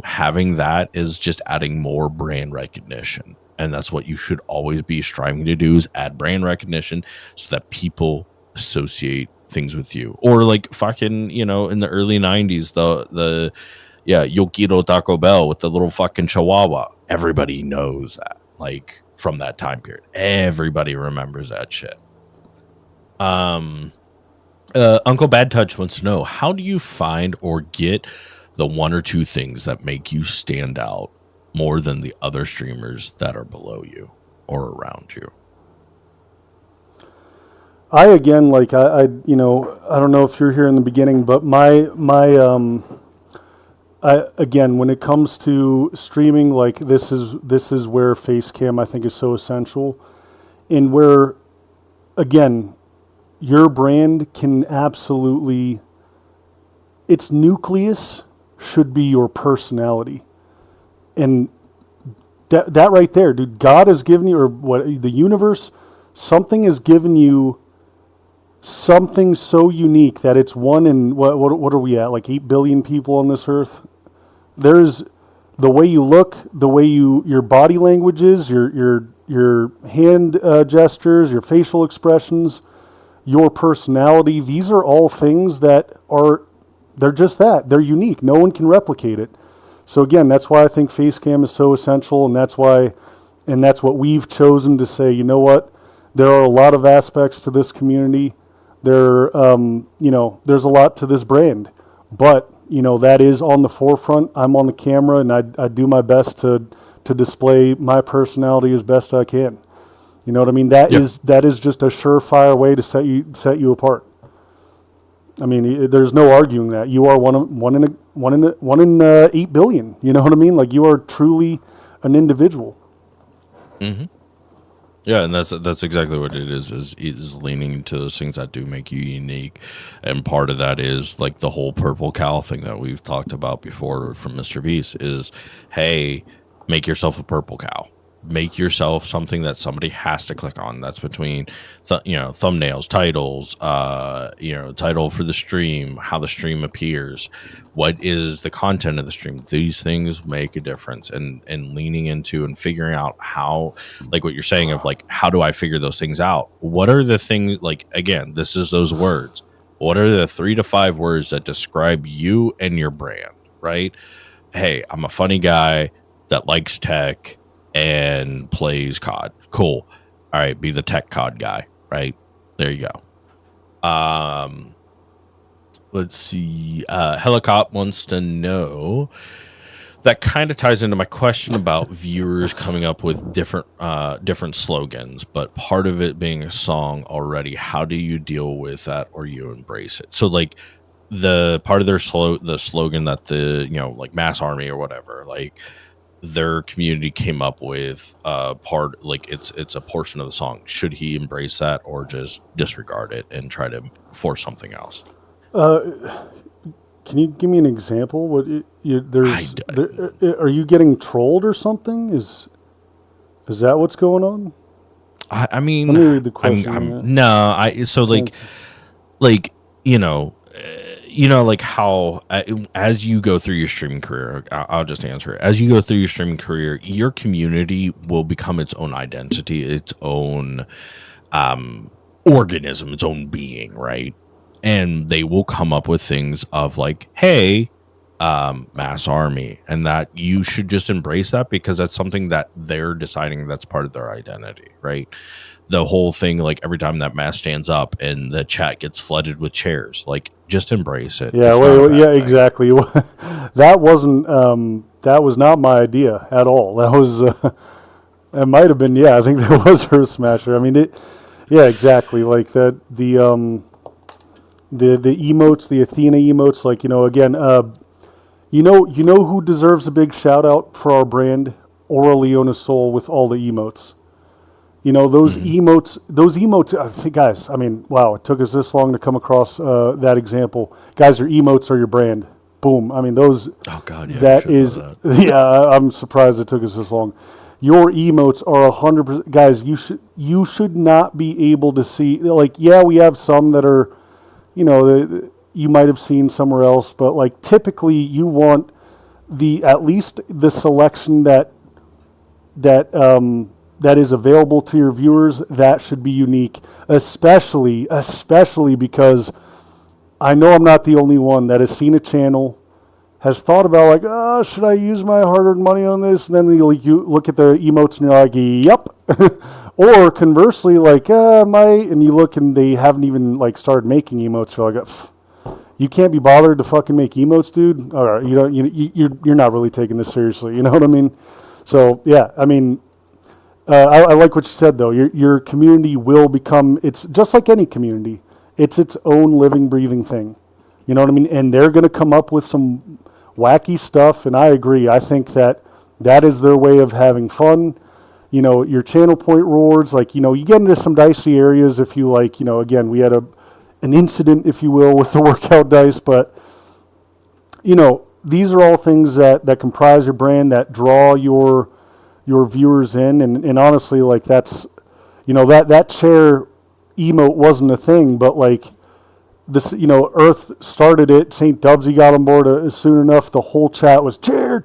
having that is just adding more brand recognition. And that's what you should always be striving to do is add brand recognition so that people associate things with you. Or like fucking, in the early 90s, Yokito Taco Bell with the little fucking chihuahua. Everybody knows that. Like from that time period. Everybody remembers that shit. Uncle Bad Touch wants to know, how do you find or get the 1 or 2 things that make you stand out more than the other streamers that are below you or around you? I again, like I don't know if you're here in the beginning, but I again, when it comes to streaming, like this is where face cam I think is so essential, and where again, your brand can absolutely, its nucleus should be your personality, and that right there, dude. God has given you, or what, the universe, something has given you something so unique that it's one in what are we at, like 8 billion people on this earth. There's the way you look, the way your body language is, your hand gestures, your facial expressions, your personality. These are all things that they're just that. They're unique. No one can replicate it. So again, that's why I think Facecam is so essential, and that's what we've chosen to say, you know what? There are a lot of aspects to this community. There's a lot to this brand, but that is on the forefront. I'm on the camera, and I do my best to display my personality as best I can. You know what I mean? That is just a surefire way to set you apart. I mean, there's no arguing that you are one in 8 billion. You know what I mean? Like you are truly an individual. Mm-hmm. Yeah, and that's exactly what it is leaning into those things that do make you unique. And part of that is like the whole purple cow thing that we've talked about before from Mr. Beast is, hey, make yourself a purple cow. Make yourself something that somebody has to click on. That's between thumbnails, titles, title for the stream, how the stream appears, what is the content of the stream. These things make a difference, and leaning into and figuring out how, like what you're saying of like, how do I figure those things out? What are the things, like, again, this is those words. What are the 3 to 5 words that describe you and your brand, right? Hey, I'm a funny guy that likes tech and plays COD. Cool. All right, be the tech COD guy, right? There you go. Let's see. Helicop wants to know, that kind of ties into my question about viewers coming up with different slogans, but part of it being a song already. How do you deal with that, or you embrace it? So like the part of the slogan that like Mass Army or whatever, like their community came up with part, like it's a portion of the song. Should he embrace that or just disregard it and try to force something else? Can you give me an example? What I, are you getting trolled or something? Is that what's going on? I mean, Let me read the question. no, so like you know, like how as you go through your streaming career, I'll just answer it. As you go through your streaming career, your community will become its own identity, its own organism, its own being, right? And they will come up with things of like, hey, mass army, and that you should just embrace that because that's something that they're deciding that's part of their identity, right? The whole thing, like every time that mass stands up and the chat gets flooded with chairs, like just embrace it. Yeah, yeah, exactly. That wasn't that was not my idea at all. That was it might have been. Yeah, I think that was Earth Smasher. I mean, yeah, exactly. Like that the emotes, the Athena emotes. Like again, you know who deserves a big shout out for our brand? Aura Leona Soul with all the emotes. Those emotes, I think, guys, I mean, wow, it took us this long to come across that example. Guys, your emotes are your brand. Boom. I mean, those. Oh, God, yeah. That is, yeah, I'm surprised it took us this long. Your emotes are 100%. Guys, you should not be able to see, like, yeah, we have some that are, you might have seen somewhere else, but, like, typically you want at least the selection that is available to your viewers, that should be unique, especially because I know I'm not the only one that has seen a channel, has thought about like, oh, should I use my hard-earned money on this? And then you look at the emotes and you're like, yep. Or conversely, like, and you look and they haven't even like started making emotes. You're like, you can't be bothered to fucking make emotes, dude. All right, you're not really taking this seriously. You know what I mean? So yeah, I mean. I like what you said, though. Your community will become, it's just like any community. It's its own living, breathing thing. You know what I mean? And they're going to come up with some wacky stuff, and I agree. I think that is their way of having fun. Your channel point rewards, like, you get into some dicey areas if you like, again, we had an incident, if you will, with the workout dice, but, these are all things that comprise your brand, that draw your viewers in, and honestly, like that's, that chair emote wasn't a thing, but like this, Earth started it. St. Dubsy got on board soon enough. The whole chat was chair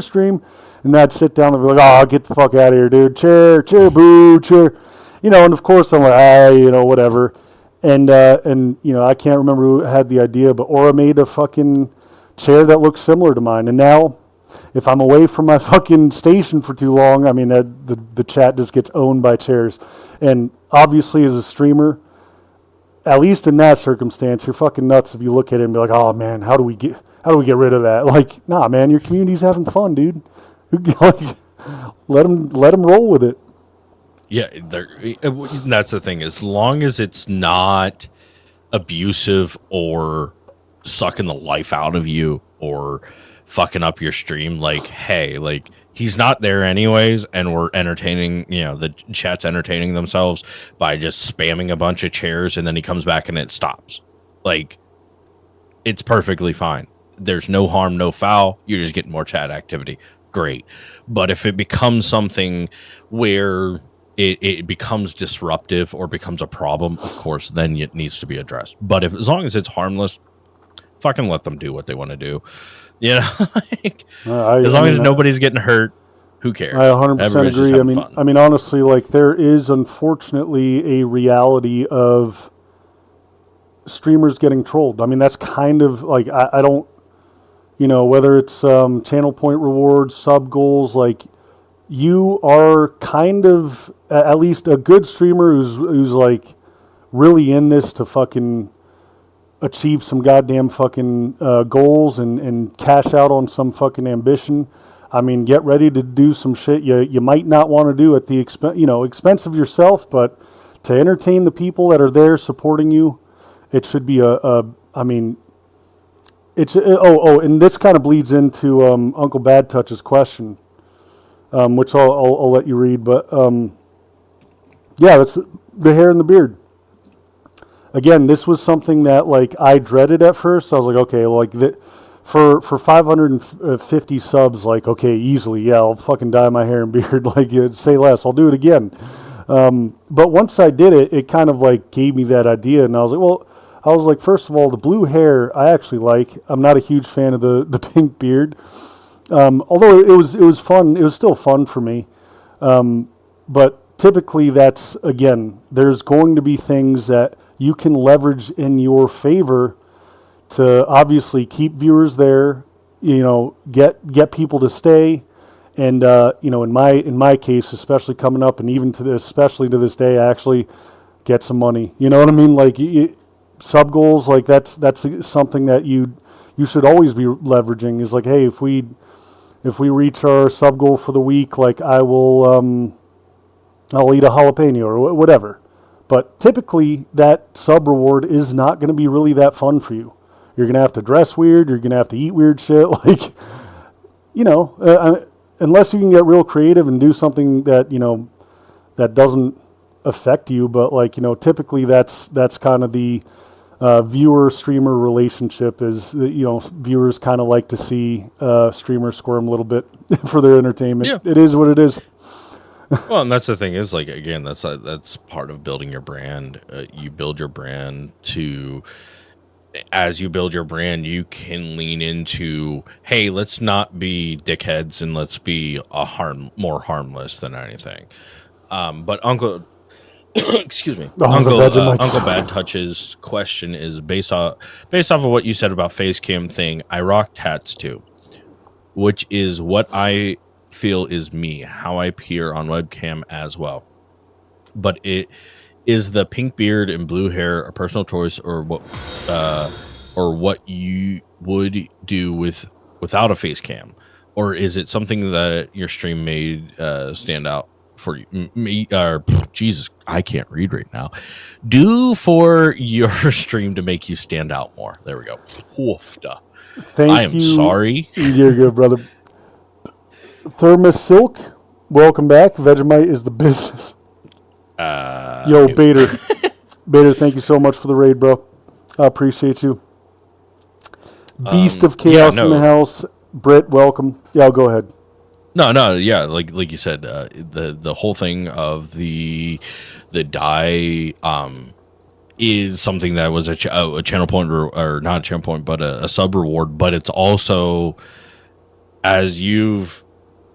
stream, and that'd sit down and be like, oh, get the fuck out of here, dude. Chair, boo, chair. And of course I'm like, whatever. And I can't remember who had the idea, but Aura made a fucking chair that looks similar to mine, and now, if I'm away from my fucking station for too long, I mean, the chat just gets owned by chairs. And obviously, as a streamer, at least in that circumstance, you're fucking nuts if you look at it and be like, oh man, how do we get rid of that? Like, nah, man, your community's having fun, dude. Like, let them roll with it. Yeah, that's the thing. As long as it's not abusive or sucking the life out of you or fucking up your stream, like, hey, like, he's not there anyways, and we're entertaining, the chat's entertaining themselves by just spamming a bunch of chairs, and then he comes back and it stops. Like, it's perfectly fine. There's no harm, no foul. You're just getting more chat activity. Great. But if it becomes something where it becomes disruptive or becomes a problem, of course, then it needs to be addressed. But as long as it's harmless, fucking let them do what they want to do. Like, as long as nobody's getting hurt, who cares? I 100% agree. I mean, honestly, like, there is unfortunately a reality of streamers getting trolled. I mean, that's kind of like, I don't, whether it's channel point rewards, sub goals, like, you are kind of at least a good streamer who's like really in this to fucking achieve some goddamn fucking goals and cash out on some fucking ambition. I mean, get ready to do some shit you might not want to do at the expense of yourself, but to entertain the people that are there supporting you, it should be I mean, it's and this kind of bleeds into Uncle Bad Touch's question, which I'll let you read, but yeah, that's the hair and the beard. again, this was something that like I dreaded at first. I was like, okay, like for 550 subs, like okay, easily, yeah, I'll fucking dye my hair and beard. Like say less, I'll do it again. But once I did it, it kind of like gave me that idea, and I was like, well, I was like, first of all, the blue hair I actually like. I'm not a huge fan of the pink beard, although it was fun. It was still fun for me, but typically that's again, there's going to be things that you can leverage in your favor to obviously keep viewers there, get people to stay, and in my case, especially coming up, and even especially to this day, actually get some money. You know what I mean? Like sub goals, like that's something that you should always be leveraging. Is like, hey, if we reach our sub goal for the week, like I'll eat a jalapeno or whatever. But typically, that sub reward is not going to be really that fun for you. You're going to have to dress weird. You're going to have to eat weird shit. Like, unless you can get real creative and do something that, that doesn't affect you. But like, typically that's kind of the viewer streamer relationship is, viewers kind of like to see streamers squirm a little bit for their entertainment. Yeah. It is what it is. Well, and that's the thing is like, again, that's part of building your brand. You build your brand as you build your brand, you can lean into, hey, let's not be dickheads and let's be more harmless than anything. But Uncle, excuse me, Uncle Bad Touch's question is based off of what you said about face cam thing. I rock tats too, which is what I feel is me, how I appear on webcam as well. But it is the pink beard and blue hair a personal choice, or what you would do without a face cam, or is it something that your stream made stand out for me? Jesus, I can't read right now. Do for your stream to make you stand out more. There we go. Oofda. I am sorry. You're good, brother. Thermos Silk, welcome back. Vegemite is the business. Yo, Bader. Bader, thank you so much for the raid, bro. I appreciate you. Beast of Chaos in the house. Britt, welcome. Yeah, I'll go ahead. No, yeah, like you said, the whole thing of the dye is something that was a channel point or not a channel point, but a sub reward. But it's also, as you've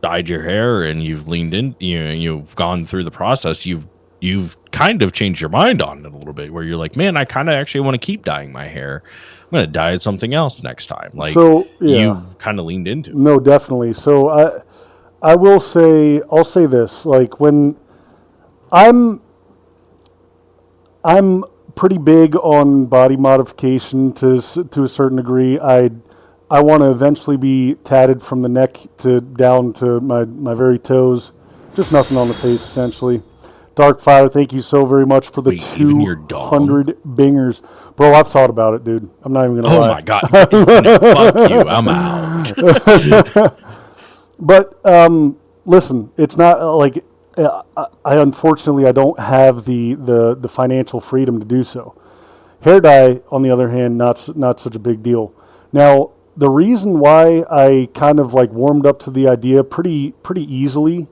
dyed your hair and you've leaned in, you've gone through the process, you've kind of changed your mind on it a little bit, where you're like, man, I kind of actually want to keep dyeing my hair. I'm going to dye it something else next time. Like, so, yeah. You've kind of leaned into it. No, definitely. So I'll say this, like when I'm pretty big on body modification to a certain degree. I want to eventually be tatted from the neck down to my very toes. Just nothing on the face, essentially. Darkfire, thank you so very much for the 200 bingers. Bro, I've thought about it, dude. I'm not even going to lie. Oh, my God. No, fuck you. I'm out. But listen, it's not like I unfortunately don't have the financial freedom to do so. Hair dye, on the other hand, not such a big deal. Now, the reason why I kind of like warmed up to the idea pretty easily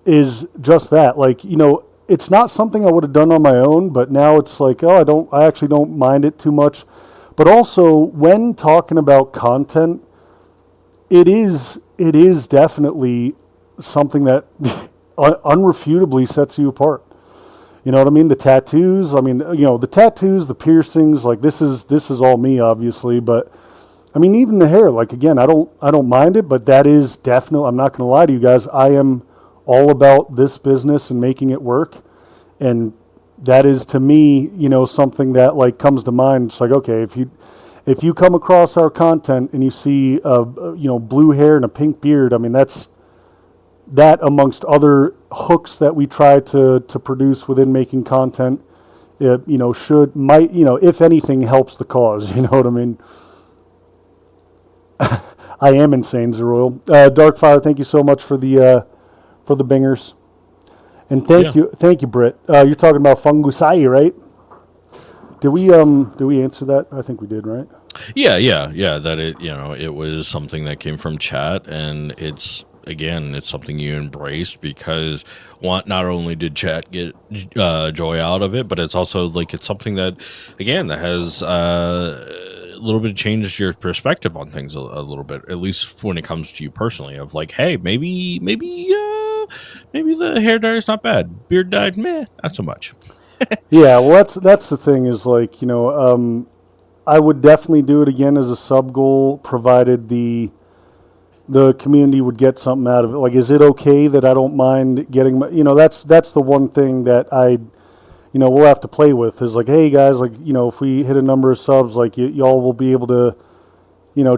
is just that, like, it's not something I would have done on my own, but now it's like, I actually don't mind it too much. But also, when talking about content, it is definitely something that unrefutably sets you apart. You know what I mean? The tattoos, the piercings, like this is all me, obviously, but I mean, even the hair, like, again, I don't mind it, but that is definitely, I'm not going to lie to you guys, I am all about this business and making it work. And that is, to me, something that like comes to mind. It's like, okay, if you come across our content and you see blue hair and a pink beard, I mean, that amongst other hooks that we try to produce within making content, if anything, helps the cause. You know what I mean? I am insane, Zeroil. Darkfire, thank you so much for the bingers. And Yeah. thank you, Britt. You're talking about fungusai, right? Did we answer that? I think we did, right? Yeah. That it was something that came from chat, and it's something you embraced because not only did chat get joy out of it, but it's also like it's something that again that has a little bit changed your perspective on things a little bit, at least when it comes to you personally. Of like, hey, maybe the hair dye is not bad. Beard dyed, meh, not so much. Yeah. Well, that's the thing is like I would definitely do it again as a sub goal, provided the community would get something out of it. Like, is it okay that I don't mind getting my, that's the one thing that we'll have to play with is like, hey guys, like, if we hit a number of subs, like y'all will be able to,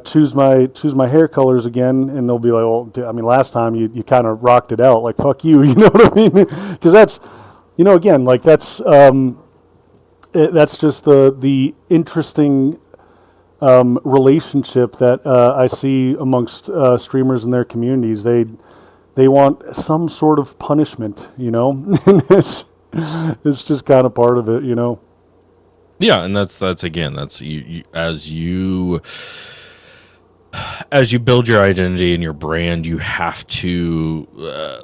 choose my hair colors again. And they'll be like, well, I mean, last time you kind of rocked it out. Like, fuck you. You know what I mean? Because that's, again, like that's just the interesting relationship that I see amongst streamers and their communities. They want some sort of punishment, and it's just kind of part of it, Yeah, and that's again, that's as you build your identity and your brand, you have to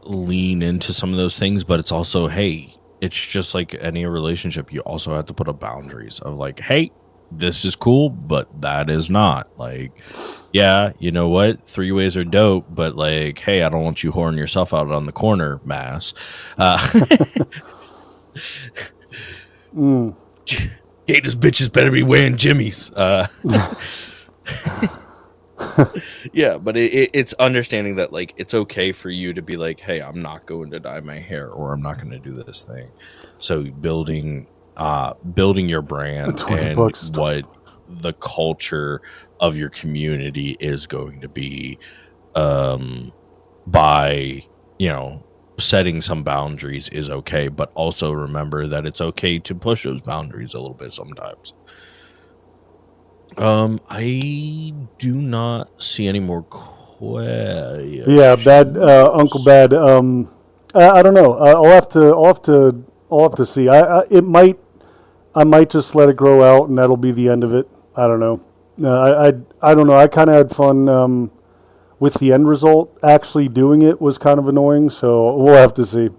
lean into some of those things. But it's also, hey, it's just like any relationship. You also have to put up boundaries of like, hey, this is cool, but that is not. Like, yeah, you know what? Three ways are dope, but like, hey, I don't want you whoring yourself out on the corner, mass. Gators bitches better be wearing jimmies. Yeah, but it's understanding that like it's okay for you to be like, hey, I'm not going to dye my hair, or I'm not going to do this thing. So building your brand and what the culture of your community is going to be, by setting some boundaries is okay, but also remember that it's okay to push those boundaries a little bit sometimes. I do not see any more questions. Yeah, bad Uncle Bad. I don't know. I'll have to see. I might just let it grow out, and that'll be the end of it. I don't know. I don't know. I kind of had fun with the end result. Actually doing it was kind of annoying, so we'll have to see.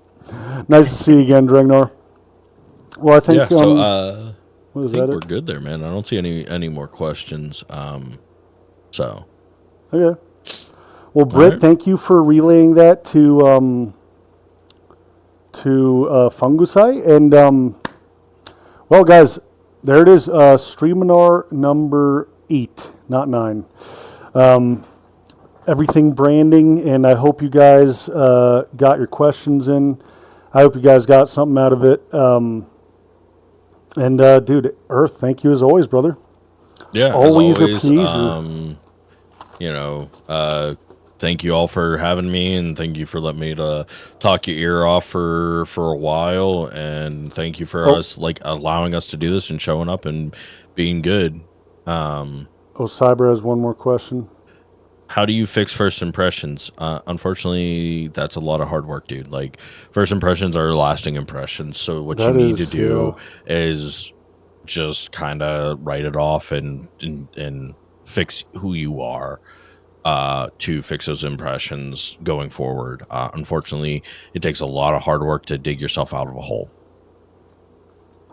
Nice to see you again, Dregnar. Well, I think. Yeah. So what is I think that? we're good there, man. I don't see any more questions. So Okay. Well, Britt, right. thank you for relaying that to Fungusai. And well, guys, there it is. Streaminar number 8, not 9. Everything branding, and I hope you guys got your questions in. I hope you guys got something out of it. And dude, Earth, thank you as always, brother. Yeah, Always as a always. pleasure. Thank you all for having me, and thank you for letting me to talk your ear off for a while, and thank you for us like allowing us to do this and showing up and being good. Cyber has one more question. How do you fix first impressions? Unfortunately, that's a lot of hard work, dude. Like, first impressions are lasting impressions. So what you need to do is just kind of write it off and fix who you are to fix those impressions going forward. Unfortunately, it takes a lot of hard work to dig yourself out of a hole,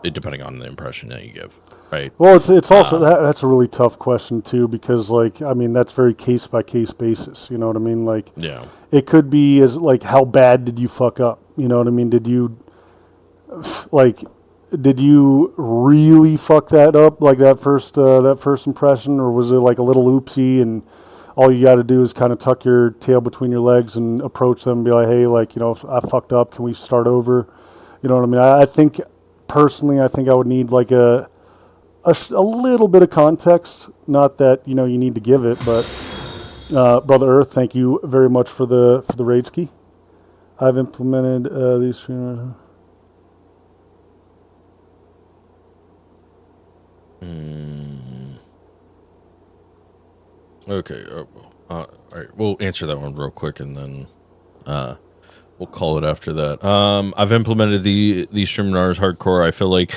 depending on the impression that you give. Right. Well, it's also that's a really tough question too, because like I mean that's very case by case basis. You know what I mean? Like, yeah, it could be as like how bad did you fuck up? You know what I mean? Did you really fuck that up like that first impression, or was it like a little oopsie and all you got to do is kind of tuck your tail between your legs and approach them and be like, hey, like, I fucked up. Can we start over? You know what I mean? I think personally, I think I would need like a little bit of context. Not that you need to give it, but Brother Earth, thank you very much for the raid ski. I've implemented these. Okay. All right. We'll answer that one real quick, and then we'll call it after that. I've implemented the Streaminars hardcore. I feel like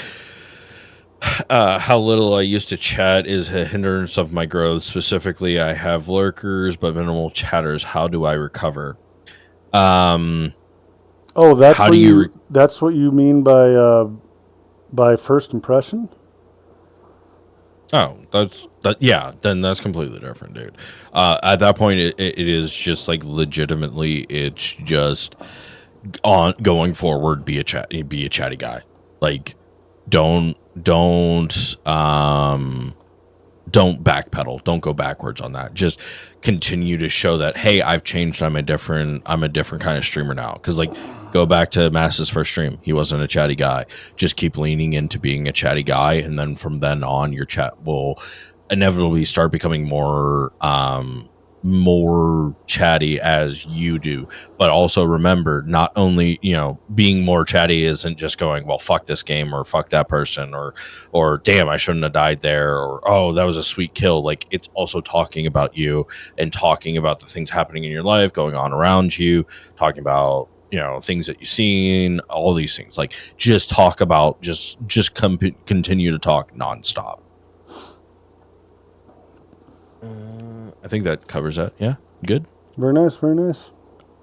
how little I used to chat is a hindrance of my growth. Specifically, I have lurkers but minimal chatters. How do I recover? Oh, that's How what do you? that's what you mean by first impression? Oh, that's that. Yeah, then that's completely different, dude. At that point, it is just like legitimately, it's just on going forward. Be a chatty guy. Like, don't don't backpedal. Don't go backwards on that. Just continue to show that, hey, I've changed. I'm a different kind of streamer now. Because like, go back to Mass's first stream. He wasn't a chatty guy. Just keep leaning into being a chatty guy, and then from then on, your chat will inevitably start becoming more chatty as you do. But also remember, not only, being more chatty isn't just going, well, fuck this game, or fuck that person, or damn, I shouldn't have died there, or oh, that was a sweet kill. Like, it's also talking about you and talking about the things happening in your life, going on around you, talking about things that you've seen, all these things. Like, just talk about, continue to talk nonstop. I think that covers that. Yeah, good. Very nice, very nice.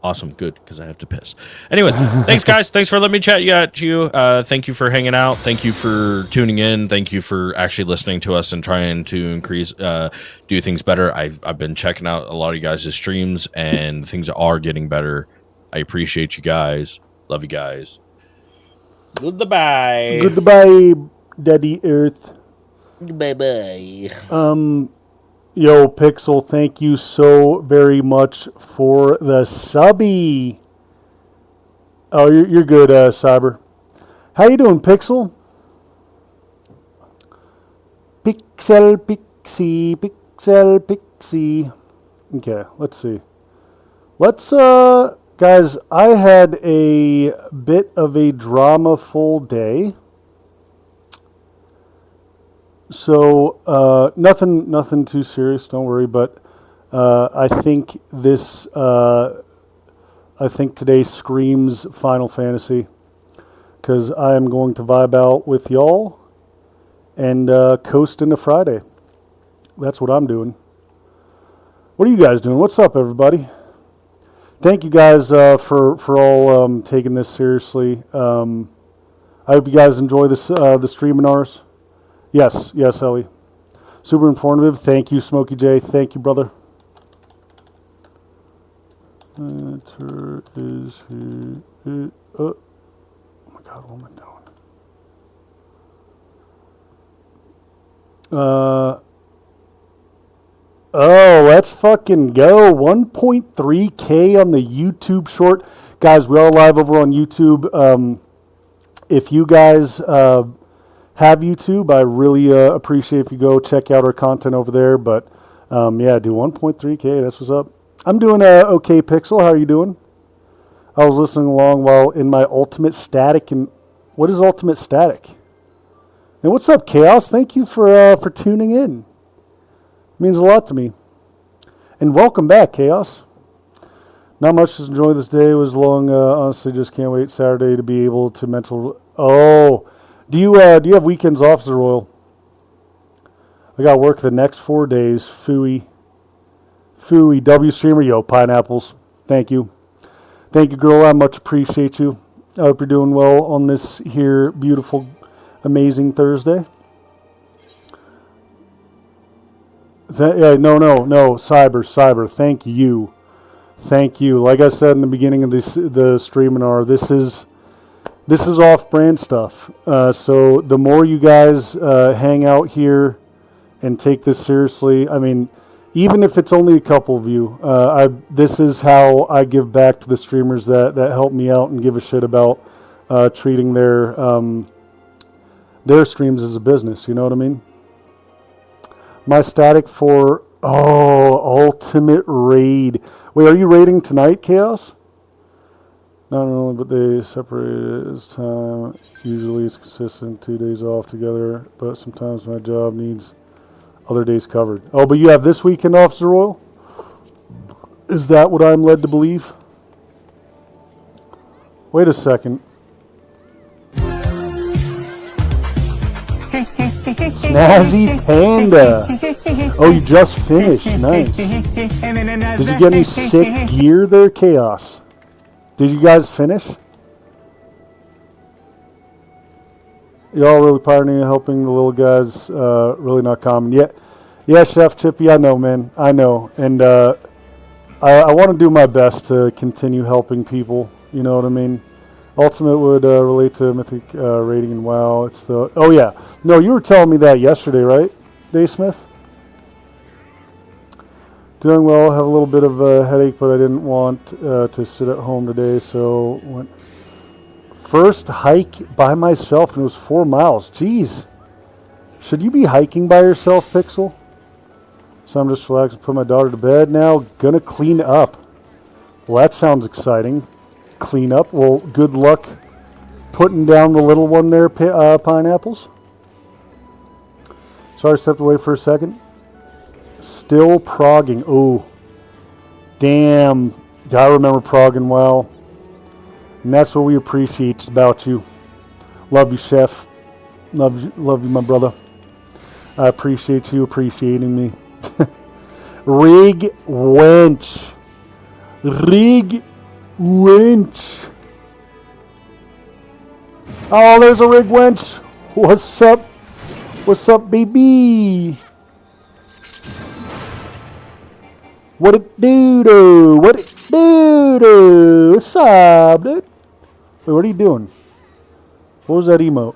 Awesome, good, because I have to piss. Anyways, thanks, guys. Thanks for letting me chat you. Thank you for hanging out. Thank you for tuning in. Thank you for actually listening to us and trying to increase, do things better. I've been checking out a lot of you guys' streams, and things are getting better. I appreciate you guys. Love you guys. Goodbye. Goodbye, Daddy Earth. Bye-bye. Yo, Pixel, thank you so very much for the subby. Oh, you're good, Cyber. How you doing, Pixel? Pixel, Pixie, Pixel, Pixie. Okay, let's see. Guys, I had a bit of a drama-full day. So nothing too serious. Don't worry. But I think today screams Final Fantasy, because I am going to vibe out with y'all and coast into Friday. That's what I'm doing. What are you guys doing? What's up, everybody? Thank you guys for all taking this seriously. I hope you guys enjoy the Streaminars. Yes, Ellie. Super informative. Thank you, Smokey J. Thank you, brother. Enter is here. Oh my God, what am I doing? Let's fucking go. 1.3K on the YouTube short. Guys, we are live over on YouTube. If you guys have YouTube, I really appreciate if you go check out our content over there. But yeah, do 1.3K. That's what's up. I'm doing okay, Pixel. How are you doing? I was listening along while in my ultimate static. And what is ultimate static? And what's up, Chaos? Thank you for tuning in. It means a lot to me. And welcome back, Chaos. Not much to enjoy this day. It was long. Honestly, just can't wait Saturday to be able to mental. Oh. Do you have weekends off, Zeroil? I got work the next 4 days. Fooey, W streamer, yo, pineapples. Thank you, girl. I much appreciate you. I hope you're doing well on this here beautiful, amazing Thursday. No, Cyber. Thank you. Like I said in the beginning of the Streaminar, this is off-brand stuff. So the more you guys hang out here and take this seriously, I mean, even if it's only a couple of you, this is how I give back to the streamers that help me out and give a shit about treating their streams as a business. You know what I mean? My static for Ultimate Raid. Wait, are you raiding tonight, Chaos? Not only, but they separate as time. Usually it's consistent, 2 days off together, but sometimes my job needs other days covered. Oh, but you have this weekend off, Zeroil? Is that what I'm led to believe? Wait a second. Snazzy Panda. Oh, you just finished. Nice. Did you get any sick gear there, Chaos? Did you guys finish? Y'all really pioneering helping the little guys. Really not common. Yeah, Chef Chippy, I know, man. I know. And I want to do my best to continue helping people. You know what I mean? Ultimate would relate to Mythic rating and WoW. It's the... Oh, yeah. No, you were telling me that yesterday, right, Dave Smith? Doing well. Have a little bit of a headache, but I didn't want to sit at home today, so went... First hike by myself, and it was 4 miles. Jeez. Should you be hiking by yourself, Pixel? So I'm just relaxed. Put my daughter to bed now. Gonna clean up. Well, that sounds exciting. Clean up. Well, good luck putting down the little one there, Pineapples. Sorry, I stepped away for a second. Still progging. Oh, damn. I remember progging well. And that's what we appreciate about you. Love you, Chef. Love you, my brother. I appreciate you appreciating me. Rig Wench. Rig Wench. Oh, there's a Rig Wench. What's up? What's up, baby? What it do? What it do? What's up, dude? Wait, what are you doing? What was that emote?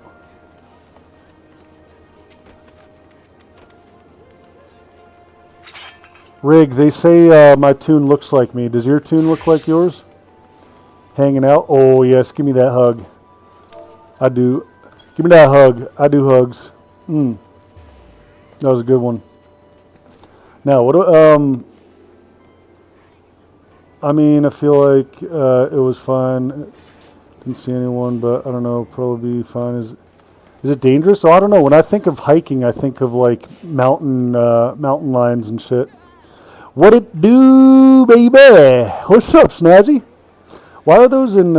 Rig, they say my tune looks like me. Does your tune look like yours? Hanging out? Oh, yes. Give me that hug. I do. Give me that hug. I do hugs. That was a good one. Now, what? I mean, I feel like it was fine. Didn't see anyone, but I don't know. Probably fine. Is it dangerous? Oh, I don't know. When I think of hiking, I think of like mountain lions and shit. What it do, baby? What's up, Snazzy? Why are those in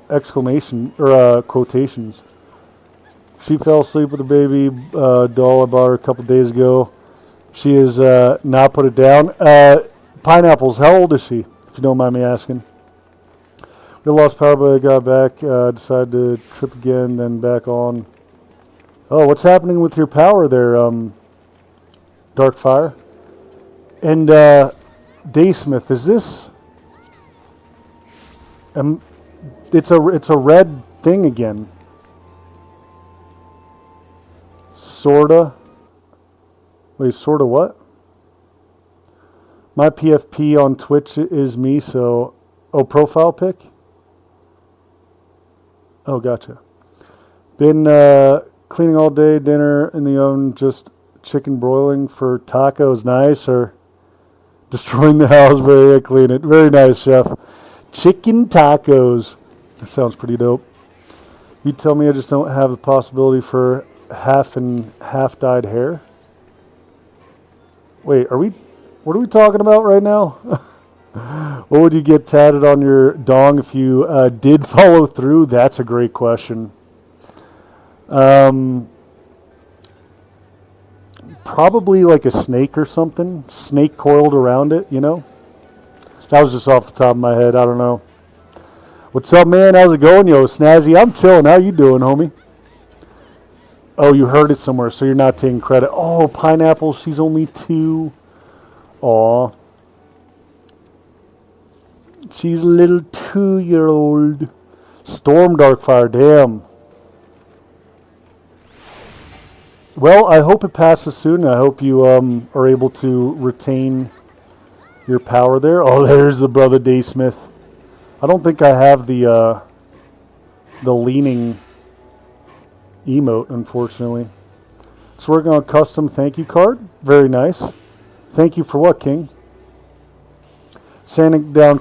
exclamation or quotations? She fell asleep with a baby doll I bought her a couple days ago. She has not put it down. Pineapples, how old is she, if you don't mind me asking? We lost power, but I got back. Decided to trip again, then back on. Oh, what's happening with your power there, Dark Fire? And Daysmith, is this? It's a red thing again. Sorta. Wait, sorta what? My PFP on Twitch is me, so... Oh, profile pic? Oh, gotcha. Been cleaning all day, dinner in the oven, just chicken broiling for tacos. Nice, or destroying the house, very clean it. Very nice, chef. Chicken tacos. That sounds pretty dope. You tell me I just don't have the possibility for half and half dyed hair? Wait, what are we talking about right now? What would you get tatted on your dong if you did follow through? That's a great question. Probably like a snake or something. Snake coiled around it, you know? That was just off the top of my head. I don't know. What's up, man? How's it going? Yo, Snazzy, I'm chilling. How you doing, homie? Oh, you heard it somewhere, so you're not taking credit. Oh, Pineapple, she's only 2. Aw. She's a little 2-year-old. Storm Darkfire, damn. Well, I hope it passes soon. I hope you are able to retain your power there. Oh, there's the brother Daysmith. I don't think I have the leaning emote, unfortunately. It's working on a custom thank you card. Very nice. Thank you for what, King? Sanding down